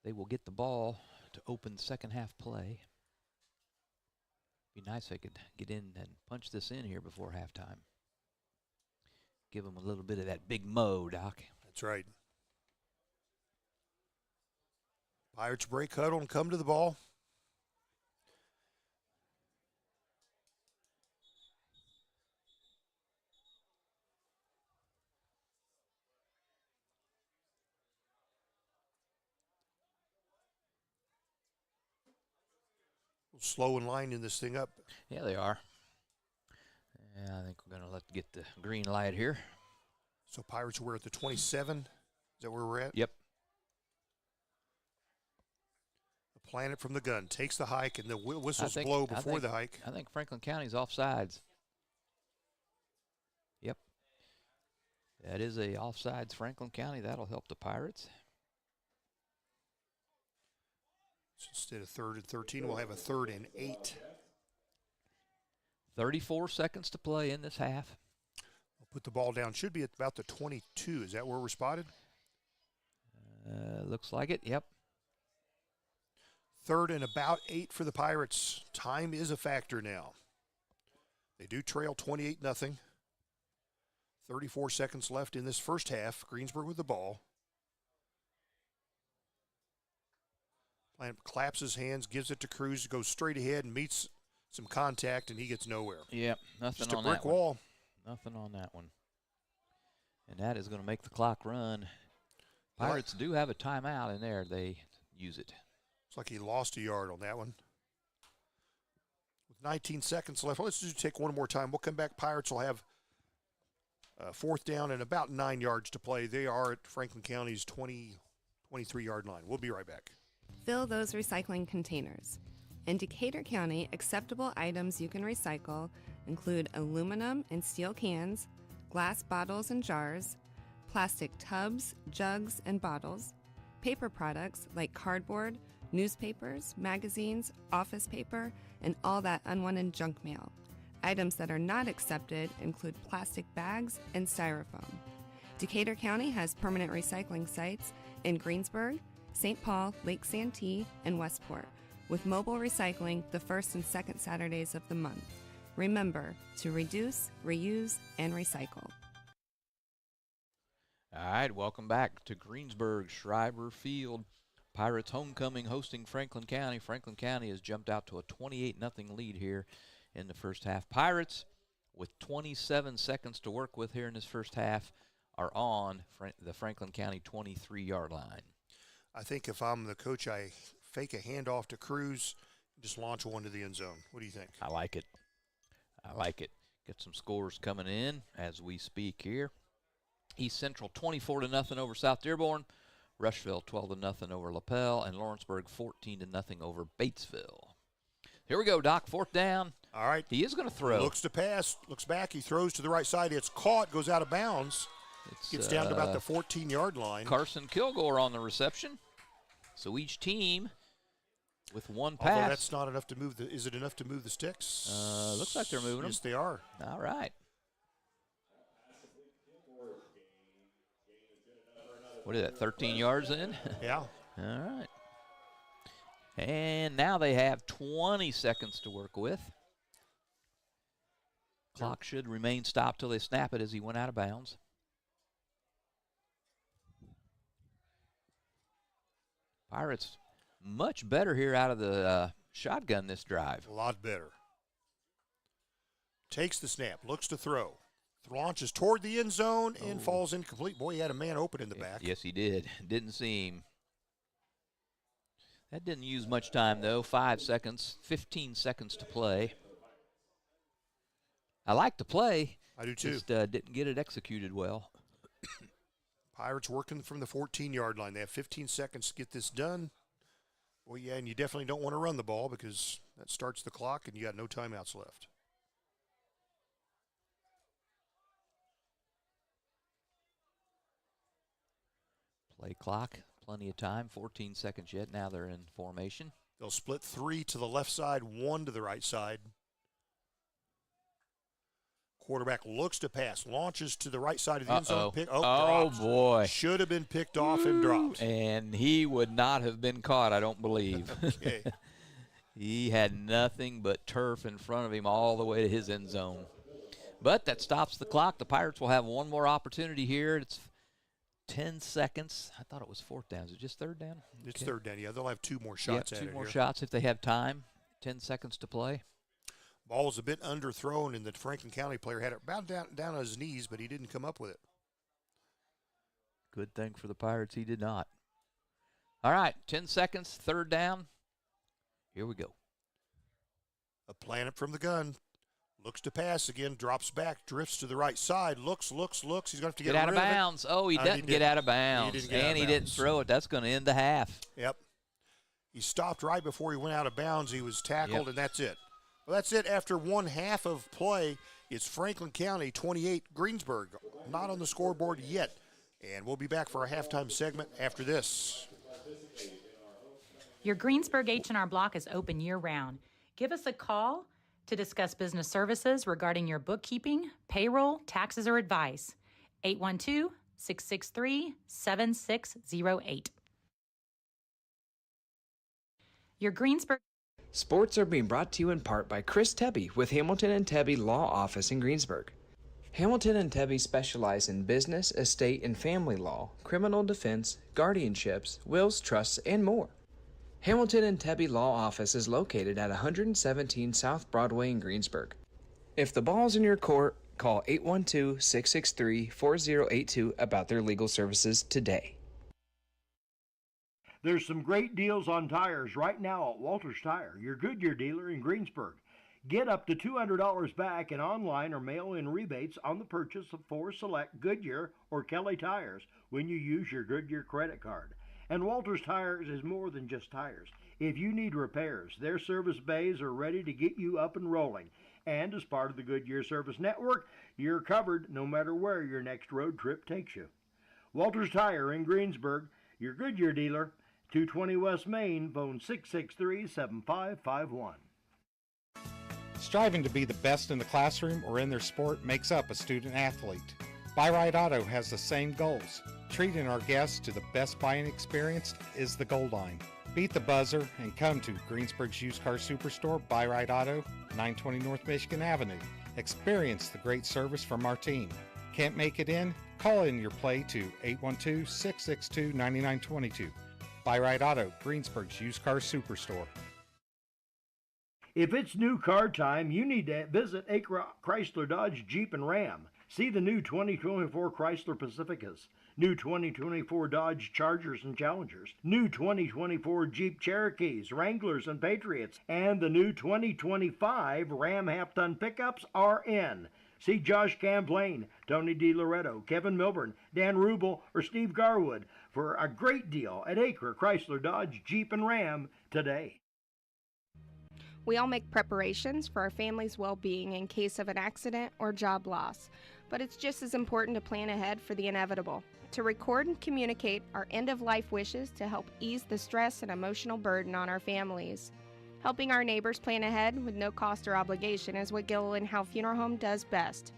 They will get the ball to open second half play. Be nice if they could get in and punch this in here before halftime. Give them a little bit of that big mo, Doc. That's right. Pirates break huddle and come to the ball. Slow and lining this thing up. Yeah, they are. Yeah, I think we're going to get the green light here. So Pirates were at the 27. Is that where we're at? Yep. The planet from the gun takes the hike, and the whistles blow before the hike. I think Franklin County's offsides. Yep. That is a offsides Franklin County. That'll help the Pirates. So instead of 3rd and 13, we'll have a 3rd and 8. 34 seconds to play in this half. We'll put the ball down. Should be at about the 22. Is that where we're spotted? Looks like it, yep. 3rd and about 8 for the Pirates. Time is a factor now. They do trail 28-0. 34 seconds left in this first half. Greensburg with the ball. Plant claps his hands, gives it to Cruz, goes straight ahead and meets some contact, and he gets nowhere. Yep, nothing Just on a brick that one. wall. Nothing on that one. And that is going to make the clock run. Pirates do have a timeout in there. They use it. It's like he lost a yard on that one. With 19 seconds left, let's just take one more time. We'll come back. Pirates will have 4th down and about 9 yards to play. They are at Franklin County's 23-yard line. We'll be right back. Fill those recycling containers. In Decatur County, acceptable items you can recycle include aluminum and steel cans, glass bottles and jars, plastic tubs, jugs, and bottles, paper products like cardboard, newspapers, magazines, office paper, and all that unwanted junk mail. Items that are not accepted include plastic bags and styrofoam. Decatur County has permanent recycling sites in Greensburg, St. Paul, Lake Santee, and Westport, with mobile recycling the first and second Saturdays of the month. Remember to reduce, reuse, and recycle. All right, welcome back to Greensburg Schreiber Field. Pirates homecoming hosting Franklin County. Franklin County has jumped out to a 28-0 lead here in the first half. Pirates, with 27 seconds to work with here in this first half, are on the Franklin County 23-yard line. I think if I'm the coach, I fake a handoff to Cruz, just launch one to the end zone. What do you think? I like it. I like it. Get some scores coming in as we speak here. East Central 24-0 over South Dearborn. Rushville 12-0 over LaPel, and Lawrenceburg 14-0 over Batesville. Here we go, Doc. Fourth down. All right. He is going to throw. Looks to pass. Looks back. He throws to the right side. It's caught. Goes out of bounds. Gets down to about the 14-yard line. Carson Kilgore on the reception. So each team with one pass. Although that's not enough to move the. Is it enough to move the sticks? Looks like they're moving them. Yes, they are. All right. What is that, 13 yards in? Yeah. All right. And now they have 20 seconds to work with. Clock should remain stopped till they snap it as he went out of bounds. Pirates much better here out of the shotgun this drive. A lot better. Takes the snap. Looks to throw. Launches toward the end zone and falls incomplete. Boy, he had a man open in the back. Yes, he did. Didn't see him. That didn't use much time, though. 5 seconds, 15 seconds to play. I like the play. I do, too. Just didn't get it executed well. Pirates working from the 14-yard line. They have 15 seconds to get this done. Well, yeah, and you definitely don't want to run the ball because that starts the clock and you got no timeouts left. Play clock, plenty of time, 14 seconds yet. Now they're in formation. They'll split 3 to the left side, 1 to the right side. Quarterback looks to pass, launches to the right side of the end zone. Oh, boy. Should have been picked off and dropped. And he would not have been caught, I don't believe. Okay. He had nothing but turf in front of him all the way to his end zone. But that stops the clock. The Pirates will have one more opportunity here. It's 10 seconds. I thought it was fourth down. Is it just third down? It's third down. Yeah, they'll have 2 more shots at it. 2 more here. shots if they have time. 10 seconds to play. Ball's a bit underthrown, and the Franklin County player had it about down on his knees, but he didn't come up with it. Good thing for the Pirates, he did not. All right, 10 seconds, third down. Here we go. A planet from the gun. Looks to pass again, drops back, drifts to the right side, looks. He's going to have to get out of rid bounds. He doesn't get out of bounds. He didn't throw it. That's going to end the half. Yep. He stopped right before he went out of bounds. He was tackled, and that's it. Well, that's it after one half of play. It's Franklin County 28, Greensburg. Not on the scoreboard yet. And we'll be back for our halftime segment after this. Your Greensburg H&R Block is open year-round. Give us a call to discuss business services regarding your bookkeeping, payroll, taxes, or advice. 812-663-7608. Your Greensburg... Sports are being brought to you in part by Chris Tebby with Hamilton and Tebby Law Office in Greensburg. Hamilton and Tebby specialize in business, estate, and family law, criminal defense, guardianships, wills, trusts, and more. Hamilton and Tebby Law Office is located at 117 South Broadway in Greensburg. If the ball's in your court, call 812-663-4082 about their legal services today. There's some great deals on tires right now at Walters Tire, your Goodyear dealer in Greensburg. Get up to $200 back in online or mail-in rebates on the purchase of 4 select Goodyear or Kelly tires when you use your Goodyear credit card. And Walters Tires is more than just tires. If you need repairs, their service bays are ready to get you up and rolling. And as part of the Goodyear Service Network, you're covered no matter where your next road trip takes you. Walters Tire in Greensburg, your Goodyear dealer, 220 West Main, phone 663-7551. Striving to be the best in the classroom or in their sport makes up a student athlete. Buy Right Auto has the same goals. Treating our guests to the best buying experience is the goal line. Beat the buzzer and come to Greensburg's Used Car Superstore, Buy Right Auto, 920 North Michigan Avenue. Experience the great service from our team. Can't make it in? Call in your play to 812-662-9922. Buy Right Auto, Greensburg's Used Car Superstore. If it's new car time, you need to visit Acra Chrysler Dodge Jeep and Ram. See the new 2024 Chrysler Pacificas, new 2024 Dodge Chargers and Challengers, new 2024 Jeep Cherokees, Wranglers, and Patriots, and the new 2025 Ram half-ton pickups are in. See Josh Camplain, Tony DiLoretto, Kevin Milburn, Dan Rubel, or Steve Garwood for a great deal at Acre Chrysler Dodge Jeep and Ram today. We all make preparations for our family's well-being in case of an accident or job loss, but it's just as important to plan ahead for the inevitable, to record and communicate our end-of-life wishes to help ease the stress and emotional burden on our families. Helping our neighbors plan ahead with no cost or obligation is what Gilliland Howe Funeral Home does best.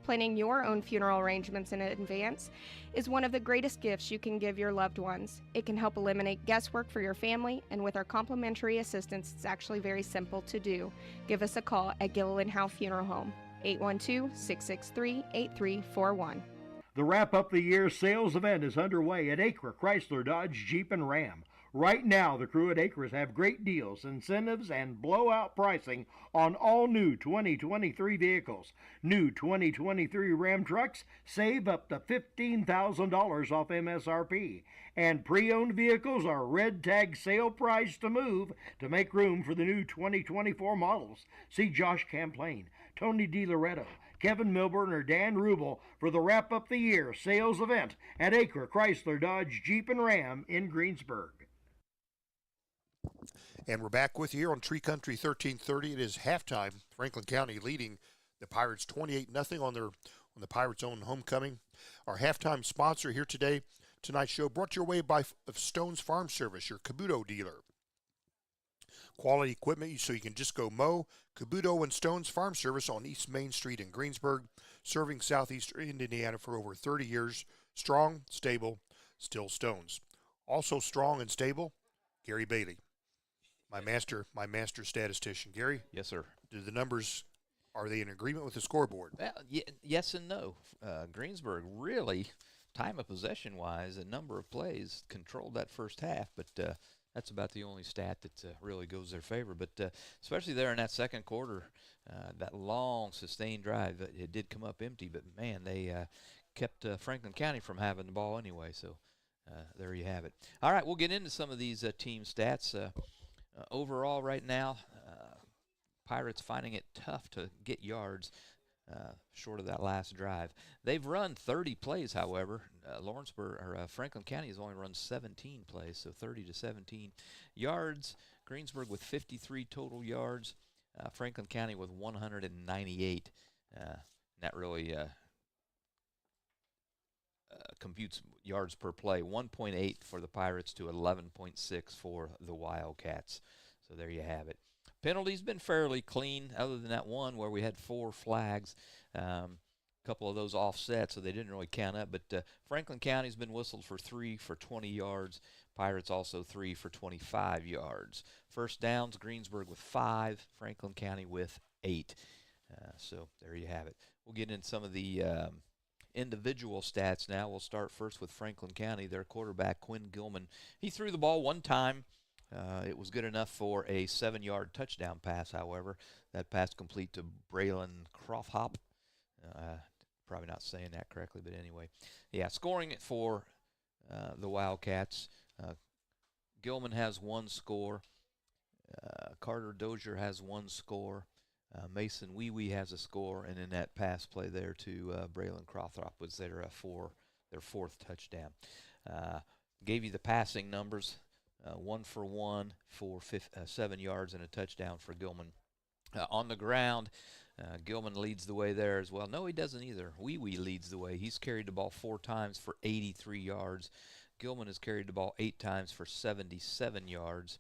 Planning your own funeral arrangements in advance is one of the greatest gifts you can give your loved ones. It can help eliminate guesswork for your family, and with our complimentary assistance, it's actually very simple to do. Give us a call at Gilliland Howe Funeral Home, 812-663-8341. The Wrap Up the Year sales event is underway at Acre Chrysler Dodge Jeep and Ram. Right now, the crew at Acres have great deals, incentives, and blowout pricing on all new 2023 vehicles. New 2023 Ram trucks save up to $15,000 off MSRP. And pre-owned vehicles are red tag sale price to move to make room for the new 2024 models. See Josh Camplain, Tony DiLoretto, Kevin Milburn, or Dan Rubel for the Wrap Up the Year sales event at Acre Chrysler Dodge Jeep and Ram in Greensburg. And we're back with you here on Tree Country 1330. It is halftime. Franklin County leading the Pirates 28-0 on the Pirates' own homecoming. Our halftime sponsor here today, tonight's show, brought your way by Stone's Farm Service, your Kabuto dealer. Quality equipment so you can just go mow. Kabuto and Stone's Farm Service on East Main Street in Greensburg, serving southeastern Indiana for over 30 years. Strong, stable, still Stone's. Also strong and stable, Gary Bailey, my master statistician. Gary? Yes, sir. Do the numbers, are they in agreement with the scoreboard? Well, yes and no. Greensburg really, time of possession-wise, a number of plays controlled that first half, but that's about the only stat that really goes their favor. But especially there in that second quarter, that long, sustained drive, it did come up empty, but, man, they kept Franklin County from having the ball anyway, so there you have it. All right, we'll get into some of these team stats. Overall right now, Pirates finding it tough to get yards short of that last drive. They've run 30 plays, however. Franklin County has only run 17 plays, so 30-17 yards. Greensburg with 53 total yards. Franklin County with 198. That really computes yards per play, 1.8 for the Pirates to 11.6 for the Wildcats. So there you have it. Penalties been fairly clean, other than that one where we had 4 flags. A couple of those offset, so they didn't really count up. But Franklin County's been whistled for 3 for 20 yards. Pirates also 3 for 25 yards. First downs, Greensburg with 5, Franklin County with 8. So there you have it. We'll get into some of the individual stats now. We'll start first with Franklin County. Their quarterback, Quinn Gilman, he threw the ball one time. It was good enough for a 7-yard touchdown pass, however. That pass complete to Braylon Crofthop. Probably not saying that correctly, but anyway. Yeah, scoring it for the Wildcats. Gilman has 1 score. Carter Dozier has 1 score. Mason Wee has a score, and in that pass play there to Braylon Crothrop was their 4th touchdown. Gave you the passing numbers, 1 for 1 for 7 yards and a touchdown for Gilman. On the ground, Gilman leads the way there as well. No, he doesn't either. Wee leads the way. He's carried the ball 4 times for 83 yards. Gilman has carried the ball 8 times for 77 yards.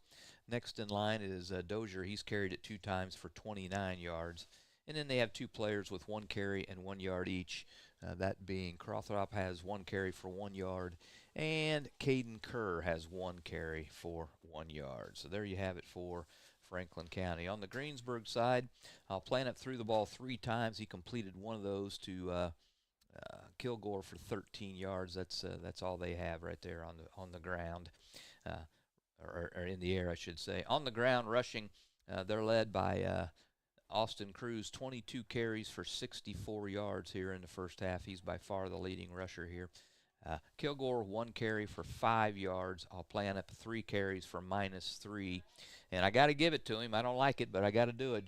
Next in line is Dozier. He's carried it 2 times for 29 yards. And then they have 2 players with 1 carry and 1 yard each, that being Crothrop has 1 carry for 1 yard, and Caden Kerr has 1 carry for 1 yard. So there you have it for Franklin County. On the Greensburg side, Planup threw the ball 3 times. He completed 1 of those to Kilgore for 13 yards. That's all they have right there on the ground, or in the air, I should say. On the ground rushing, they're led by Austin Cruz, 22 carries for 64 yards here in the first half. He's by far the leading rusher here. Kilgore, 1 carry for 5 yards. Planup 3 carries for -3. And I got to give it to him. I don't like it, but I got to do it.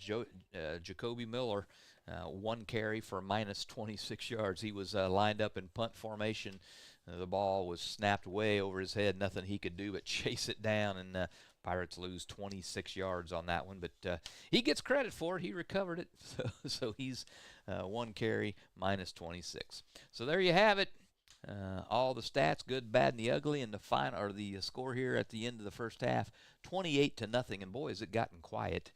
Jacoby Miller, 1 carry for -26 yards. He was lined up in punt formation. The ball was snapped way over his head. Nothing he could do but chase it down, and Pirates lose 26 yards on that one. But he gets credit for it. He recovered it. So he's 1 carry, -26. So there you have it. All the stats, good, bad, and the ugly, and the final, or the score here at the end of the first half, 28-0. And boy, has it gotten quiet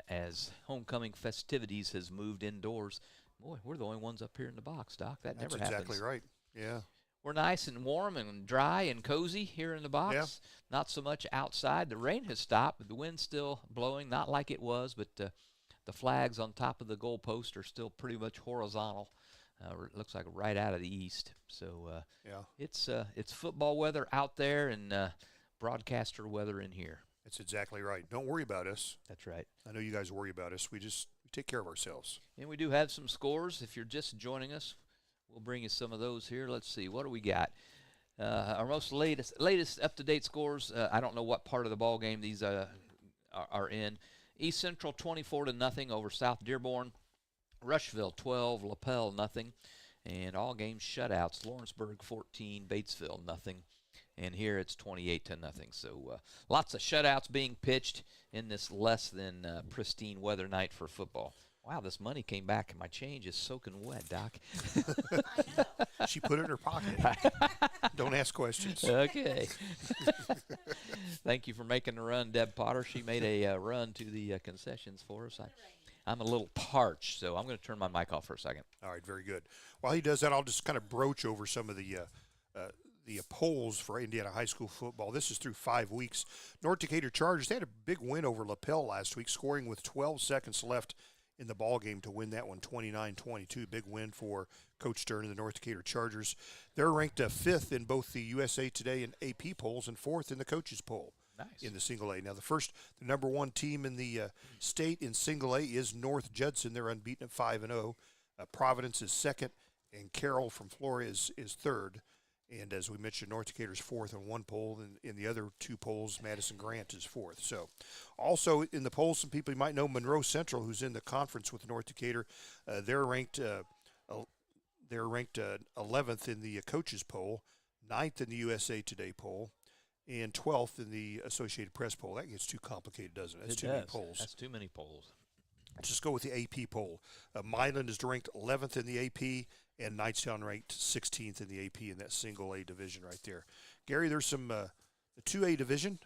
as homecoming festivities has moved indoors. Boy, we're the only ones up here in the box, Doc. That never happens. That's exactly right. Yeah. We're nice and warm and dry and cozy here in the box. Yeah. Not so much outside. The rain has stopped, but the wind's still blowing, not like it was, but the flags on top of the goalpost are still pretty much horizontal. It looks like right out of the east. So yeah, it's football weather out there and broadcaster weather in here. That's exactly right. Don't worry about us. That's right. I know you guys worry about us. We take care of ourselves. And we do have some scores. If you're just joining us, we'll bring you some of those here. Let's see. What do we got? Our most latest up-to-date scores. I don't know what part of the ball game these are in. East Central 24-0 over South Dearborn. Rushville 12, Lapel 0, and all games shutouts. Lawrenceburg 14, Batesville 0, and here it's 28-0. So lots of shutouts being pitched in this less than pristine weather night for football. Wow, this money came back and my change is soaking wet, Doc. I know. She put it in her pocket. Don't ask questions. Okay. Thank you for making the run, Deb Potter. She made a run to the concessions for us. I'm a little parched, so I'm going to turn my mic off for a second. All right, very good. While he does that, I'll just kind of broach over some of the polls for Indiana high school football. This is through 5 weeks. North Decatur Chargers, they had a big win over Lapel last week, scoring with 12 seconds left in the ball game to win that one 29-22. Big win for Coach Stern and the North Decatur Chargers. They're ranked 5th in both the USA Today and AP polls and 4th in the coaches poll. Nice. In the single A. Now, the number 1 team in the state in single A is North Judson. They're unbeaten at 5-0. Providence is 2nd, and Carroll from Flores is 3rd. And as we mentioned, North Decatur's 4th in one poll, and in the other 2 polls, Madison Grant is 4th. So, also in the polls, some people you might know, Monroe Central, who's in the conference with North Decatur, they're ranked 11th in the coaches poll, 9th in the USA Today poll, and 12th in the Associated Press poll. That gets too complicated, doesn't it? That's too many polls. That's too many polls. Let's just go with the AP poll. Milan is ranked 11th in the AP, and Knightstown ranked 16th in the AP in that single A division right there. Gary, there's some the 2A division.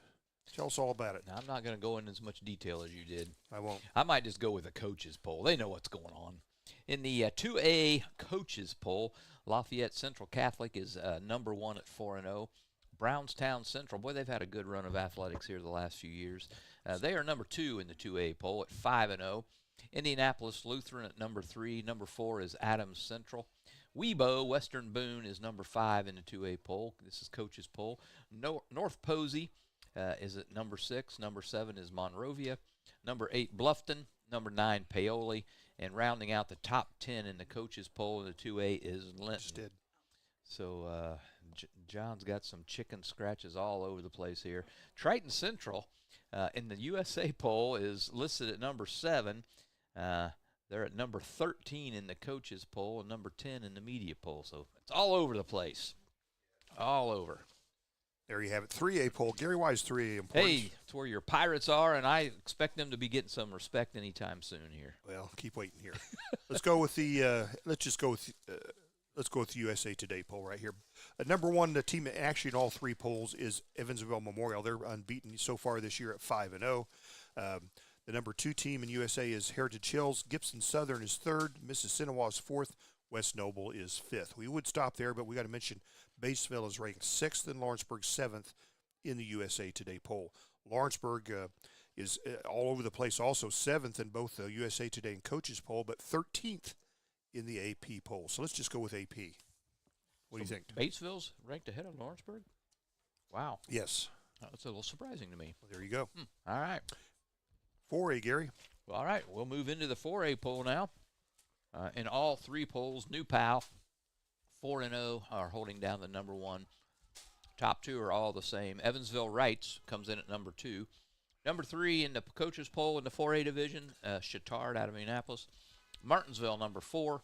Tell us all about it. Now, I'm not going to go into as much detail as you did. I won't. I might just go with the coaches poll. They know what's going on. In the 2A coaches poll, Lafayette Central Catholic is number 1 at 4-0. Brownstown Central, boy, they've had a good run of athletics here the last few years. They are number 2 in the 2A poll at 5-0. Indianapolis Lutheran at number 3. Number 4 is Adams Central. Webo, Western Boone, is number 5 in the 2A poll. This is coaches poll. North Posey is at number 6. Number 7 is Monrovia. Number 8, Bluffton. Number 9, Paoli. And rounding out the top 10 in the coaches poll in the 2A is Linton. Just did. So John's got some chicken scratches all over the place here. Triton Central in the USA poll is listed at number 7. They're at number 13 in the coaches poll and number 10 in the media poll. So it's all over the place. All over. There you have it. 3A poll. Gary, why is 3A important? Hey, it's where your Pirates are, and I expect them to be getting some respect anytime soon here. Well, keep waiting here. Let's go with the let's go with the USA Today poll right here. Number one, the team actually in all three polls is Evansville Memorial. They're unbeaten so far this year at 5-0. The number two team in USA is Heritage Hills. Gibson Southern is third. Mississinawa is fourth. West Noble is fifth. We would stop there, but we got to mention Batesville is ranked sixth and Lawrenceburg seventh in the USA Today poll. Lawrenceburg is all over the place, also seventh in both the USA Today and Coaches poll, but 13th in the AP poll. So let's just go with AP. What do you think? Batesville's ranked ahead of Lawrenceburg? Wow. Yes. That's a little surprising to me. Well, there you go. All right. 4A, Gary. Well, all right. We'll move into the 4A poll now. In all three polls, New Pal, 4-0, are holding down the number one. Top two are all the same. Evansville Wrights comes in at number two. Number three in the coaches poll in the 4A division, Chittard out of Indianapolis. Martinsville, number four.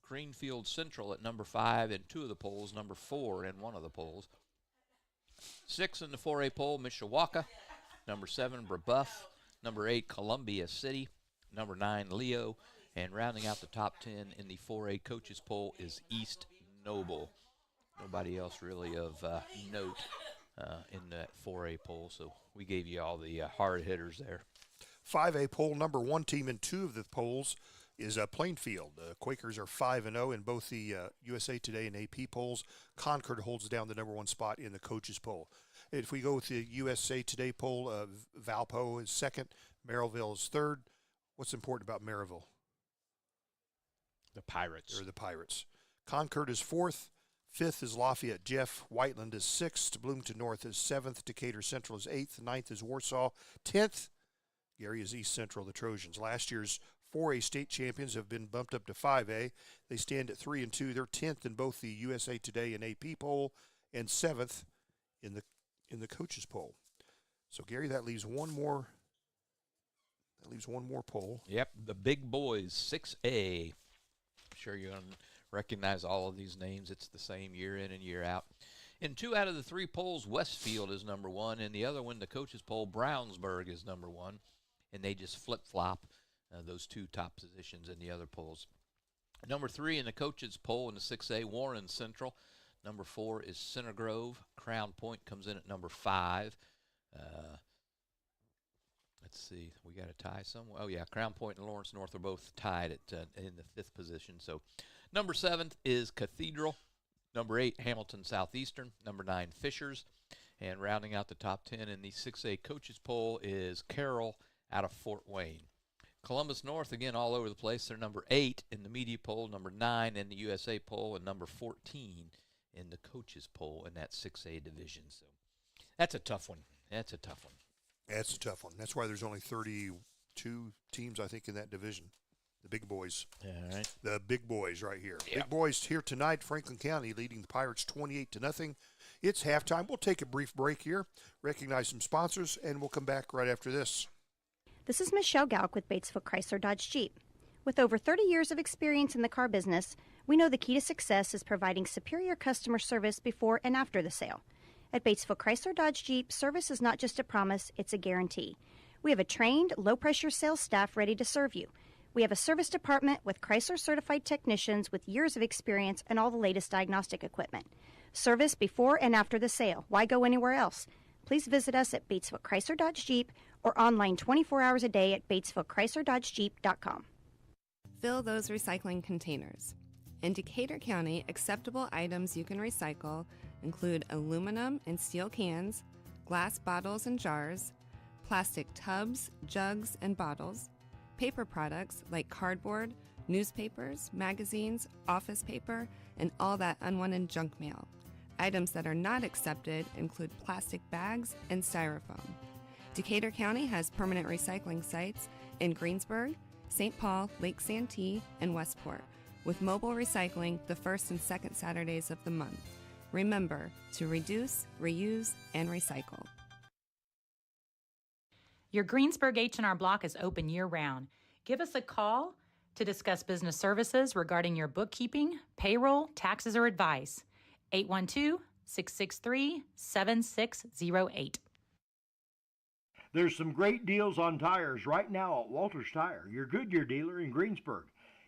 Greenfield Central at number five in two of the polls, number four in one of the polls. Six in the 4A poll, Mishawaka. Number seven, Brebeuf. Number eight, Columbia City. Number nine, Leo. And rounding out the top 10 in the 4A coaches poll is East Noble. Nobody else really of note in that 4A poll, so we gave you all the hard hitters there. 5A poll, number one team in two of the polls is Plainfield. Quakers are 5-0 in both the USA Today and AP polls. Concord holds down the number one spot in the coaches poll. If we go with the USA Today poll, Valpo is second, Merrillville is third. What's important about Merrillville? The Pirates. They're the Pirates. Concord is fourth. Fifth is Lafayette Jeff. Whiteland is sixth. Bloomington North is seventh. Decatur Central is eighth. Ninth is Warsaw. 10th, Gary, is East Central, the Trojans. Last year's 4A state champions have been bumped up to 5A. They stand at 3-2. They're 10th in both the USA Today and AP poll, and 7th in the coaches poll. So Gary, that leaves one more. Poll. Yep, the big boys, 6A. I'm sure you're going to recognize all of these names. It's the same year in and year out. In two out of the three polls, Westfield is number one. In the other one, the coaches poll, Brownsburg is number one. And they just flip-flop those two top positions in the other polls. Number three in the coaches poll in the 6A, Warren Central. Number four is Center Grove. Crown Point comes in at number five. Let's see, we got a tie somewhere. Oh, yeah, Crown Point and Lawrence North are both tied at in the fifth position. So number 7 is Cathedral. Number 8, Hamilton Southeastern. Number 9, Fishers. And rounding out the top 10 in the 6A coaches poll is Carroll out of Fort Wayne. Columbus North, again, all over the place. They're number 8 in the media poll, number 9 in the USA poll, and number 14 in the coaches poll in that 6A division. So that's a tough one. That's a tough one. That's why there's only 32 teams, I think, in that division. The big boys. All right. The big boys right here. Yep. Big boys here tonight. Franklin County leading the Pirates 28-0. It's halftime. We'll take a brief break here, recognize some sponsors, and we'll come back right after this. This is Michelle Galk with Batesville Chrysler Dodge Jeep. With over 30 years of experience in the car business, we know the key to success is providing superior customer service before and after the sale. At Batesville Chrysler Dodge Jeep, service is not just a promise, it's a guarantee. We have a trained, low-pressure sales staff ready to serve you. We have a service department with Chrysler-certified technicians with years of experience and all the latest diagnostic equipment. Service before and after the sale. Why go anywhere else? Please visit us at Batesville Chrysler Dodge Jeep or online 24 hours a day at BatesvilleChryslerDodgeJeep.com. Fill those recycling containers. In Decatur County, acceptable items you can recycle include aluminum and steel cans, glass bottles and jars, plastic tubs, jugs, and bottles, paper products like cardboard, newspapers, magazines, office paper, and all that unwanted junk mail. Items that are not accepted include plastic bags and styrofoam. Decatur County has permanent recycling sites in Greensburg, St. Paul, Lake Santee, and Westport, with mobile recycling the first and second Saturdays of the month. Remember to reduce, reuse, and recycle. Your Greensburg H&R Block is open year-round. Give us a call to discuss business services regarding your bookkeeping, payroll, taxes, or advice. 663-7608. There's some great deals on tires right now at Walters Tire, your Goodyear dealer in Greensburg.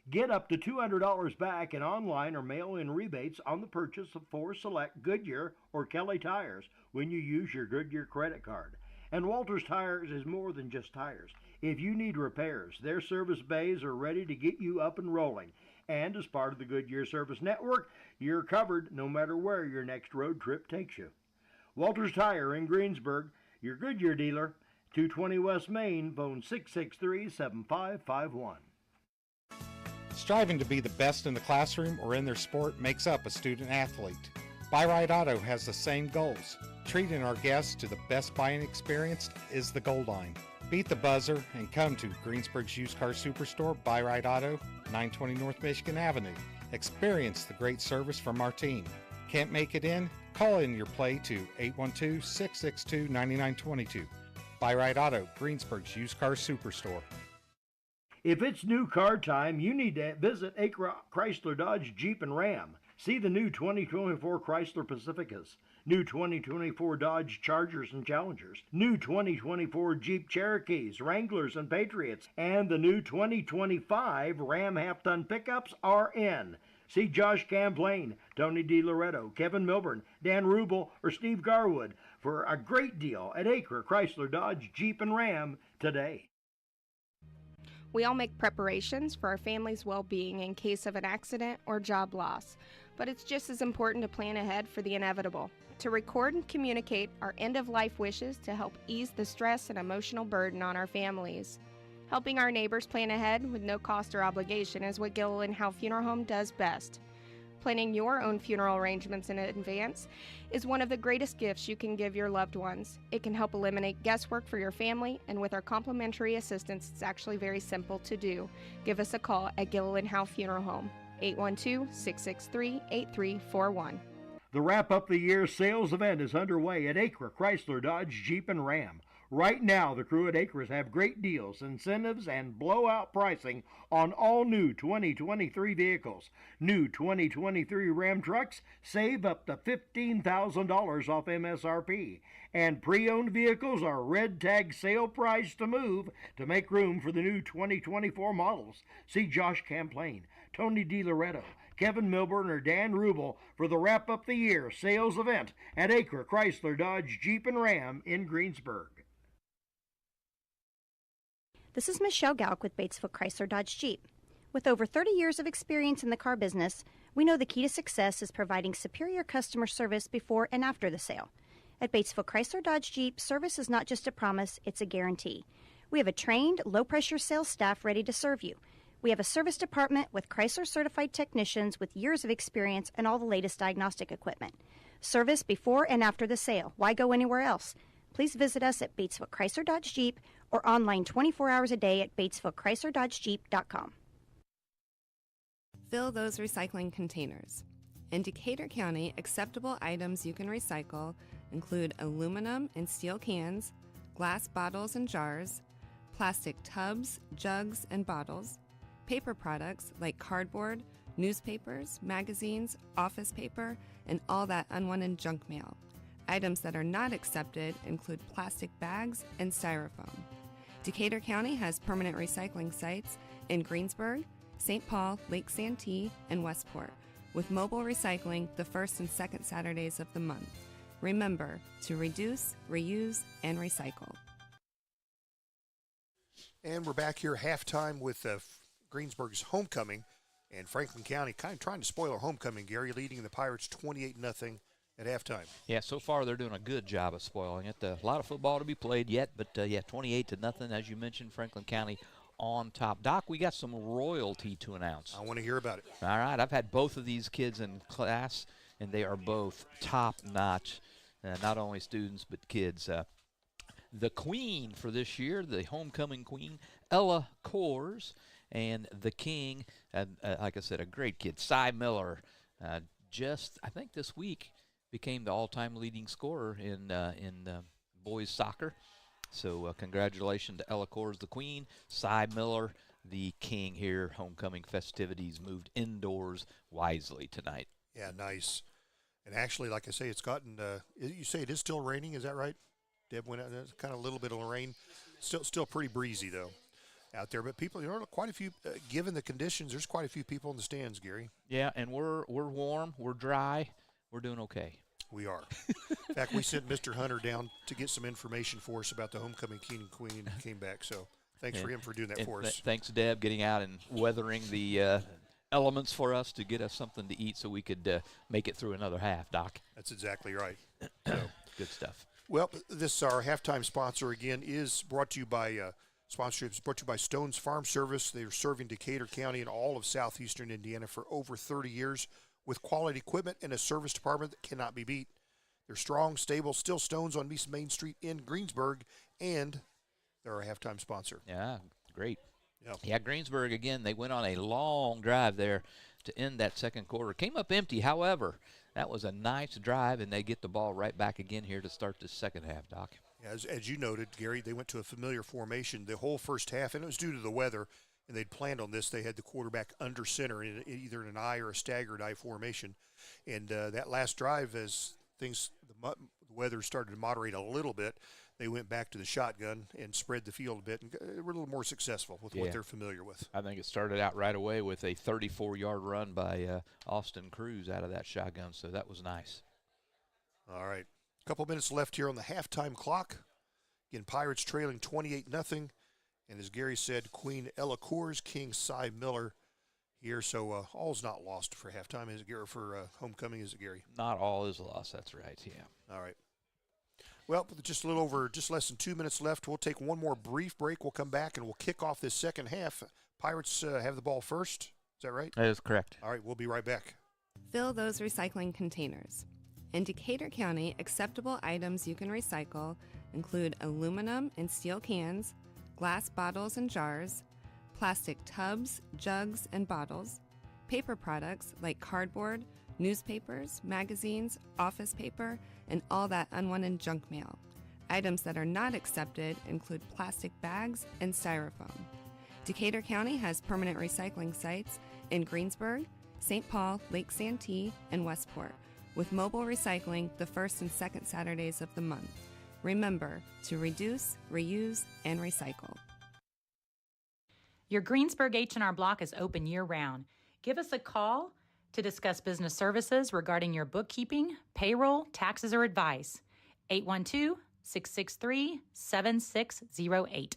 Get up to $200 back in online or mail-in rebates on the purchase of 4 select Goodyear or Kelly tires when you use your Goodyear credit card. And Walters Tires is more than just tires. If you need repairs, their service bays are ready to get you up and rolling. And as part of the Goodyear Service Network, you're covered no matter where your next road trip takes you. Walters Tire in Greensburg, your Goodyear dealer, 220 West Main, phone 663-7551. Striving to be the best in the classroom or in their sport makes up a student athlete. Buy Right Auto has the same goals. Treating our guests to the best buying experience is the goal line. Beat the buzzer and come to Greensburg's used car superstore, Buy Right Auto, 920 North Michigan Avenue. Experience the great service from our team. Can't make it in? Call in your play to 812-662-9922. Buy Right Auto, Greensburg's used car superstore. If it's new car time, you need to visit Acra Chrysler Dodge Jeep and Ram. See the new 2024 Chrysler Pacificas, new 2024 Dodge Chargers and Challengers, new 2024 Jeep Cherokees, Wranglers and Patriots, and the new 2025 Ram half-ton pickups are in. See Josh Camplain, Tony DiLoretto, Kevin Milburn, Dan Rubel, or Steve Garwood for a great deal at Acre Chrysler Dodge Jeep and Ram today. We all make preparations for our family's well-being in case of an accident or job loss, but it's just as important to plan ahead for the inevitable, to record and communicate our end-of-life wishes to help ease the stress and emotional burden on our families. Helping our neighbors plan ahead with no cost or obligation is what Gilliland Howe Funeral Home does best. Planning your own funeral arrangements in advance is one of the greatest gifts you can give your loved ones. It can help eliminate guesswork for your family, and with our complimentary assistance, it's actually very simple to do. Give us a call at Gilliland Howe Funeral Home, 812-663-8341. The wrap-up the year sales event is underway at Acre Chrysler Dodge Jeep and Ram. Right now, the crew at Acres have great deals, incentives, and blowout pricing on all new 2023 vehicles. New 2023 Ram trucks save up to $15,000 off MSRP. And pre-owned vehicles are red tag sale price to move to make room for the new 2024 models. See Josh Camplain, Tony DiLoretto, Kevin Milburn, or Dan Rubel for the wrap-up the year sales event at Acre Chrysler Dodge Jeep and Ram in Greensburg. This is Michelle Galk with Batesville Chrysler Dodge Jeep. With over 30 years of experience in the car business, we know the key to success is providing superior customer service before and after the sale. At Batesville Chrysler Dodge Jeep, service is not just a promise, it's a guarantee. We have a trained, low-pressure sales staff ready to serve you. We have a service department with Chrysler-certified technicians with years of experience and all the latest diagnostic equipment. Service before and after the sale. Why go anywhere else? Please visit us at Batesville Chrysler Dodge Jeep or online 24 hours a day at BatesvilleChryslerDodgeJeep.com. Fill those recycling containers. In Decatur County, acceptable items you can recycle include aluminum and steel cans, glass bottles and jars, plastic tubs, jugs, and bottles, paper products like cardboard, newspapers, magazines, office paper, and all that unwanted junk mail. Items that are not accepted include plastic bags and styrofoam. Decatur County has permanent recycling sites in Greensburg, St. Paul, Lake Santee, and Westport, with mobile recycling the first and second Saturdays of the month. Remember to reduce, reuse, and recycle. And we're back here halftime with Greensburg's homecoming, and Franklin County kind of trying to spoil our homecoming, Gary, leading the Pirates 28-0 at halftime. Yeah, so far they're doing a good job of spoiling it. A lot of football to be played yet, but 28-0, as you mentioned, Franklin County on top. Doc, we got some royalty to announce. I want to hear about it. All right, I've had both of these kids in class, and they are both top-notch, not only students but kids. The queen for this year, the homecoming queen, Ella Coors, and the king, like I said, a great kid, Cy Miller, I think this week became the all-time leading scorer in boys soccer. So congratulations to Ella Coors, the queen, Cy Miller, the king here. Homecoming festivities moved indoors wisely tonight. Yeah, nice. And actually, like I say, it's gotten. You say it is still raining. Is that right? Deb went out. There's kind of a little bit of rain. Still pretty breezy though, out there. But people, quite a few. Given the conditions, there's quite a few people in the stands, Gary. Yeah, and we're warm. We're dry. We're doing okay. We are. In fact, we sent Mr. Hunter down to get some information for us about the homecoming king and queen, and came back. So thanks for him for doing that for us. Thanks, Deb, getting out and weathering the elements for us to get us something to eat so we could make it through another half, Doc. That's exactly right. So, good stuff. Well, this our halftime sponsor again is brought to you by sponsorship is brought to you by Stone's Farm Service. They are serving Decatur County and all of southeastern Indiana for over 30 years with quality equipment and a service department that cannot be beat. They're strong, stable, still Stones on East Main Street in Greensburg, and they're our halftime sponsor. Yeah, great. Yep. Yeah, Greensburg, again, they went on a long drive there to end that second quarter. Came up empty, however. That was a nice drive, and they get the ball right back again here to start the second half, Doc. Yeah, as you noted, Gary, they went to a familiar formation the whole first half, and it was due to the weather, and they'd planned on this. They had the quarterback under center in either an I or a staggered I formation. And that last drive, as the weather started to moderate a little bit, they went back to the shotgun and spread the field a bit and were a little more successful with what they're familiar with. I think it started out right away with a 34-yard run by Austin Cruz out of that shotgun, so that was nice. All right. A couple minutes left here on the halftime clock. Again, Pirates trailing 28-0. And as Gary said, Queen Ella Coors, King Cy Miller here. So all's not lost for halftime, is it, Gary, for homecoming, is it, Gary? Not all is lost, that's right, yeah. All right. Well, just less than 2 minutes left. We'll take one more brief break. We'll come back and we'll kick off this second half. Pirates have the ball first. Is that right? That is correct. All right, we'll be right back. Fill those recycling containers. In Decatur County, acceptable items you can recycle include aluminum and steel cans, glass bottles and jars, plastic tubs, jugs, and bottles, paper products like cardboard, newspapers, magazines, office paper, and all that unwanted junk mail. Items that are not accepted include plastic bags and styrofoam. Decatur County has permanent recycling sites in Greensburg, St. Paul, Lake Santee, and Westport, with mobile recycling the first and second Saturdays of the month. Remember to reduce, reuse, and recycle. Your Greensburg H&R Block is open year-round. Give us a call to discuss business services regarding your bookkeeping, payroll, taxes, or advice. 812-663-7608.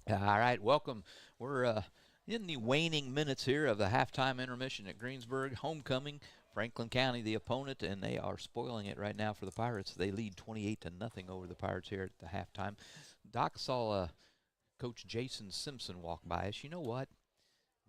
All right, welcome. We're in the waning minutes here of the halftime intermission at Greensburg. Homecoming, Franklin County, the opponent, and they are spoiling it right now for the Pirates. They lead 28-0 over the Pirates here at the halftime. Doc saw Coach Jason Simpson walk by us. You know what?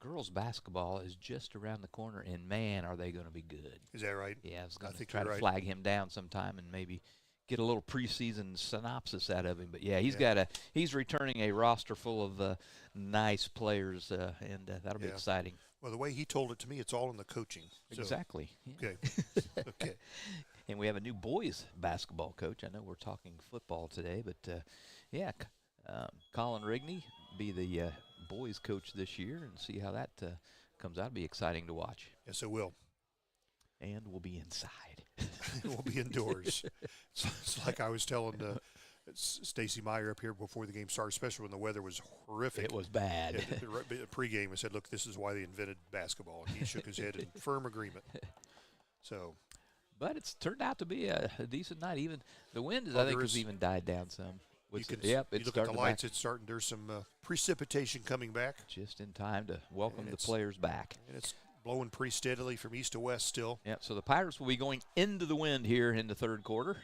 Girls basketball is just around the corner, and man, are they going to be good. Is that right? Yeah, I was going to try to right. flag him down sometime and maybe get a little preseason synopsis out of him. But yeah, he's returning a roster full of nice players, and that'll be exciting. Well, the way he told it to me, it's all in the coaching. So. Exactly. Okay. Okay. And we have a new boys basketball coach. I know we're talking football today, but Colin Rigney be the boys coach this year, and see how that comes out. It'll be exciting to watch. Yes, it will. And we'll be inside. We'll be indoors. It's like I was telling Stacy Meyer up here before the game started, especially when the weather was horrific. It was bad. At pregame, I said, look, this is why they invented basketball. And he shook his head in firm agreement. So, but it's turned out to be a decent night. Even the wind, I think, has even died down some. You it's look at the lights, back. it's starting. There's some precipitation coming back. Just in time to welcome the players back. And it's blowing pretty steadily from east to west still. Yeah, so the Pirates will be going into the wind here in the third quarter.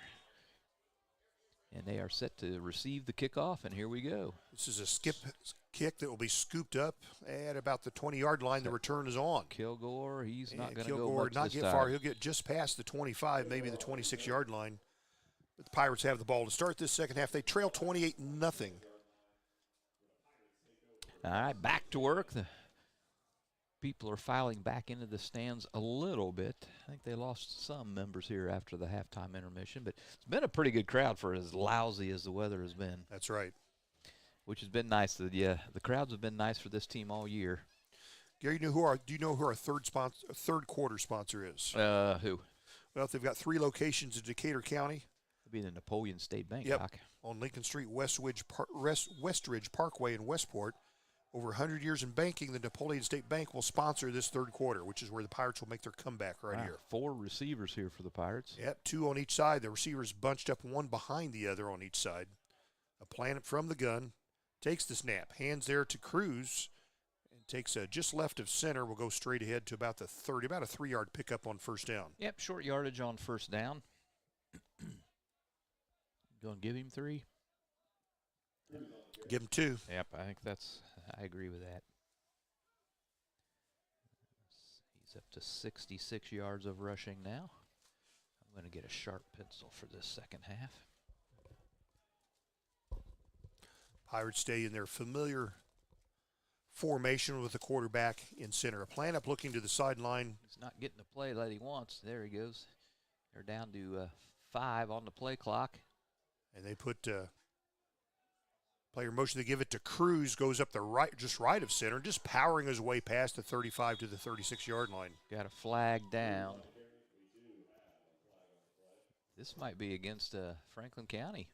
And they are set to receive the kickoff, and here we go. This is a skip kick that will be scooped up at about the 20-yard line. The return is on. Kilgore, he's not going to go Kilgore much not this get time. far. He'll get just past the 25, maybe the 26-yard line. But the Pirates have the ball to start this second half. They trail 28-0. All right, back to work. The people are filing back into the stands a little bit. I think they lost some members here after the halftime intermission, but it's been a pretty good crowd for as lousy as the weather has been. That's right. Which has been nice. The crowds have been nice for this team all year. Gary, do you know who our third quarter sponsor is? Who? Well, they've got 3 locations in Decatur County. It'll be the Napoleon State Bank, Yep. Doc. On Lincoln Street, Westridge Parkway in Westport. Over 100 years in banking, the Napoleon State Bank will sponsor this third quarter, which is where the Pirates will make their comeback right here. 4 receivers here for the Pirates. Yep, 2 on each side. The receivers bunched up one behind the other on each side. A plant from the gun. Takes the snap. Hands there to Cruz. And takes just left of center. Will go straight ahead to about the 30. About a 3-yard pickup on first down. Yep, short yardage on first down. Going to give him 3? Give him 2. Yep, I agree with that. He's up to 66 yards of rushing now. I'm going to get a sharp pencil for this second half. Pirates stay in their familiar formation with the quarterback in center. A plant up looking to the sideline. He's not getting the play that he wants. There he goes. They're down to 5 on the play clock. And they put player motion to give it to Cruz. Goes up the right, just right of center, just powering his way past the 35 to the 36-yard line. Got a flag down. This might be against Franklin County.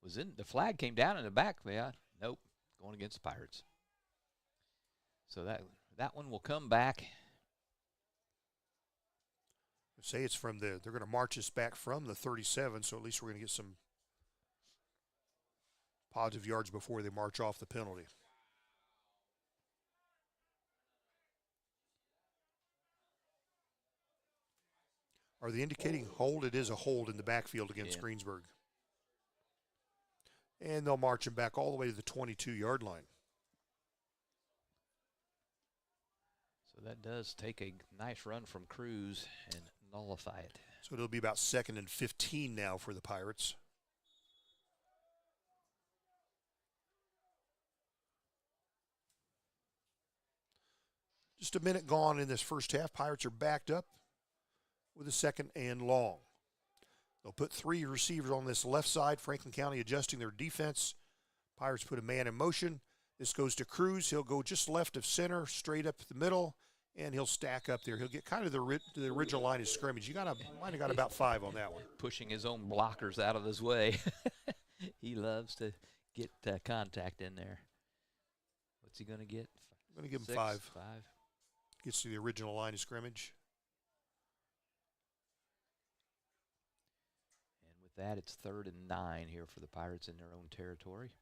The flag came down in the back. Yeah, nope, going against the Pirates. So that one will come back. Say it's from they're going to march us back from the 37, so at least we're going to get some positive yards before they march off the penalty. Are they indicating hold? It is a hold in the backfield against Greensburg. And they'll march him back all the way to the 22-yard line. So that does take a nice run from Cruz and nullify it. So it'll be about 2nd and 15 now for the Pirates. Just a minute gone in this first half. Pirates are backed up with a 2nd and long. They'll put 3 receivers on this left side. Franklin County adjusting their defense. Pirates put a man in motion. This goes to Cruz. He'll go just left of center, straight up the middle, and he'll stack up there. He'll get kind of the original line of scrimmage. Might have got about 5 on that one. Pushing his own blockers out of his way. He loves to get contact in there. What's he going to get? I'm going to give him 6, 5. 5. Gets to the original line of scrimmage. And with that, it's 3rd and 9 here for the Pirates in their own territory.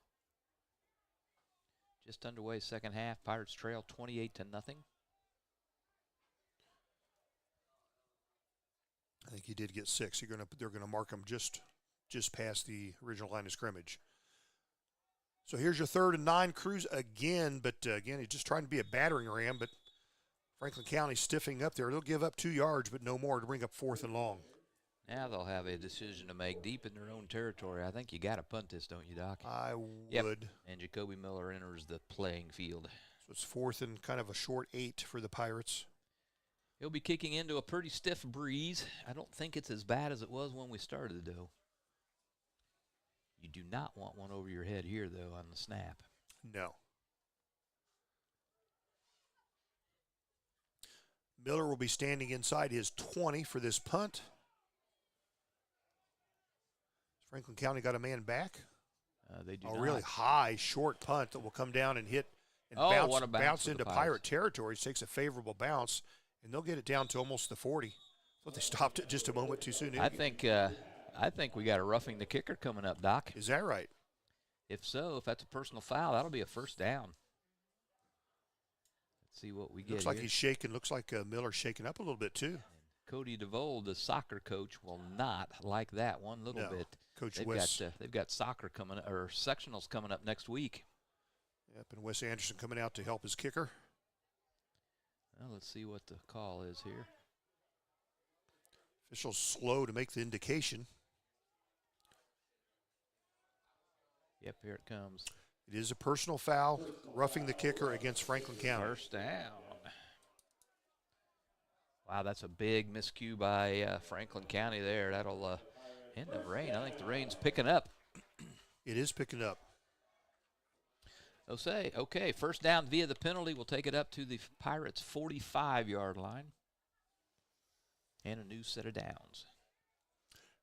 Just underway second half. Pirates trail 28-0. I think he did get 6. They're gonna mark him just past the original line of scrimmage. So here's your 3rd and 9. Cruz again, but again he's just trying to be a battering ram. But Franklin County stiffing up there. They'll give up 2 yards, but no more to bring up 4th and long. Now they'll have a decision to make deep in their own territory. I think you got to punt this, don't you, Doc? I Yep. would. And Jacoby Miller enters the playing field. So it's 4th and kind of a short 8 for the Pirates. He'll be kicking into a pretty stiff breeze. I don't think it's as bad as it was when we started, though. You do not want one over your head here, though, on the snap. No. Miller will be standing inside his 20 for this punt. Franklin County got a man back. They do a not. really high, short punt that will come down and hit and bounce into pirate territory. Takes a favorable bounce, and they'll get it down to almost the 40. But they stopped it just a moment too soon. I think we got a roughing the kicker coming up, Doc. Is that right? If so, if that's a personal foul, that'll be a first down. Let's see what we get. Looks like here. he's shaking. Looks like Miller's shaking up a little bit too. And Cody DeVold, the soccer coach, will not like that one little bit. Coach Wes. They've got soccer coming or sectionals coming up next week. Yep, and Wes Anderson coming out to help his kicker. Well, let's see what the call is here. Official's slow to make the indication. Yep, here it comes. It is a personal foul, roughing the kicker against Franklin County. First down. Wow, that's a big miscue by Franklin County there. That'll end the rain. I think the rain's picking up. It is picking up. Okay, first down via the penalty. We'll take it up to the Pirates' 45-yard line. and a new set of downs.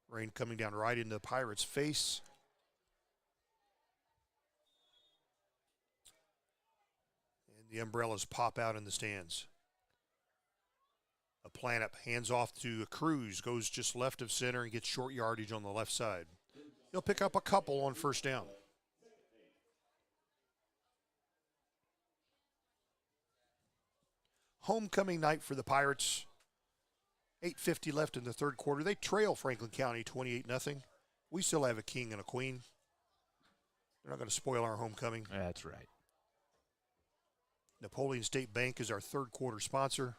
Rain coming down right into the Pirates' face. And the umbrellas pop out in the stands. A Planup hands off to a Cruz, goes just left of center and gets short yardage on the left side. He'll pick up a couple on first down. Homecoming night for the Pirates. 8:50 left in the third quarter. They trail Franklin County 28-0. We still have a king and a queen. They're not going to spoil our homecoming. That's right. Napoleon State Bank is our third quarter sponsor.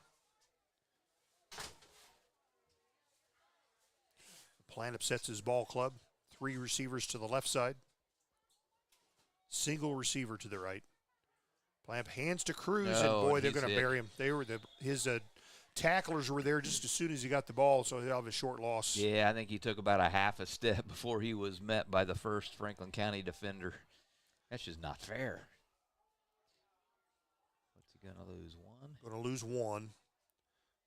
Planup sets his ball club. 3 receivers to the left side. Single receiver to the right. Planup hands to Cruz, and boy, they're going to bury him. His tacklers were there just as soon as he got the ball, so he'll have a short loss. Yeah, I think he took about a half a step before he was met by the first Franklin County defender. That's just not fair. What's he going to lose, 1? Going to lose 1.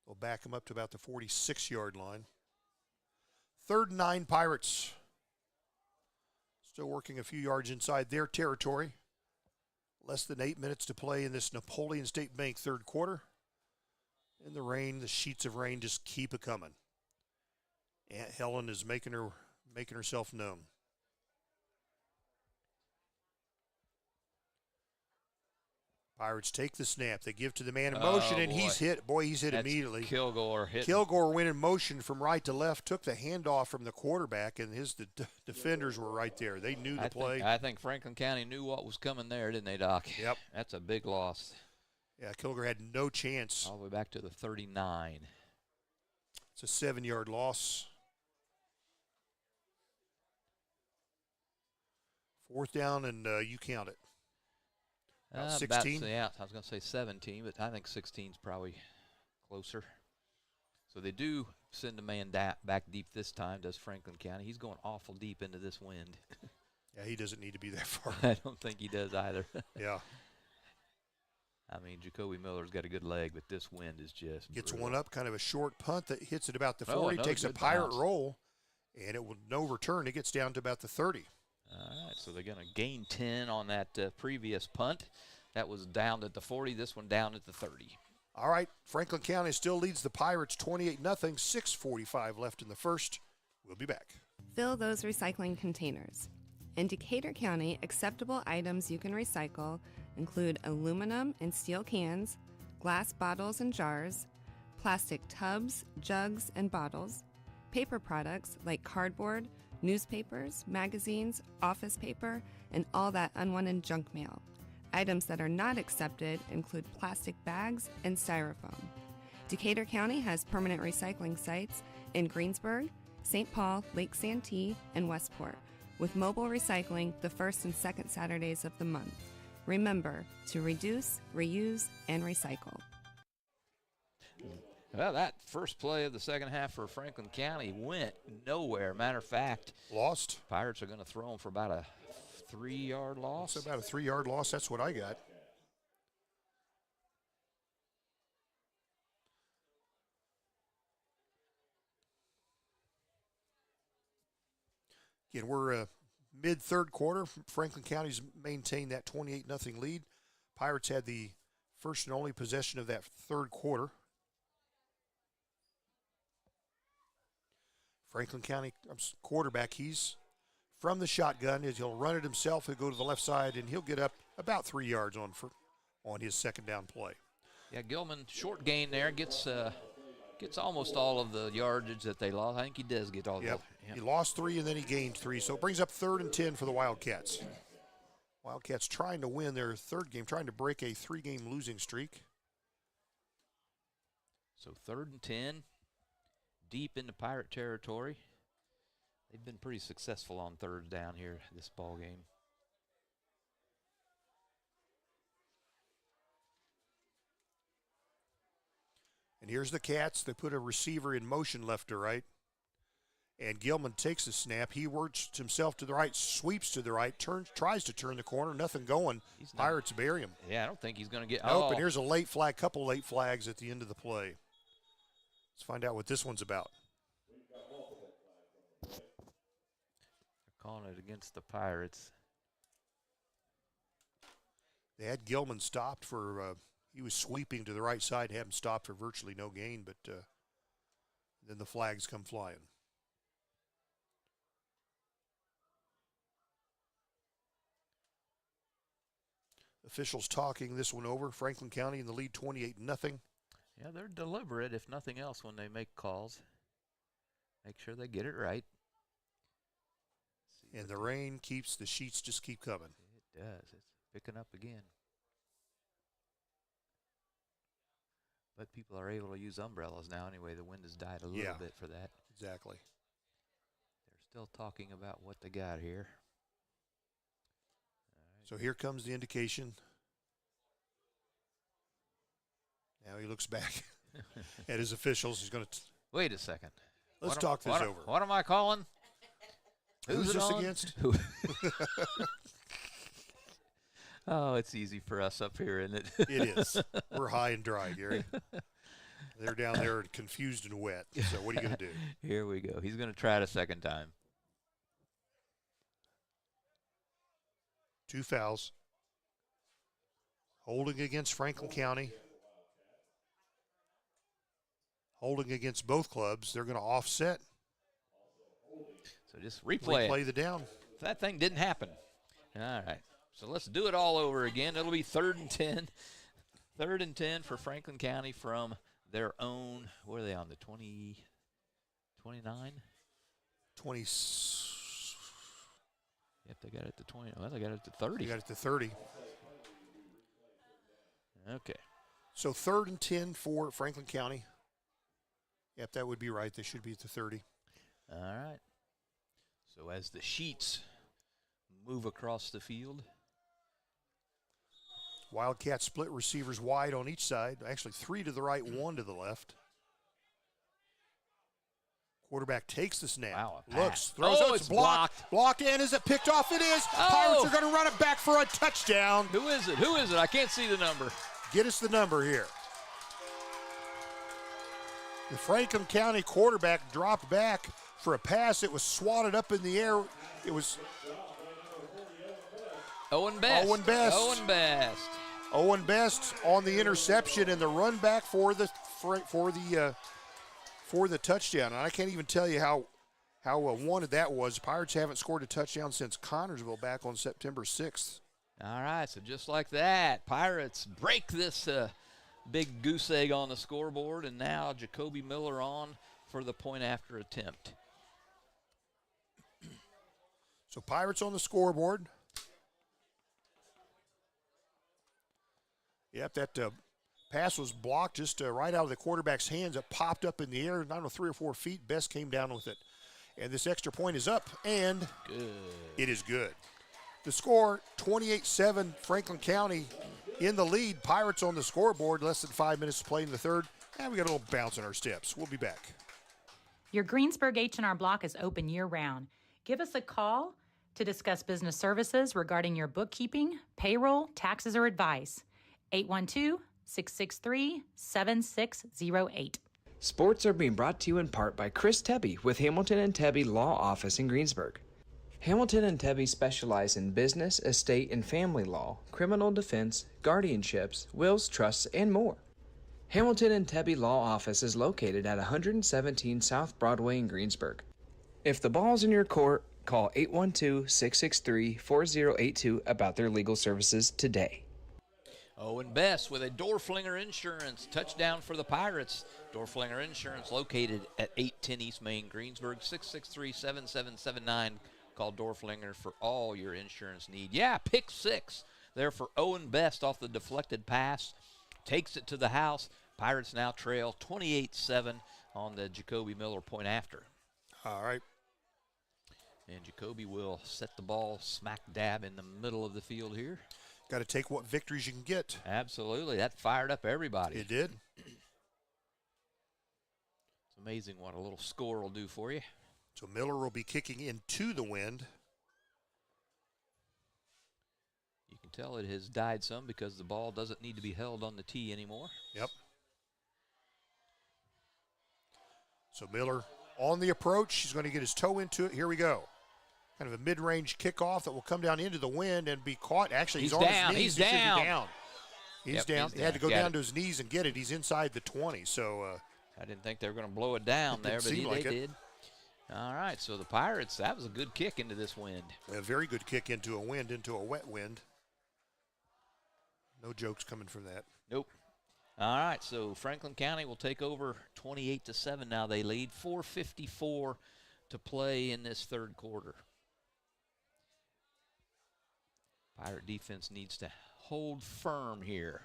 They'll back him up to about the 46-yard line. 3rd and 9 Pirates. Still working a few yards inside their territory. Less than 8 minutes to play in this Napoleon State Bank third quarter. In the rain, the sheets of rain just keep a coming. Aunt Helen is making herself known. Pirates take the snap. They give to the man in motion, and he's hit. Boy, he's hit immediately. Kilgore hit. Kilgore went in motion from right to left, took the handoff from the quarterback, and his defenders were right there. They knew the play. I think Franklin County knew what was coming there, didn't they, Doc? Yep. That's a big loss. Yeah, Kilgore had no chance. All the way back to the 39. It's a 7-yard loss. 4th down, and you count it. About 16? Yeah, I was going to say 17, but I think 16 is probably closer. So they do send a man back deep this time, does Franklin County. He's going awful deep into this wind. Yeah, he doesn't need to be that far. I don't think he does either. Yeah. I mean, Jacoby Miller's got a good leg, but this wind is just Gets brutal. one up, kind of a short punt that hits at about the 40, takes a Pirate roll, and it will no return. It gets down to about the 30. All right, so they're going to gain 10 on that previous punt. That was down at the 40. This one down at the 30. All right, Franklin County still leads the Pirates 28-0. 6:45 left in the first. We'll be back. Fill those recycling containers. In Decatur County, acceptable items you can recycle include aluminum and steel cans, glass bottles and jars, plastic tubs, jugs, and bottles, paper products like cardboard, newspapers, magazines, office paper, and all that unwanted junk mail. Items that are not accepted include plastic bags and styrofoam. Decatur County has permanent recycling sites in Greensburg, St. Paul, Lake Santee, and Westport, with mobile recycling the first and second Saturdays of the month. Remember to reduce, reuse, and recycle. Well, that first play of the second half for Franklin County went nowhere. Matter of fact, lost. Pirates are going to throw them for about a 3-yard loss. It's about a 3-yard loss. That's what I got. Again, we're mid-third quarter. Franklin County's maintained that 28-0 lead. Pirates had the first and only possession of that third quarter. Franklin County quarterback, he's from the shotgun. He'll run it himself. He'll go to the left side, and he'll get up about 3 yards on his second down play. Yeah, Gilman, short gain there, gets almost all of the yardage that they lost. I think he does get all of it. Yep. He lost 3 and then he gained 3, so it brings up 3rd and 10 for the Wildcats. Wildcats trying to win their third game, trying to break a 3-game losing streak. So 3rd and 10, deep into Pirate territory. They've been pretty successful on thirds down here this ball game. And here's the Cats. They put a receiver in motion left to right. And Gilman takes the snap. He works himself to the right, sweeps to the right, tries to turn the corner. Nothing going. Pirates bury him. Yeah, I don't think he's going to get. Nope, and here's a late flag, couple late flags at the end of the play. Let's find out what this one's about. They're calling it against the Pirates. They had Gilman stopped for, he was sweeping to the right side, had him stopped for virtually no gain, but then the flags come flying. Officials talking this one over. Franklin County in the lead 28-0. Yeah, they're deliberate, if nothing else, when they make calls. Make sure they get it right. And the rain keeps, the sheets just keep coming. It does. It's picking up again. But people are able to use umbrellas now anyway. The wind has died a little bit for that. Exactly. They're still talking about what they got here. So here comes the indication. Now he looks back at his officials. He's going to. Wait a second. Let's talk this over. What am I calling? Who's this on? against? Oh, it's easy for us up here, isn't it? It is. We're high and dry, Gary. They're down there confused and wet. So what are you going to do? Here we go. He's going to try it a second time. 2 fouls. Holding against Franklin County. Holding against both clubs. They're going to offset. So just replay the down. That thing didn't happen. All right. So let's do it all over again. It'll be 3rd and 10. 3rd and 10 for Franklin County from their own. What are they on, the 20, 29? 20. Yep, they got it to 20. Well, they got it to 30. They got it to 30. Okay. So 3rd and 10 for Franklin County. Yep, that would be right. They should be at the 30. All right. So as the sheets move across the field. Wildcats split receivers wide on each side. Actually, 3 to the right, 1 to the left. Quarterback takes the snap. Wow, looks, throws it. It's blocked. Blocked, and is it picked off? It is. Oh. Pirates are going to run it back for a touchdown. Who is it? Who is it? I can't see the number. Get us the number here. The Franklin County quarterback dropped back for a pass. It was swatted up in the air. It was Owen Best. Owen Best. Owen Best. Owen Best on the interception and the run back for the touchdown. And I can't even tell you how wanted that was. Pirates haven't scored a touchdown since Connorsville back on September 6th. All right, so just like that, Pirates break this big goose egg on the scoreboard, and now Jacoby Miller on for the point after attempt. So Pirates on the scoreboard. Yep, that pass was blocked just right out of the quarterback's hands. It popped up in the air, I don't know, 3 or 4 feet. Best came down with it. And this extra point is up, and good. It is good. The score, 28-7, Franklin County in the lead. Pirates on the scoreboard, less than 5 minutes to play in the third. And we got a little bounce in our steps. We'll be back. Your Greensburg H&R Block is open year-round. Give us a call to discuss business services regarding your bookkeeping, payroll, taxes, or advice. 812-663-7608. Sports are being brought to you in part by Chris Tebby with Hamilton and Tebby Law Office in Greensburg. Hamilton and Tebby specialize in business, estate, and family law, criminal defense, guardianships, wills, trusts, and more. Hamilton and Tebby Law Office is located at 117 South Broadway in Greensburg. If the ball's in your court, call 812-663-4082 about their legal services today. Owen Best with a Dorflinger Insurance touchdown for the Pirates. Dorflinger Insurance located at 810 East Main, Greensburg, 663-7779. Call Dorflinger for all your insurance need. Yeah, pick 6 there for Owen Best off the deflected pass. Takes it to the house. Pirates now trail 28-7 on the Jacoby Miller point after. All right. And Jacoby will set the ball smack dab in the middle of the field here. Got to take what victories you can get. Absolutely. That fired up everybody. It did. It's amazing what a little score will do for you. So Miller will be kicking into the wind. You can tell it has died some because the ball doesn't need to be held on the tee anymore. Yep. So Miller on the approach. He's going to get his toe into it. Here we go. Kind of a mid-range kickoff that will come down into the wind and be caught. Actually, he's on down. his knees. He's He should down. be down. He's down. He had to go down to his knees and get it. He's inside the 20. So I didn't think they were going to blow it down there, but they did. All right, so the Pirates, that was a good kick into this wind. A very good kick into a wind, into a wet wind. No jokes coming from that. Nope. All right, so Franklin County will take over 28-7 now. They lead 4:54 to play in this third quarter. Pirate defense needs to hold firm here.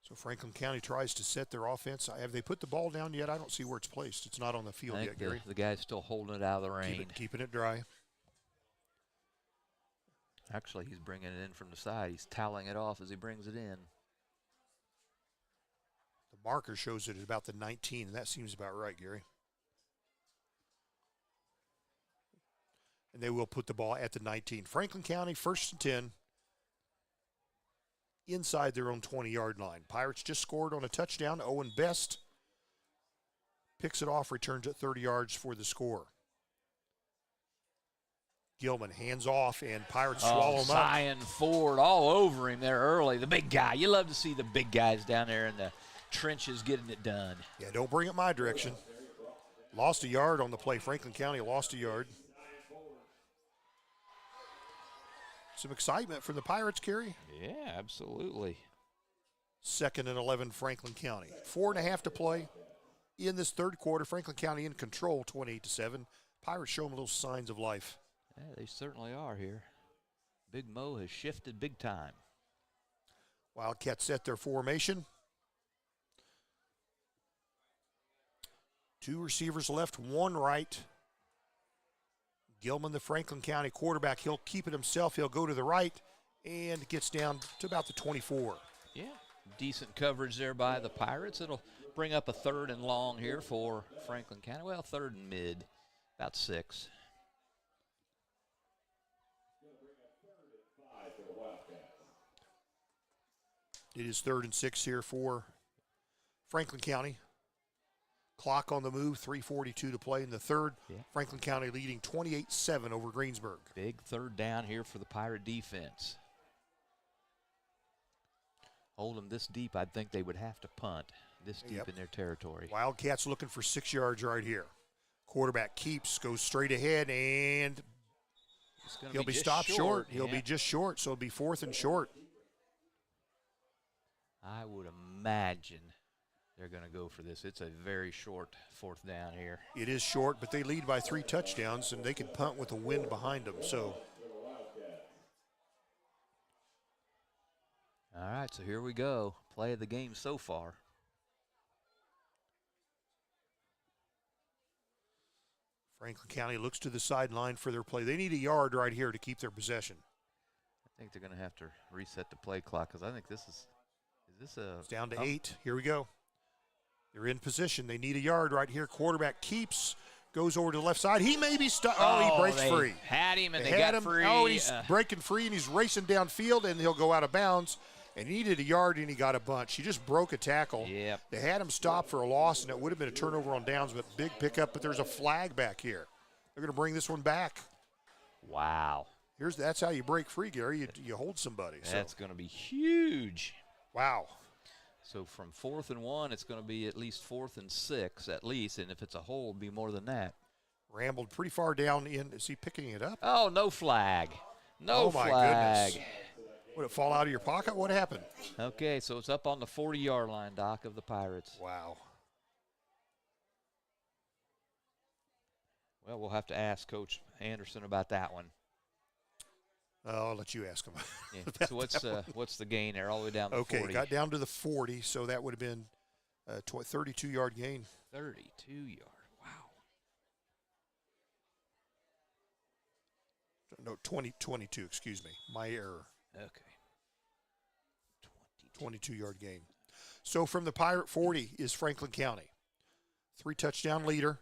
So Franklin County tries to set their offense. Have they put the ball down yet? I don't see where it's placed. It's not on the field yet, Gary. The guy's still holding it out of the rain. Keeping it dry. Actually, he's bringing it in from the side. He's toweling it off as he brings it in. The marker shows it at about the 19, and that seems about right, Gary. And they will put the ball at the 19. Franklin County, 1st and 10, inside their own 20-yard line. Pirates just scored on a touchdown. Owen Best picks it off, returns it 30 yards for the score. Gilman hands off, and Pirates swallow him up. Zion Ford all over him there early. The big guy. You love to see the big guys down there in the trenches getting it done. Yeah, don't bring it my direction. Lost a yard on the play. Franklin County lost a yard. Some excitement from the Pirates, Kerry. Yeah, absolutely. 2nd and 11, Franklin County. 4.5 to play in this third quarter. Franklin County in control, 28-7. Pirates show them little signs of life. Yeah, they certainly are here. Big Mo has shifted big time. Wildcats set their formation. 2 receivers left, 1 right. Gilman, the Franklin County quarterback, he'll keep it himself. He'll go to the right and gets down to about the 24. Yeah, decent coverage there by the Pirates. It'll bring up a 3rd and long here for Franklin County. Well, 3rd and mid, about 6. It is 3rd and 6 here for Franklin County. Clock on the move, 3:42 to play in the third. Yeah. Franklin County leading 28-7 over Greensburg. Big 3rd down here for the Pirate defense. Hold them this deep, I'd think they would have to punt this deep in their territory. Wildcats looking for 6 yards right here. Quarterback keeps, goes straight ahead, and he'll be stopped short. He'll be just short, so it'll be 4th and short. I would imagine they're going to go for this. It's a very short 4th down here. It is short, but they lead by 3 touchdowns, and they can punt with the wind behind them. So, all right, so here we go. Play of the game so far. Franklin County looks to the sideline for their play. They need a yard right here to keep their possession. I think they're going to have to reset the play clock because I think this is this a... It's down to 8. Here we go. They're in position. They need a yard right here. Quarterback keeps, goes over to the left side. He may be stuck. Oh, he breaks free. Had him, and they got him free. Oh, he's breaking free, and he's racing downfield, and he'll go out of bounds. And he needed a yard, and he got a bunch. He just broke a tackle. Yep. They had him stopped for a loss, and it would have been a turnover on downs, but big pickup. But there's a flag back here. They're going to bring this one back. Wow. That's how you break free, Gary. You hold somebody. That's going to be huge. Wow. So from 4th and 1, it's going to be at least 4th and 6 at least, and if it's a hole, it'll be more than that. Rambled pretty far down in. Is he picking it up? Oh, no flag. No flag. My goodness. Would it fall out of your pocket? What happened? Okay, so it's up on the 40-yard line, Doc, of the Pirates. Wow. Well, we'll have to ask Coach Anderson about that one. I'll let you ask him. Yeah. So what's the gain there all the way down to 40? Okay, got down to the 40, so that would have been a 32-yard gain. 32-yard, wow. No, 22, excuse me. My error. Okay. 22-yard gain. So from the Pirate 40 is Franklin County. 3-touchdown leader.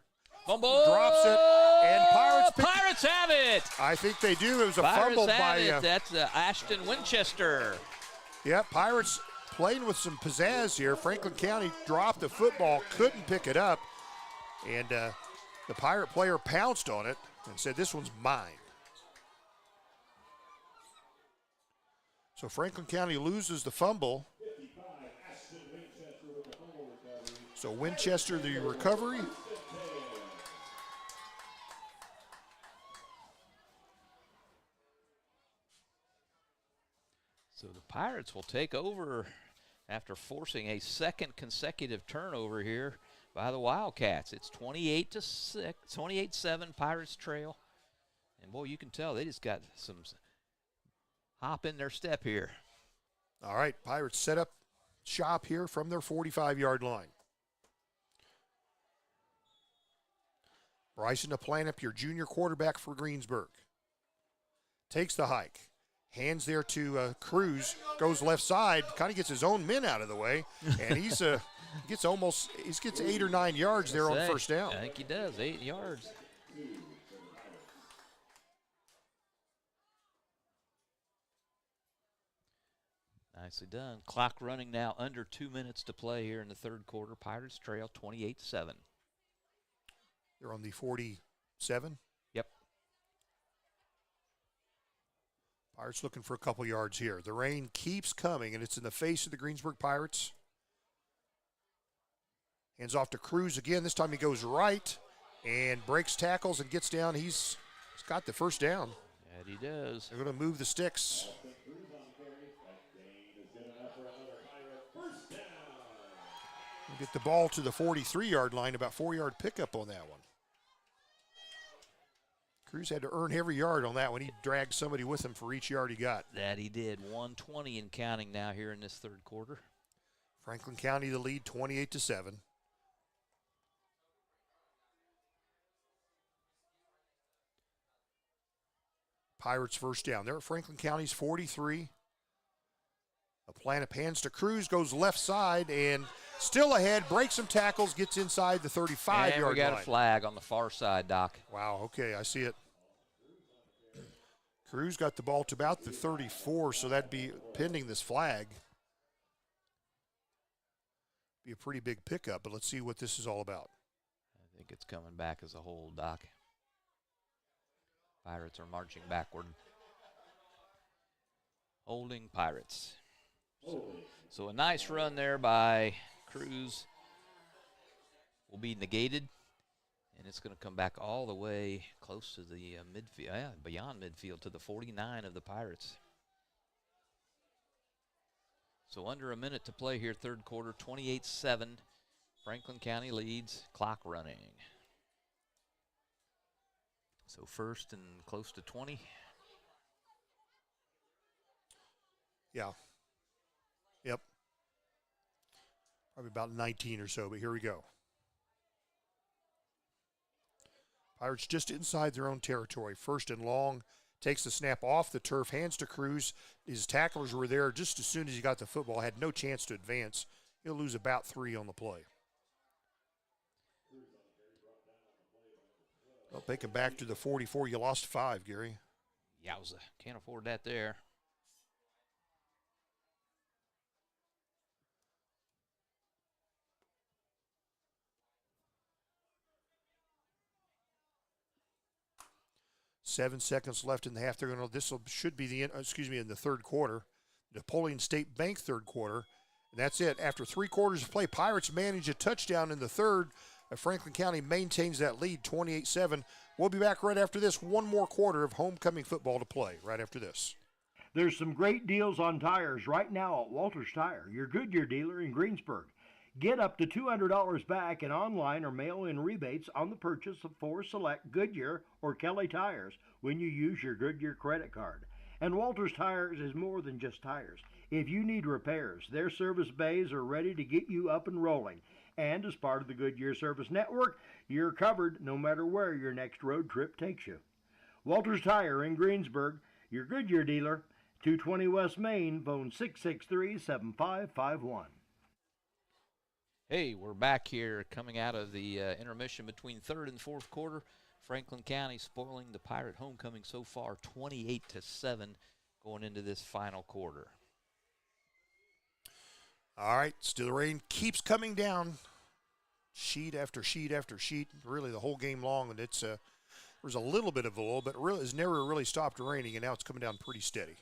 Fumble! Drops it, and Pirates have it! I think they do. It was a Pirates fumble have by it. That's Ashton Winchester. Yeah, Pirates playing with some pizzazz here. Franklin County dropped the football, couldn't pick it up, and the Pirate player pounced on it and said, "This one's mine." So Franklin County loses the fumble. So Winchester, the recovery. So the Pirates will take over after forcing a second consecutive turnover here by the Wildcats. It's 28-7, Pirates trail. And boy, you can tell they just got some hop in their step here. All right, Pirates set up shop here from their 45-yard line. Bryson DePlanup, your junior quarterback for Greensburg. Takes the hike. Hands there to Cruz, goes left side, kind of gets his own men out of the way, and he gets 8 or 9 yards there on first down. I think he does, 8 yards. Nicely done. Clock running now, under 2 minutes to play here in the third quarter. Pirates trail 28-7. They're on the 47. Yep. Pirates looking for a couple yards here. The rain keeps coming, and it's in the face of the Greensburg Pirates. Hands off to Cruz again. This time he goes right and breaks tackles and gets down. He's got the first down. That he does. They're going to move the sticks. We'll get the ball to the 43-yard line, about 4-yard pickup on that one. Cruz had to earn every yard on that one. He dragged somebody with him for each yard he got. That he did. 120 and counting now here in this third quarter. Franklin County the lead, 28-7. Pirates first down. They're at Franklin County's 43. DePlanup hands to Cruz, goes left side, and still ahead, breaks some tackles, gets inside the 35-yard line. And we got a flag on the far side, Doc. Wow, okay, I see it. Cruz got the ball to about the 34, so that'd be pending this flag. Be a pretty big pickup, but let's see what this is all about. I think it's coming back as a whole, Doc. Pirates are marching backward. Holding Pirates. So a nice run there by Cruz will be negated, and it's going to come back all the way close to the midfield, beyond midfield to the 49 of the Pirates. So under a minute to play here, third quarter, 28-7. Franklin County leads, clock running. So first and close to 20. Yeah. Yep. Probably about 19 or so, but here we go. Pirates just inside their own territory. First and long, takes the snap off the turf, hands to Cruz. His tacklers were there just as soon as he got the football, had no chance to advance. He'll lose about 3 on the play. Well, take him back to the 44. You lost 5, Gary. Yowza. Can't afford that there. Seven seconds left in the half. They're going to. Should be the in the third quarter. Napoleon State Bank third quarter, and that's it. After 3 quarters of play, Pirates manage a touchdown in the third. Franklin County maintains that lead, 28-7. We'll be back right after this. One more quarter of homecoming football to play. Right after this. There's some great deals on tires right now at Walters Tire, your Goodyear dealer in Greensburg. Get up to $200 back in online or mail-in rebates on the purchase of 4 select Goodyear or Kelly tires when you use your Goodyear credit card. And Walters Tires is more than just tires. If you need repairs, their service bays are ready to get you up and rolling. And as part of the Goodyear Service Network, you're covered no matter where your next road trip takes you. Walters Tire in Greensburg, your Goodyear dealer, 220 West Main, phone 663-7551. Hey, we're back here coming out of the intermission between third and fourth quarter. Franklin County spoiling the Pirate homecoming so far, 28-7 going into this final quarter. All right, still the rain keeps coming down. Sheet after sheet after sheet, really the whole game long, and it's there's a little bit of a lull, but really it's never really stopped raining, and now it's coming down pretty steady.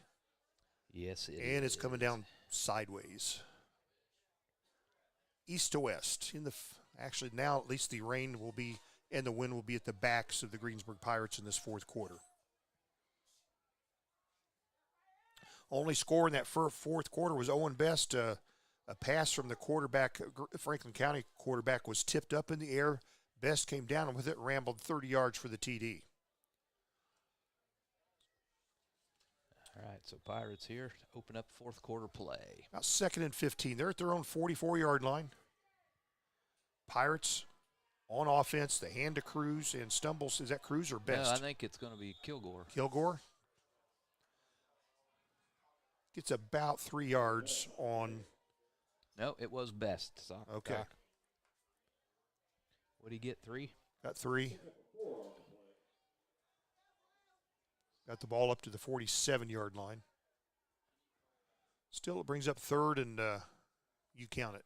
Yes, it is. And it's coming down sideways, east to west. Actually now at least the rain will be and the wind will be at the backs of the Greensburg Pirates in this fourth quarter. Only score in that fourth quarter was Owen Best. A pass from the quarterback, Franklin County quarterback, was tipped up in the air. Best came down with it, rambled 30 yards for the TD. All right, so Pirates here to open up fourth quarter play. About 2nd and 15. They're at their own 44-yard line. Pirates on offense. The hand to Cruz and stumbles. Is that Cruz or Best? No, I think it's going to be Kilgore. Kilgore gets about 3 yards on. No, it was Best. Okay. Doc. What did he get, 3? Got 3. Got the ball up to the 47-yard line. Still, it brings up 3rd, and you count it.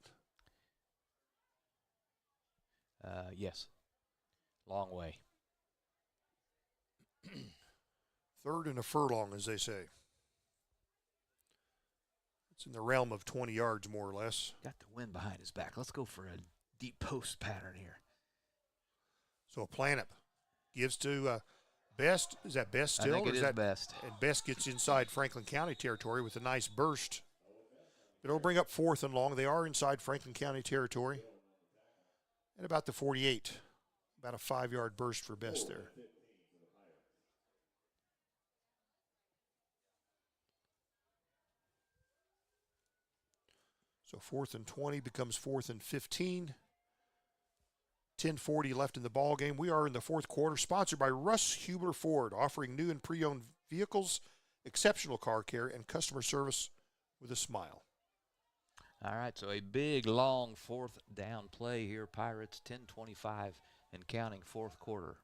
Yes. Long way. 3rd and a furlong, as they say. It's in the realm of 20 yards, more or less. Got the wind behind his back. Let's go for a deep post pattern here. So Planup gives to Best. Is that Best still? I think it is that Best. And Best gets inside Franklin County territory with a nice burst. It'll bring up 4th and long. They are inside Franklin County territory. At about the 48. About a 5-yard burst for Best there. So 4th and 20 becomes 4th and 15. 10:40 left in the ball game. We are in the fourth quarter, sponsored by Russ Hubler Ford, offering new and pre-owned vehicles, exceptional car care, and customer service with a smile. All right, so a big, long fourth down play here. Pirates 10:25 and counting fourth quarter.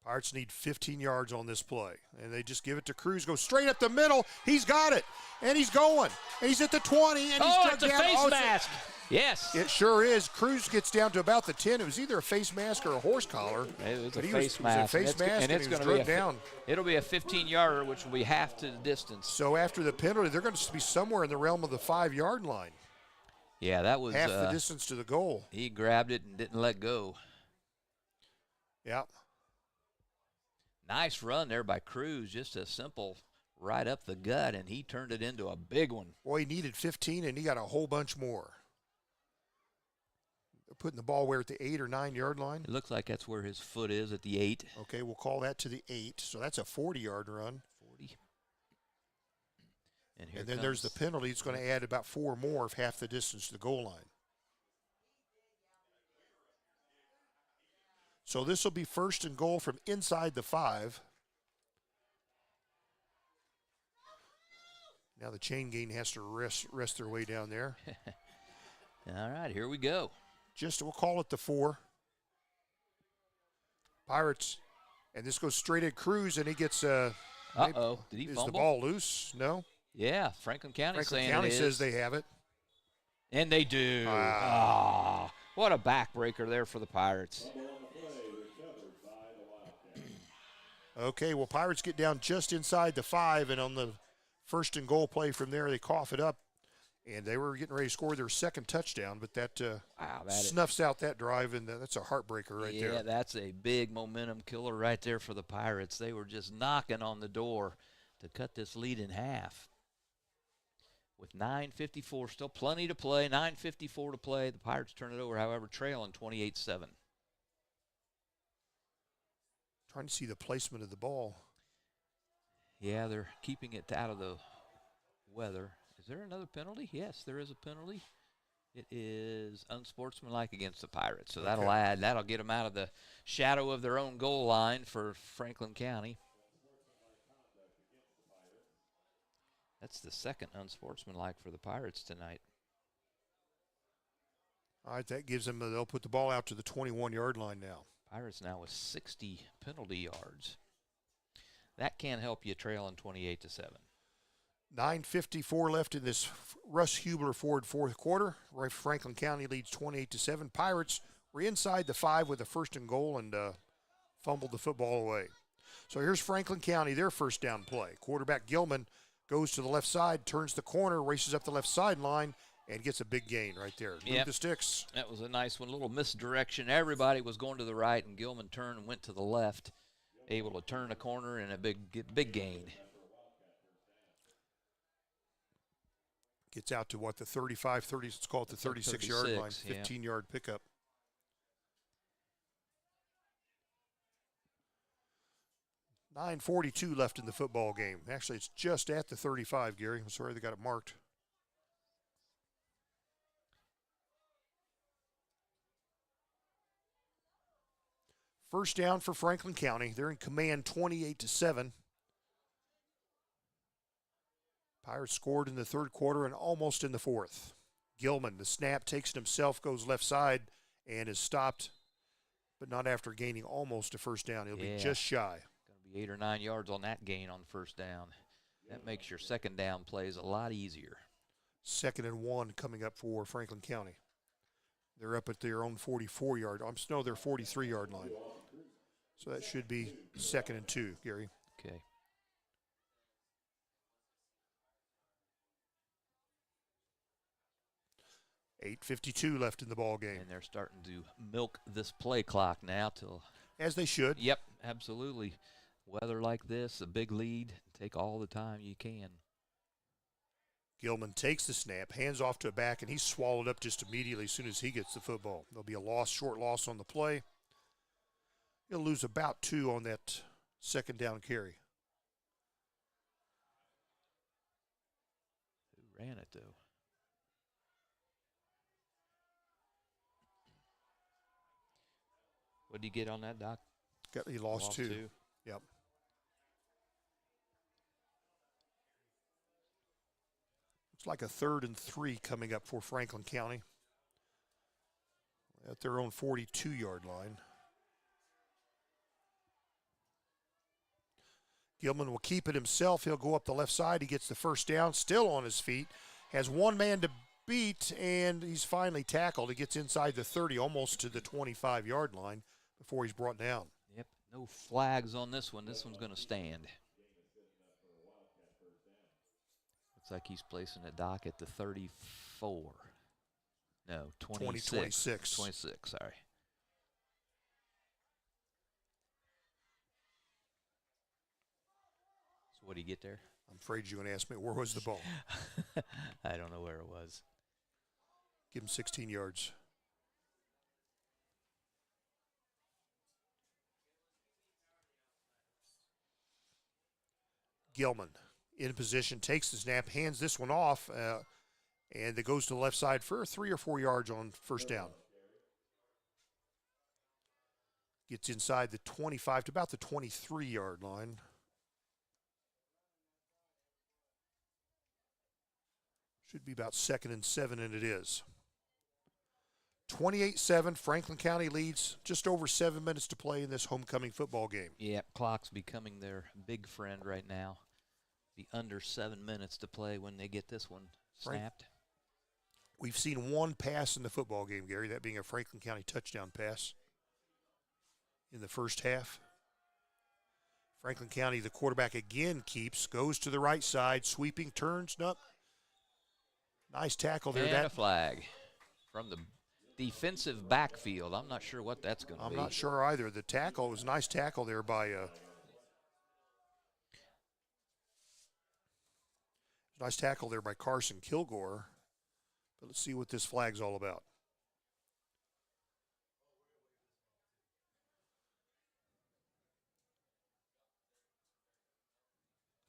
Pirates need 15 yards on this play, and they just give it to Cruz. Go straight up the middle. He's got it, and he's going, and he's at the 20, and he's it's a face mask. Yes. It sure is. Cruz gets down to about the 10. It was either a face mask or a horse collar. It was a face mask. And it's going to be down. It'll be a 15-yarder, which will be half to the distance. So after the penalty, they're going to be somewhere in the realm of the 5-yard line. Yeah, that was half the distance to the goal. He grabbed it and didn't let go. Yeah. Nice run there by Cruz, just a simple right up the gut, and he turned it into a big one. Boy, he needed 15, and he got a whole bunch more. They're putting the ball where at the 8 or 9 yard line? It looks like that's where his foot is, at the 8. Okay, we'll call that to the 8. So that's a 40-yard run. 40. And then there's the penalty. It's going to add about 4 more of half the distance to the goal line. So this will be 1st and goal from inside the 5. Now the chain gang has to rest their way down there. All right, here we go. We'll call it the 4. Pirates, and this goes straight at Cruz, and he gets Did he fumble? Is the ball loose? No. Yeah, Franklin County says they have it. And they do. What a backbreaker there for the Pirates. Okay, well, Pirates get down just inside the 5, and on the 1st and goal play from there, they cough it up, and they were getting ready to score their 2nd touchdown, but that snuffs out that drive, and that's a heartbreaker right there. Yeah, that's a big momentum killer right there for the Pirates. They were just knocking on the door to cut this lead in half. With 9:54, still plenty to play, 9:54 to play. The Pirates turn it over, however, trailing 28-7. Trying to see the placement of the ball. Yeah, they're keeping it out of the weather. Is there another penalty? Yes, there is a penalty. It is unsportsmanlike against the Pirates. So that'll get them out of the shadow of their own goal line for Franklin County. That's the 2nd unsportsmanlike for the Pirates tonight. All right, that gives them, they'll put the ball out to the 21-yard line now. Pirates now with 60 penalty yards. That can help you trailing 28-7. 9:54 left in this Russ Hubler Ford fourth quarter. Franklin County leads 28-7. Pirates were inside the 5 with a first and goal and fumbled the football away. So here's Franklin County, their first down play. Quarterback Gilman goes to the left side, turns the corner, races up the left sideline, and gets a big gain right there. Move the sticks. That was a nice one. A little misdirection. Everybody was going to the right, and Gilman turned and went to the left, able to turn a corner and a big gain. Gets out to what, the 35, 30, let's call it the 36-yard line, 15-yard pickup. .9:42 left in the football game. Actually, it's just at the 35, Gary. I'm sorry they got it marked. First down for Franklin County. They're in command 28-7. Pirates scored in the third quarter and almost in the fourth. Gilman, the snap, takes it himself, goes left side, and is stopped, but not after gaining almost a first down. He'll be just shy. Going to be 8 or 9 yards on that gain on first down. That makes your second down plays a lot easier. 2nd and 1 coming up for Franklin County. They're up at their own 44-yard. No, their 43-yard line. So that should be 2nd and 2, Gary. Okay. .8:52 left in the ball game. And they're starting to milk this play clock now till. As they should. Yep, absolutely. Weather like this, a big lead, take all the time you can. Gilman takes the snap, hands off to a back, and he's swallowed up just immediately as soon as he gets the football. There'll be a short loss on the play. He'll lose about 2 on that second down carry. Who ran it, though? What did he get on that, Doc? He lost 2. Yep. It's like a 3rd and 3 coming up for Franklin County at their own 42-yard line. Gilman will keep it himself. He'll go up the left side. He gets the first down, still on his feet. Has one man to beat, and he's finally tackled. He gets inside the 30, almost to the 25-yard line before he's brought down. Yep, no flags on this one. This one's going to stand. Looks like he's placing a Doc at the 34. No, 26. 26, sorry. So what did he get there? I'm afraid you're going to ask me, where was the ball? I don't know where it was. Give him 16 yards. Gilman in position, takes the snap, hands this one off, and it goes to the left side for 3 or 4 yards on first down. Gets inside the 25 to about the 23-yard line. Should be about 2nd and 7, and it is. 28-7, Franklin County leads, just over 7 minutes to play in this homecoming football game. Yeah, clock's becoming their big friend right now. Be under 7 minutes to play when they get this one snapped. We've seen one pass in the football game, Gary, that being a Franklin County touchdown pass in the first half. Franklin County, the quarterback again keeps, goes to the right side, sweeping, turns, up. Nice tackle there. And a flag from the defensive backfield. I'm not sure what that's going to be. I'm not sure either. The tackle was a nice tackle there by Carson Kilgore. But let's see what this flag's all about.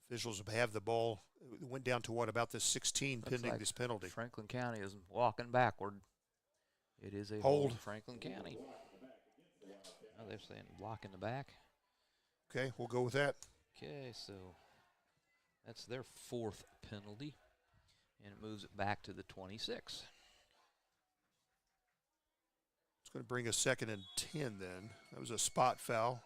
Officials have the ball. It went down to what, about the 16 pending this penalty. Franklin County is walking backward. It is a hold. Franklin County. Oh, they're saying block in the back. Okay, we'll go with that. Okay, so that's their 4th penalty, and it moves it back to the 26. It's going to bring us 2nd and 10 then. That was a spot foul.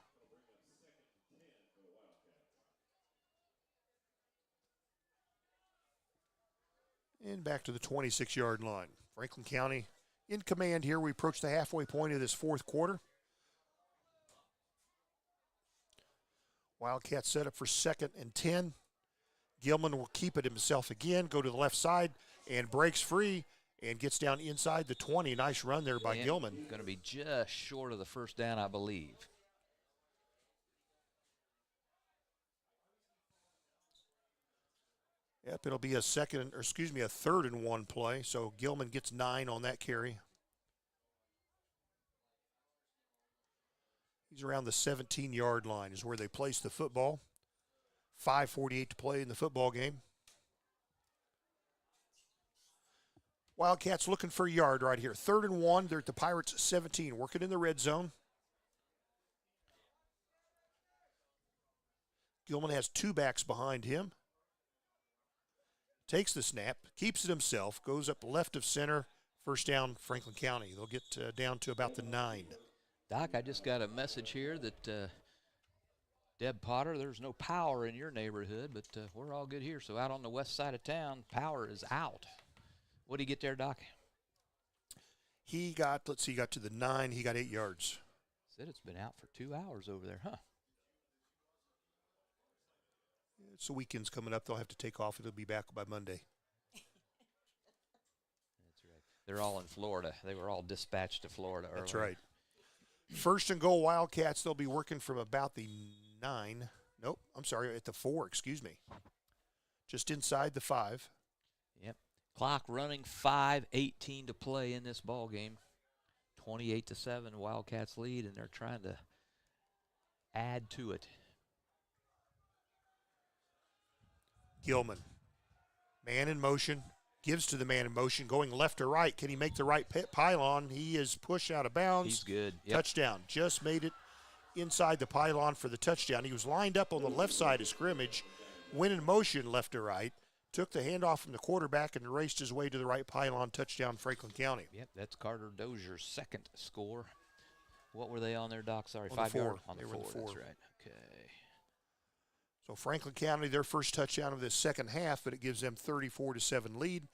And back to the 26-yard line. Franklin County in command here. We approach the halfway point of this fourth quarter. Wildcats set up for 2nd and 10. Gilman will keep it himself again, go to the left side, and breaks free and gets down inside the 20. Nice run there by Gilman. Going to be just short of the first down, I believe. Yep, it'll be a 3rd and 1 play. So Gilman gets 9 on that carry. He's around the 17-yard line is where they place the football. 5:48 to play in the football game. Wildcats looking for a yard right here. 3rd and 1. They're at the Pirates' 17, working in the red zone. Gilman has 2 backs behind him. Takes the snap, keeps it himself, goes up left of center. First down, Franklin County. They'll get down to about the 9. Doc, I just got a message here that Deb Potter, there's no power in your neighborhood, but we're all good here. So out on the west side of town, power is out. What did he get there, Doc? He got to the 9. He got 8 yards. Said it's been out for 2 hours over there, huh? It's the weekend's coming up. They'll have to take off. It'll be back by Monday. That's right. They're all in Florida. They were all dispatched to Florida earlier. That's right. 1st and goal, Wildcats. They'll be working from about the 9. Nope, I'm sorry, at the 4, excuse me. Just inside the 5. Yep. Clock running, 5:18 to play in this ball game. 28-7, Wildcats lead, and they're trying to add to it. Gilman, man in motion, gives to the man in motion, going left to right. Can he make the right pylon? He is pushed out of bounds. He's good. Yep. Touchdown. Just made it inside the pylon for the touchdown. He was lined up on the left side of scrimmage, went in motion left to right, took the handoff from the quarterback and raced his way to the right pylon. Touchdown, Franklin County. Yep, that's Carter Dozier's 2nd score. What were they on there, Doc? Sorry, on 5 the 4. yard? On they the were 4, on the 4. that's right. Okay. So Franklin County, their first touchdown of this second half, but it gives them 34-7 lead.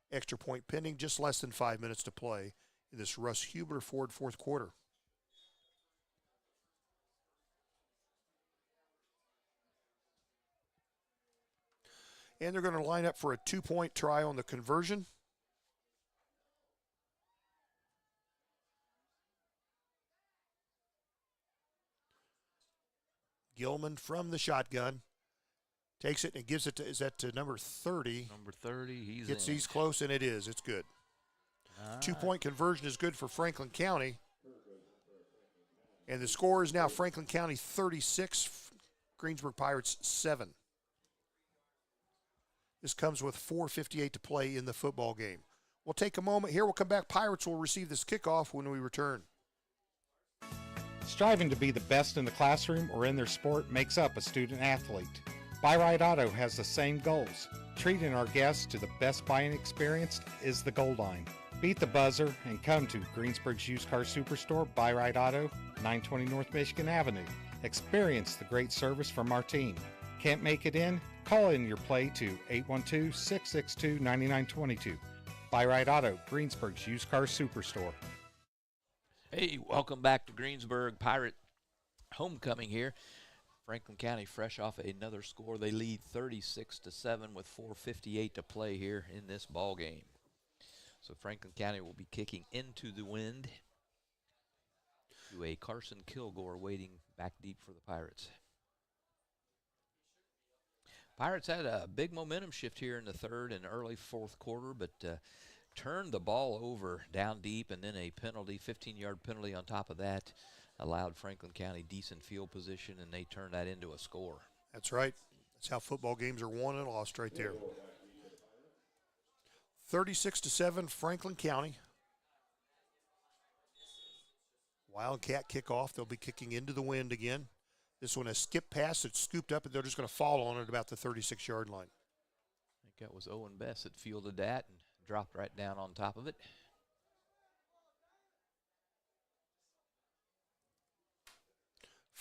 Extra point pending, just less than 5 minutes to play in this Russ Hubler Ford fourth quarter. And they're going to line up for a 2-point try on the conversion. Gilman from the shotgun takes it and gives it to, is that to number 30? Number 30, he's close, and it is. It's good. 2-point conversion is good for Franklin County. And the score is now Franklin County 36, Greensburg Pirates 7. This comes with 4:58 to play in the football game. We'll take a moment here. We'll come back. Pirates will receive this kickoff when we return. Striving to be the best in the classroom or in their sport makes up a student athlete. Buy Right Auto has the same goals. Treating our guests to the best buying experience is the goal line. Beat the buzzer and come to Greensburg's used car superstore, Buy Right Auto, 920 North Michigan Avenue. Experience the great service from our team. Can't make it in? Call in your play to 812-662-9922. Buy Right Auto, Greensburg's used car superstore. Hey, welcome back to Greensburg Pirate homecoming here. Franklin County fresh off another score. They lead 36-7 with 4:58 to play here in this ball game. So Franklin County will be kicking into the wind to a Carson Kilgore waiting back deep for the Pirates. Pirates had a big momentum shift here in the third and early fourth quarter, but turned the ball over down deep, and then a penalty, 15-yard penalty on top of that, allowed Franklin County decent field position, and they turned that into a score. That's right. That's how football games are won and lost right there. 36-7, Franklin County. Wildcat kickoff. They'll be kicking into the wind again. This one, a skip pass. It's scooped up, and they're just going to fall on it about the 36-yard line. I think that was Owen Bess that fielded that and dropped right down on top of it.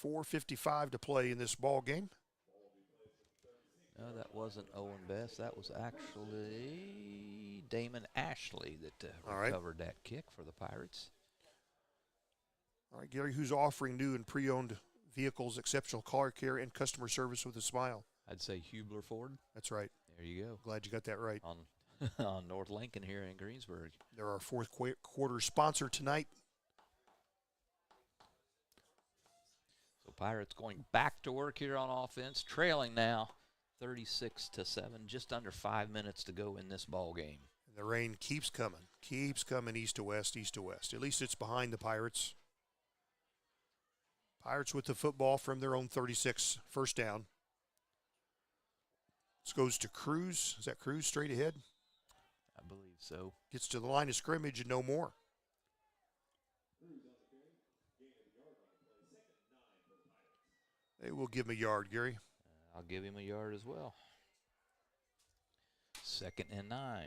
$4:55 to play in this ball game. No, that wasn't Owen Bess. That was actually Damon Ashley that recovered that kick for the Pirates. All right, Gary, who's offering new and pre-owned vehicles, exceptional car care, and customer service with a smile? I'd say Hubler Ford. That's right. There you go. Glad you got that right. On North Lincoln here in Greensburg. They're our fourth quarter sponsor tonight. So Pirates going back to work here on offense, trailing now 36-7, just under 5 minutes to go in this ball game. And the rain keeps coming east to west, east to west. At least it's behind the Pirates. Pirates with the football from their own 36, first down. This goes to Cruz. Is that Cruz straight ahead? I believe so. Gets to the line of scrimmage and no more. They will give him a yard, Gary. I'll give him a yard as well. 2nd and 9.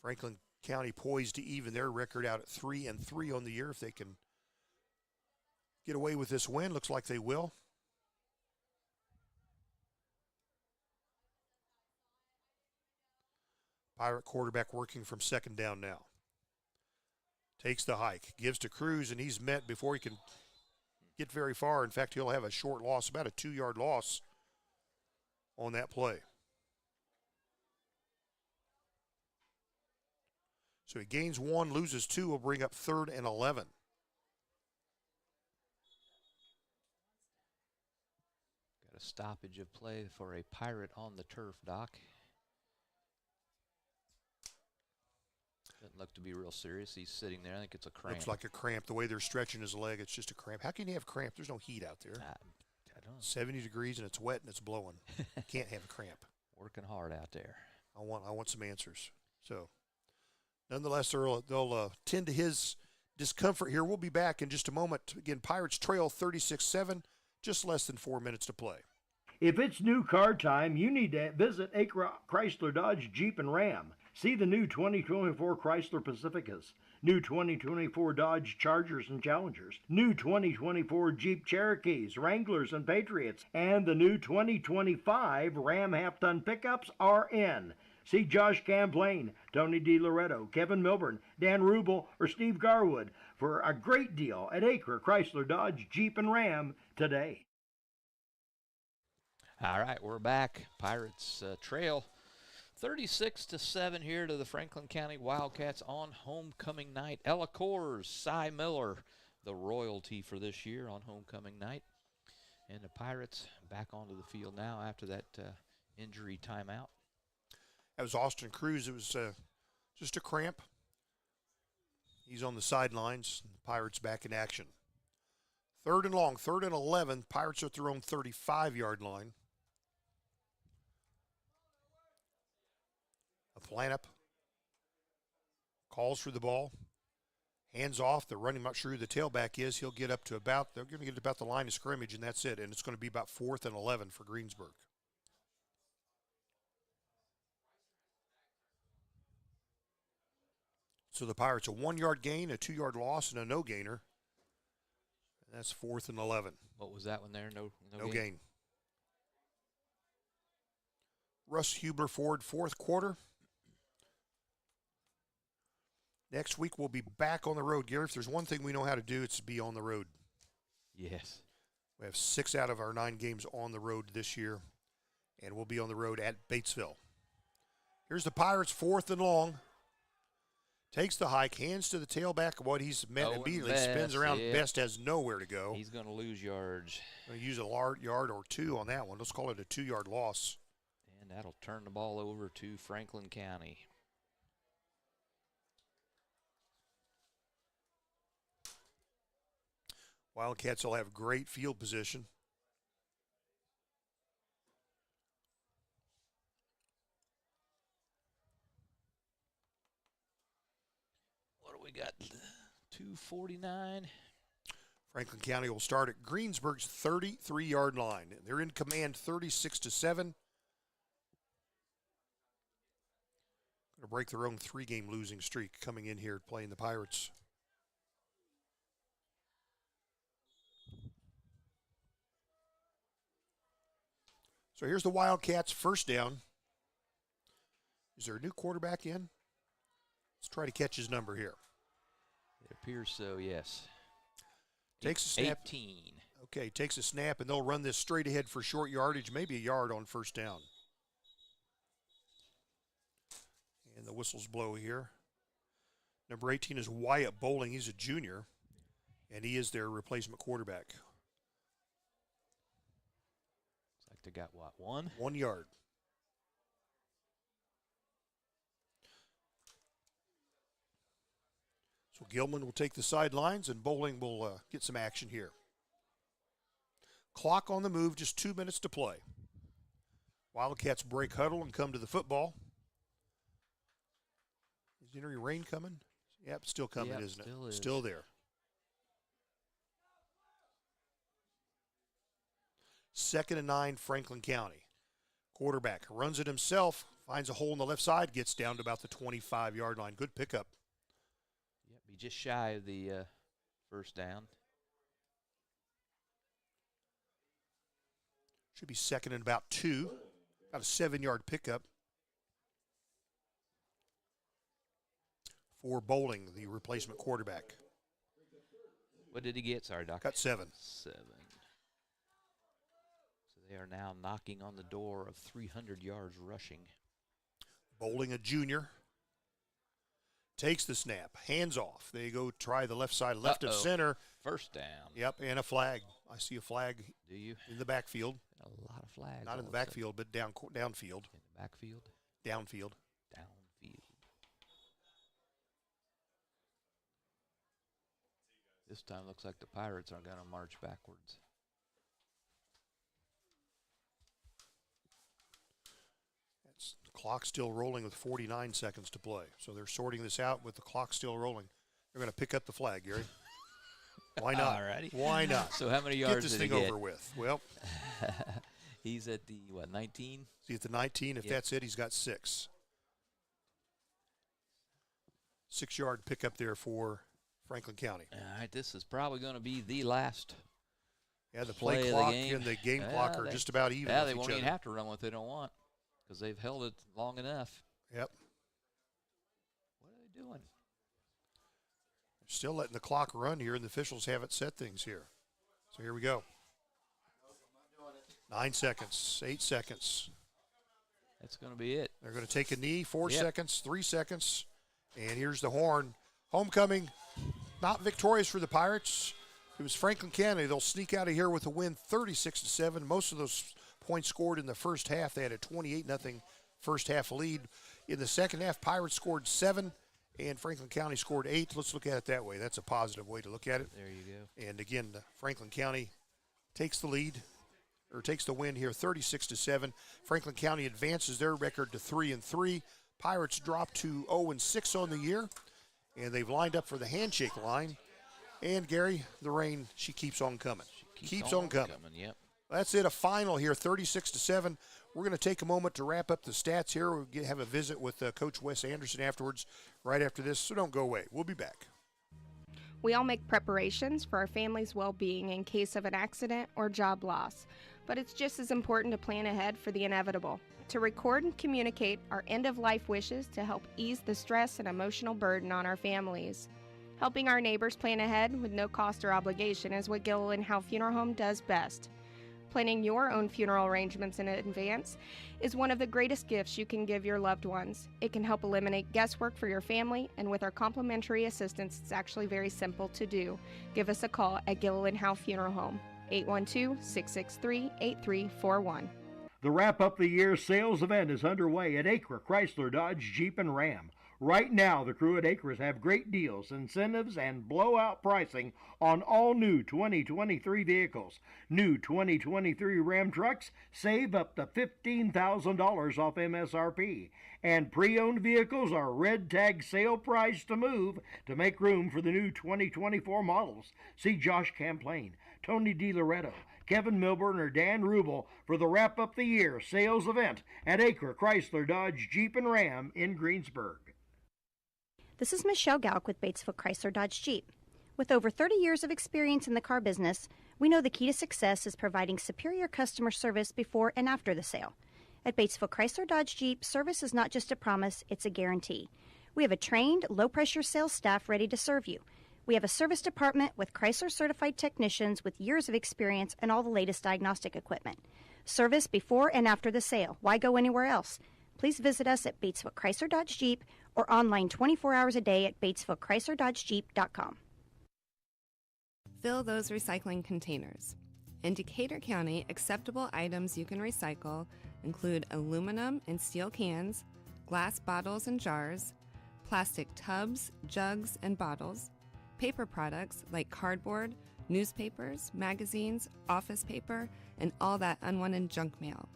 Franklin County poised to even their record out at 3-3 on the year if they can get away with this win. Looks like they will. Pirate quarterback working from 2nd down now. Takes the hike, gives to Cruz, and he's met before he can get very far. In fact, he'll have a short loss, about a 2-yard loss on that play. So he gains 1, loses 2, will bring up 3rd and 11. Got a stoppage of play for a Pirate on the turf, Doc. Doesn't look to be real serious. He's sitting there. I think it's a cramp. Looks like a cramp. The way they're stretching his leg, it's just a cramp. How can you have cramp? There's no heat out there. I don't know. 70 degrees and it's wet and it's blowing. You can't have a cramp. Working hard out there. I want some answers. So, nonetheless, they'll tend to his discomfort here. We'll be back in just a moment. Again, Pirates trail 36-7, just less than 4 minutes to play. If it's new car time, you need to visit Acre Chrysler Dodge Jeep and Ram. See the new 2024 Chrysler Pacificas, new 2024 Dodge Chargers and Challengers, new 2024 Jeep Cherokees, Wranglers, and Patriots, and the new 2025 Ram half-ton pickups are in. See Josh Camplain, Tony DiLoretto, Kevin Milburn, Dan Rubel, or Steve Garwood for a great deal at Acre Chrysler Dodge Jeep and Ram today. All right, we're back. Pirates trail 36-7 here to the Franklin County Wildcats on homecoming night. Ella Coors, Cy Miller, the royalty for this year on homecoming night. And the Pirates back onto the field now after that injury timeout. That was Austin Cruz. It was just a cramp. He's on the sidelines. The Pirates back in action. 3rd and long, 3rd and 11. Pirates are at their own 35-yard line. Line up, calls for the ball, hands off. They're running, not sure who the tailback is. He'll get up to they're going to get about the line of scrimmage, and that's it. And it's going to be about 4th and 11 for Greensburg. So the Pirates, a 1-yard gain, a 2-yard loss, and a no gainer. And that's 4th and 11. What was that one there? No gain. Russ Hubler Ford, 4th quarter. Next week, we'll be back on the road. Gary, if there's one thing we know how to do, it's to be on the road. Yes. We have 6 out of our 9 games on the road this year, and we'll be on the road at Batesville. Here's the Pirates, 4th and long. Takes the hike, hands to the tailback of what he's meant immediately, spins around. Yeah. Best has nowhere to go. He's going to lose yards. Going to use a yard or 2 on that one. Let's call it a 2-yard loss. And that'll turn the ball over to Franklin County. Wildcats will have great field position. What do we got? 2:49. Franklin County will start at Greensburg's 33-yard line. They're in command 36-7. Going to break their own 3-game losing streak coming in here playing the Pirates. So here's the Wildcats first down. Is there a new quarterback in? Let's try to catch his number here. It appears so, yes. Takes a snap. 18. Okay, takes a snap, and they'll run this straight ahead for short yardage, maybe a yard on first down. And the whistles blow here. Number 18 is Wyatt Bowling. He's a junior, and he is their replacement quarterback. Looks like they got, what, 1? 1 yard. So Gilman will take the sidelines, and Bowling will get some action here. Clock on the move, just 2 minutes to play. Wildcats break huddle and come to the football. Is any rain coming? Yep, still coming, yep, isn't it? Is. Still there. Second and 9, Franklin County. Quarterback runs it himself, finds a hole in the left side, gets down to about the 25-yard line. Good pickup. Yep, be just shy of the first down. Should be second and about 2. Got a 7-yard pickup for Bowling, the replacement quarterback. What did he get? Sorry, Doc. Got 7. 7. So they are now knocking on the door of 300 yards rushing. Bowling, a junior, takes the snap, hands off. They go try the left side, left of center. First down. Yep, and a flag. I see a flag. Do you? In the backfield. A lot of flags. Not in the backfield, but downfield. In the backfield? Downfield. Downfield. This time looks like the Pirates are going to march backwards. The clock still rolling with 49 seconds to play. So they're sorting this out with the clock still rolling. They're going to pick up the flag, Gary. Why not? Alrighty. Why not? So how many yards Get this did thing he get? over with. Well, he's at the, 19? See, at the 19. If that's it, he's got 6. 6-yard pickup there for Franklin County. All right, this is probably going to be the last. Yeah, the play clock and the game clock are just about even. Yeah, with they each won't other. even have to run what they don't want because they've held it long enough. Yep. What are they doing? Still letting the clock run here, and the officials haven't set things here. So here we go. 9 seconds, 8 seconds. That's going to be it. They're going to take a knee, 4 Yep. seconds, 3 seconds. And here's the horn. Homecoming, not victorious for the Pirates. It was Franklin County. They'll sneak out of here with a win 36-7. Most of those points scored in the first half. They had a 28-0 first half lead. In the second half, Pirates scored 7. And Franklin County scored 8. Let's look at it that way. That's a positive way to look at it. There you go. And again, Franklin County takes the lead, or takes the win here, 36-7. Franklin County advances their record to 3-3. Pirates drop to 0-6 on the year, and they've lined up for the handshake line. And Gary, the rain, she keeps on coming. She keeps on coming. Yep. That's it, a final here, 36-7. We're going to take a moment to wrap up the stats here. We'll have a visit with Coach Wes Anderson afterwards, right after this, so don't go away. We'll be back. We all make preparations for our family's well-being in case of an accident or job loss, but it's just as important to plan ahead for the inevitable, to record and communicate our end-of-life wishes to help ease the stress and emotional burden on our families. Helping our neighbors plan ahead with no cost or obligation is what Gilliland Howe Funeral Home does best. Planning your own funeral arrangements in advance is one of the greatest gifts you can give your loved ones. It can help eliminate guesswork for your family, and with our complimentary assistance, it's actually very simple to do. Give us a call at Gilliland Howe Funeral Home, 812-663-8341. The wrap-up the year sales event is underway at Acre Chrysler Dodge Jeep and Ram. Right now, the crew at Acres have great deals, incentives, and blowout pricing on all new 2023 vehicles. New 2023 Ram trucks save up to $15,000 off MSRP. And pre-owned vehicles are red tag sale price to move to make room for the new 2024 models. See Josh Camplain, Tony DiLoretto, Kevin Milburn, or Dan Rubel for the wrap-up the year sales event at Acre Chrysler Dodge Jeep and Ram in Greensburg. This is Michelle Galk with Batesville Chrysler Dodge Jeep. With over 30 years of experience in the car business, We know the key to success is providing superior customer service before and after the sale. At Batesville Chrysler Dodge Jeep, service is not just a promise, it's a guarantee. We have a trained, low-pressure sales staff ready to serve you. We have a service department with Chrysler-certified technicians with years of experience and all the latest diagnostic equipment. Service before and after the sale. Why go anywhere else? Please visit us at Batesville Chrysler Dodge Jeep or online 24 hours a day at BatesvilleChryslerDodgeJeep.com. Fill those recycling containers. In Decatur County, acceptable items you can recycle include aluminum and steel cans, glass bottles and jars, plastic tubs, jugs, and bottles, paper products like cardboard, newspapers, magazines, office paper, and all that unwanted junk mail.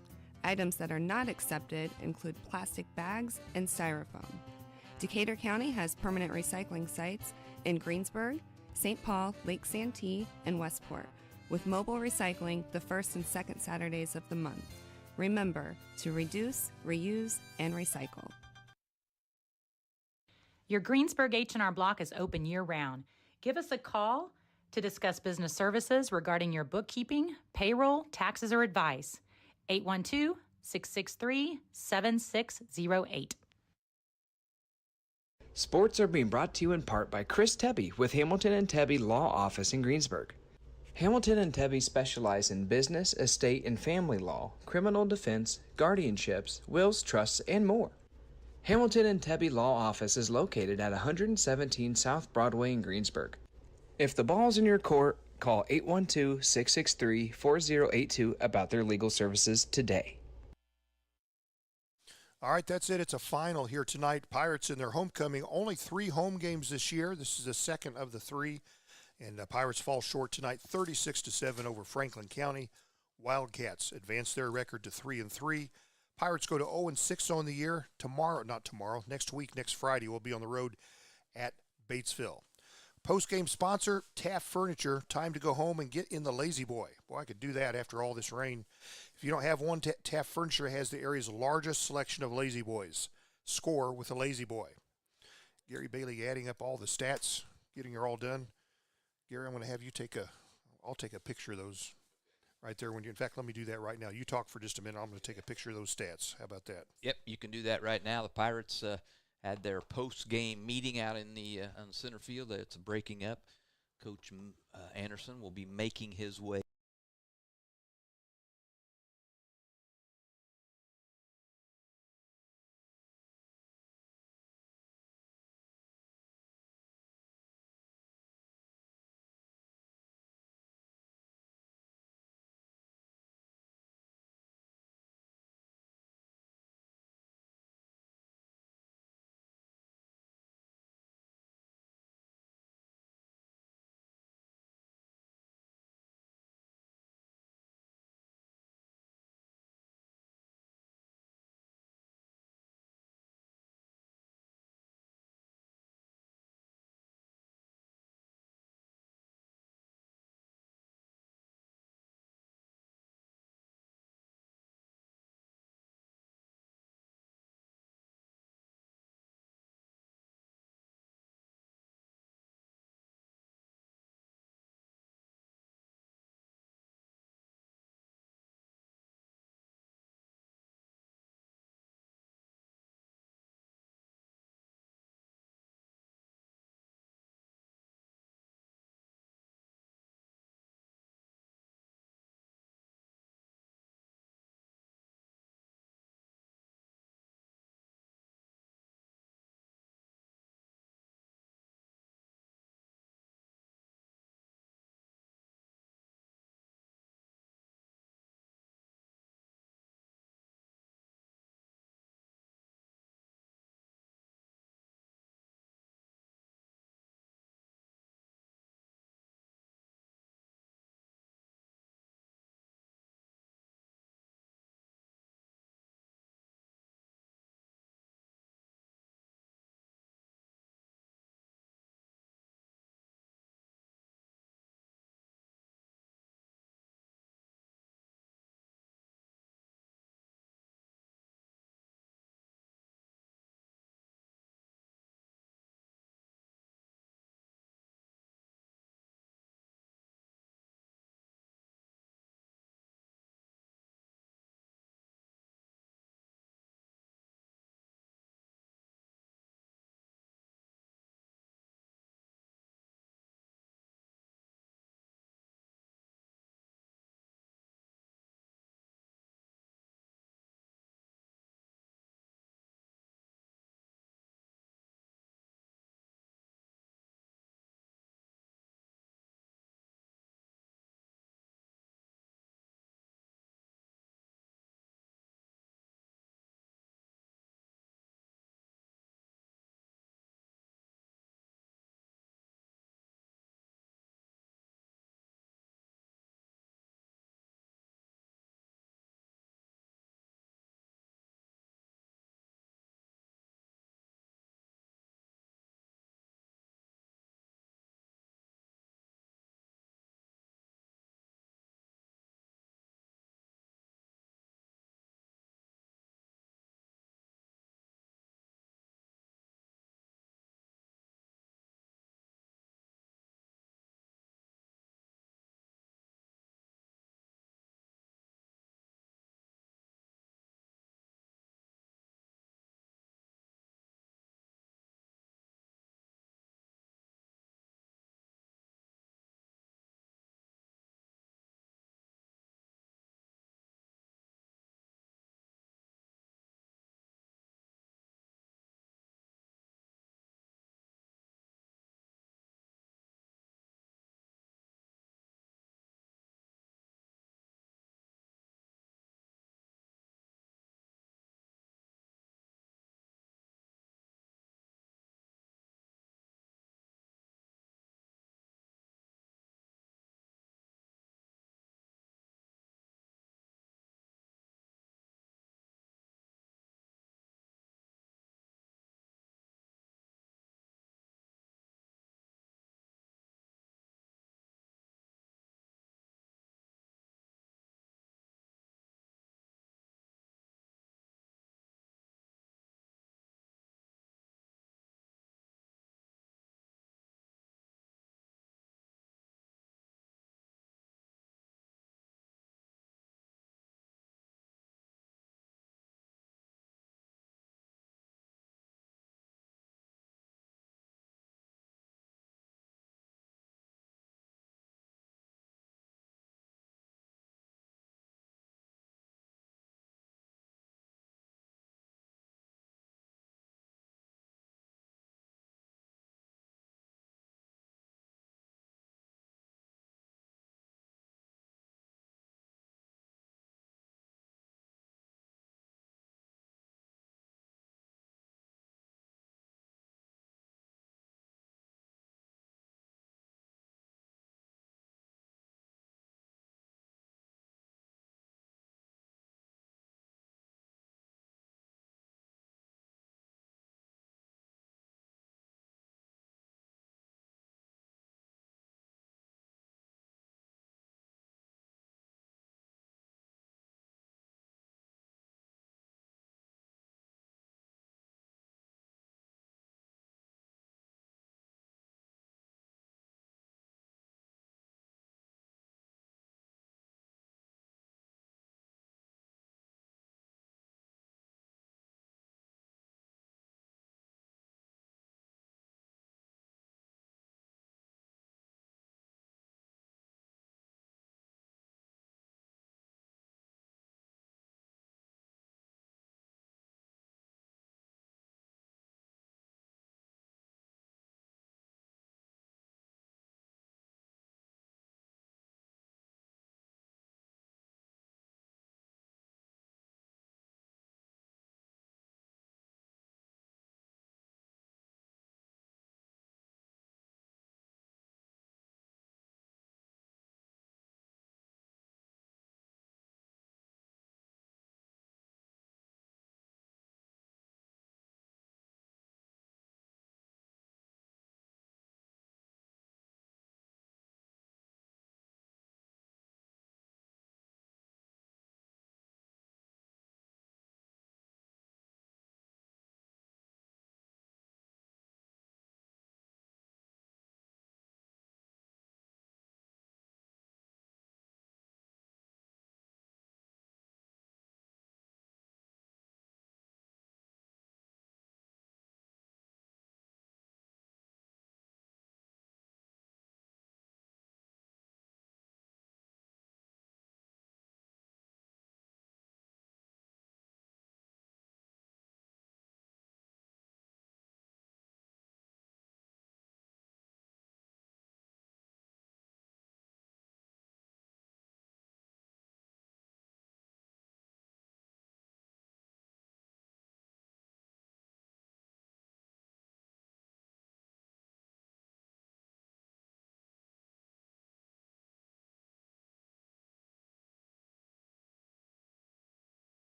Items that are not accepted include plastic bags and styrofoam. Decatur County has permanent recycling sites in Greensburg, St. Paul, Lake Santee, and Westport, with mobile recycling the first and second Saturdays of the month. Remember to reduce, reuse, and recycle. Your Greensburg H&R Block is open year-round. Give us a call to discuss business services regarding your bookkeeping, payroll, taxes, or advice. 812-663-7608. Sports are being brought to you in part by Chris Tebby with Hamilton and Tebby Law Office in Greensburg. Hamilton and Tebby specialize in business, estate, and family law, criminal defense, guardianships, wills, trusts, and more. Hamilton and Tebby Law Office is located at 117 South Broadway in Greensburg. If the ball's in your court, call 812-663-4082 about their legal services today. All right, that's it. It's a final here tonight. Pirates in their homecoming. Only 3 home games this year. This is the second of the 3. And the Pirates fall short tonight, 36-7 over Franklin County. Wildcats advance their record to 3-3. Pirates go to 0-6 on the year. Next week, next Friday, we'll be on the road at Batesville. Post-game sponsor, Taft Furniture. Time to go home and get in the Lazy Boy. Boy, I could do that after all this rain. If you don't have one, Taft Furniture has the area's largest selection of Lazy Boys. Score with a Lazy Boy. Gary Bailey adding up all the stats, getting her all done. Gary, I'm going to have you I'll take a picture of those right there. In fact, let me do that right now. You talk for just a minute. I'm going to take a picture of those stats. How about that? Yep, you can do that right now. The Pirates had their post-game meeting out in the on the center field. It's breaking up. Coach Anderson will be making his way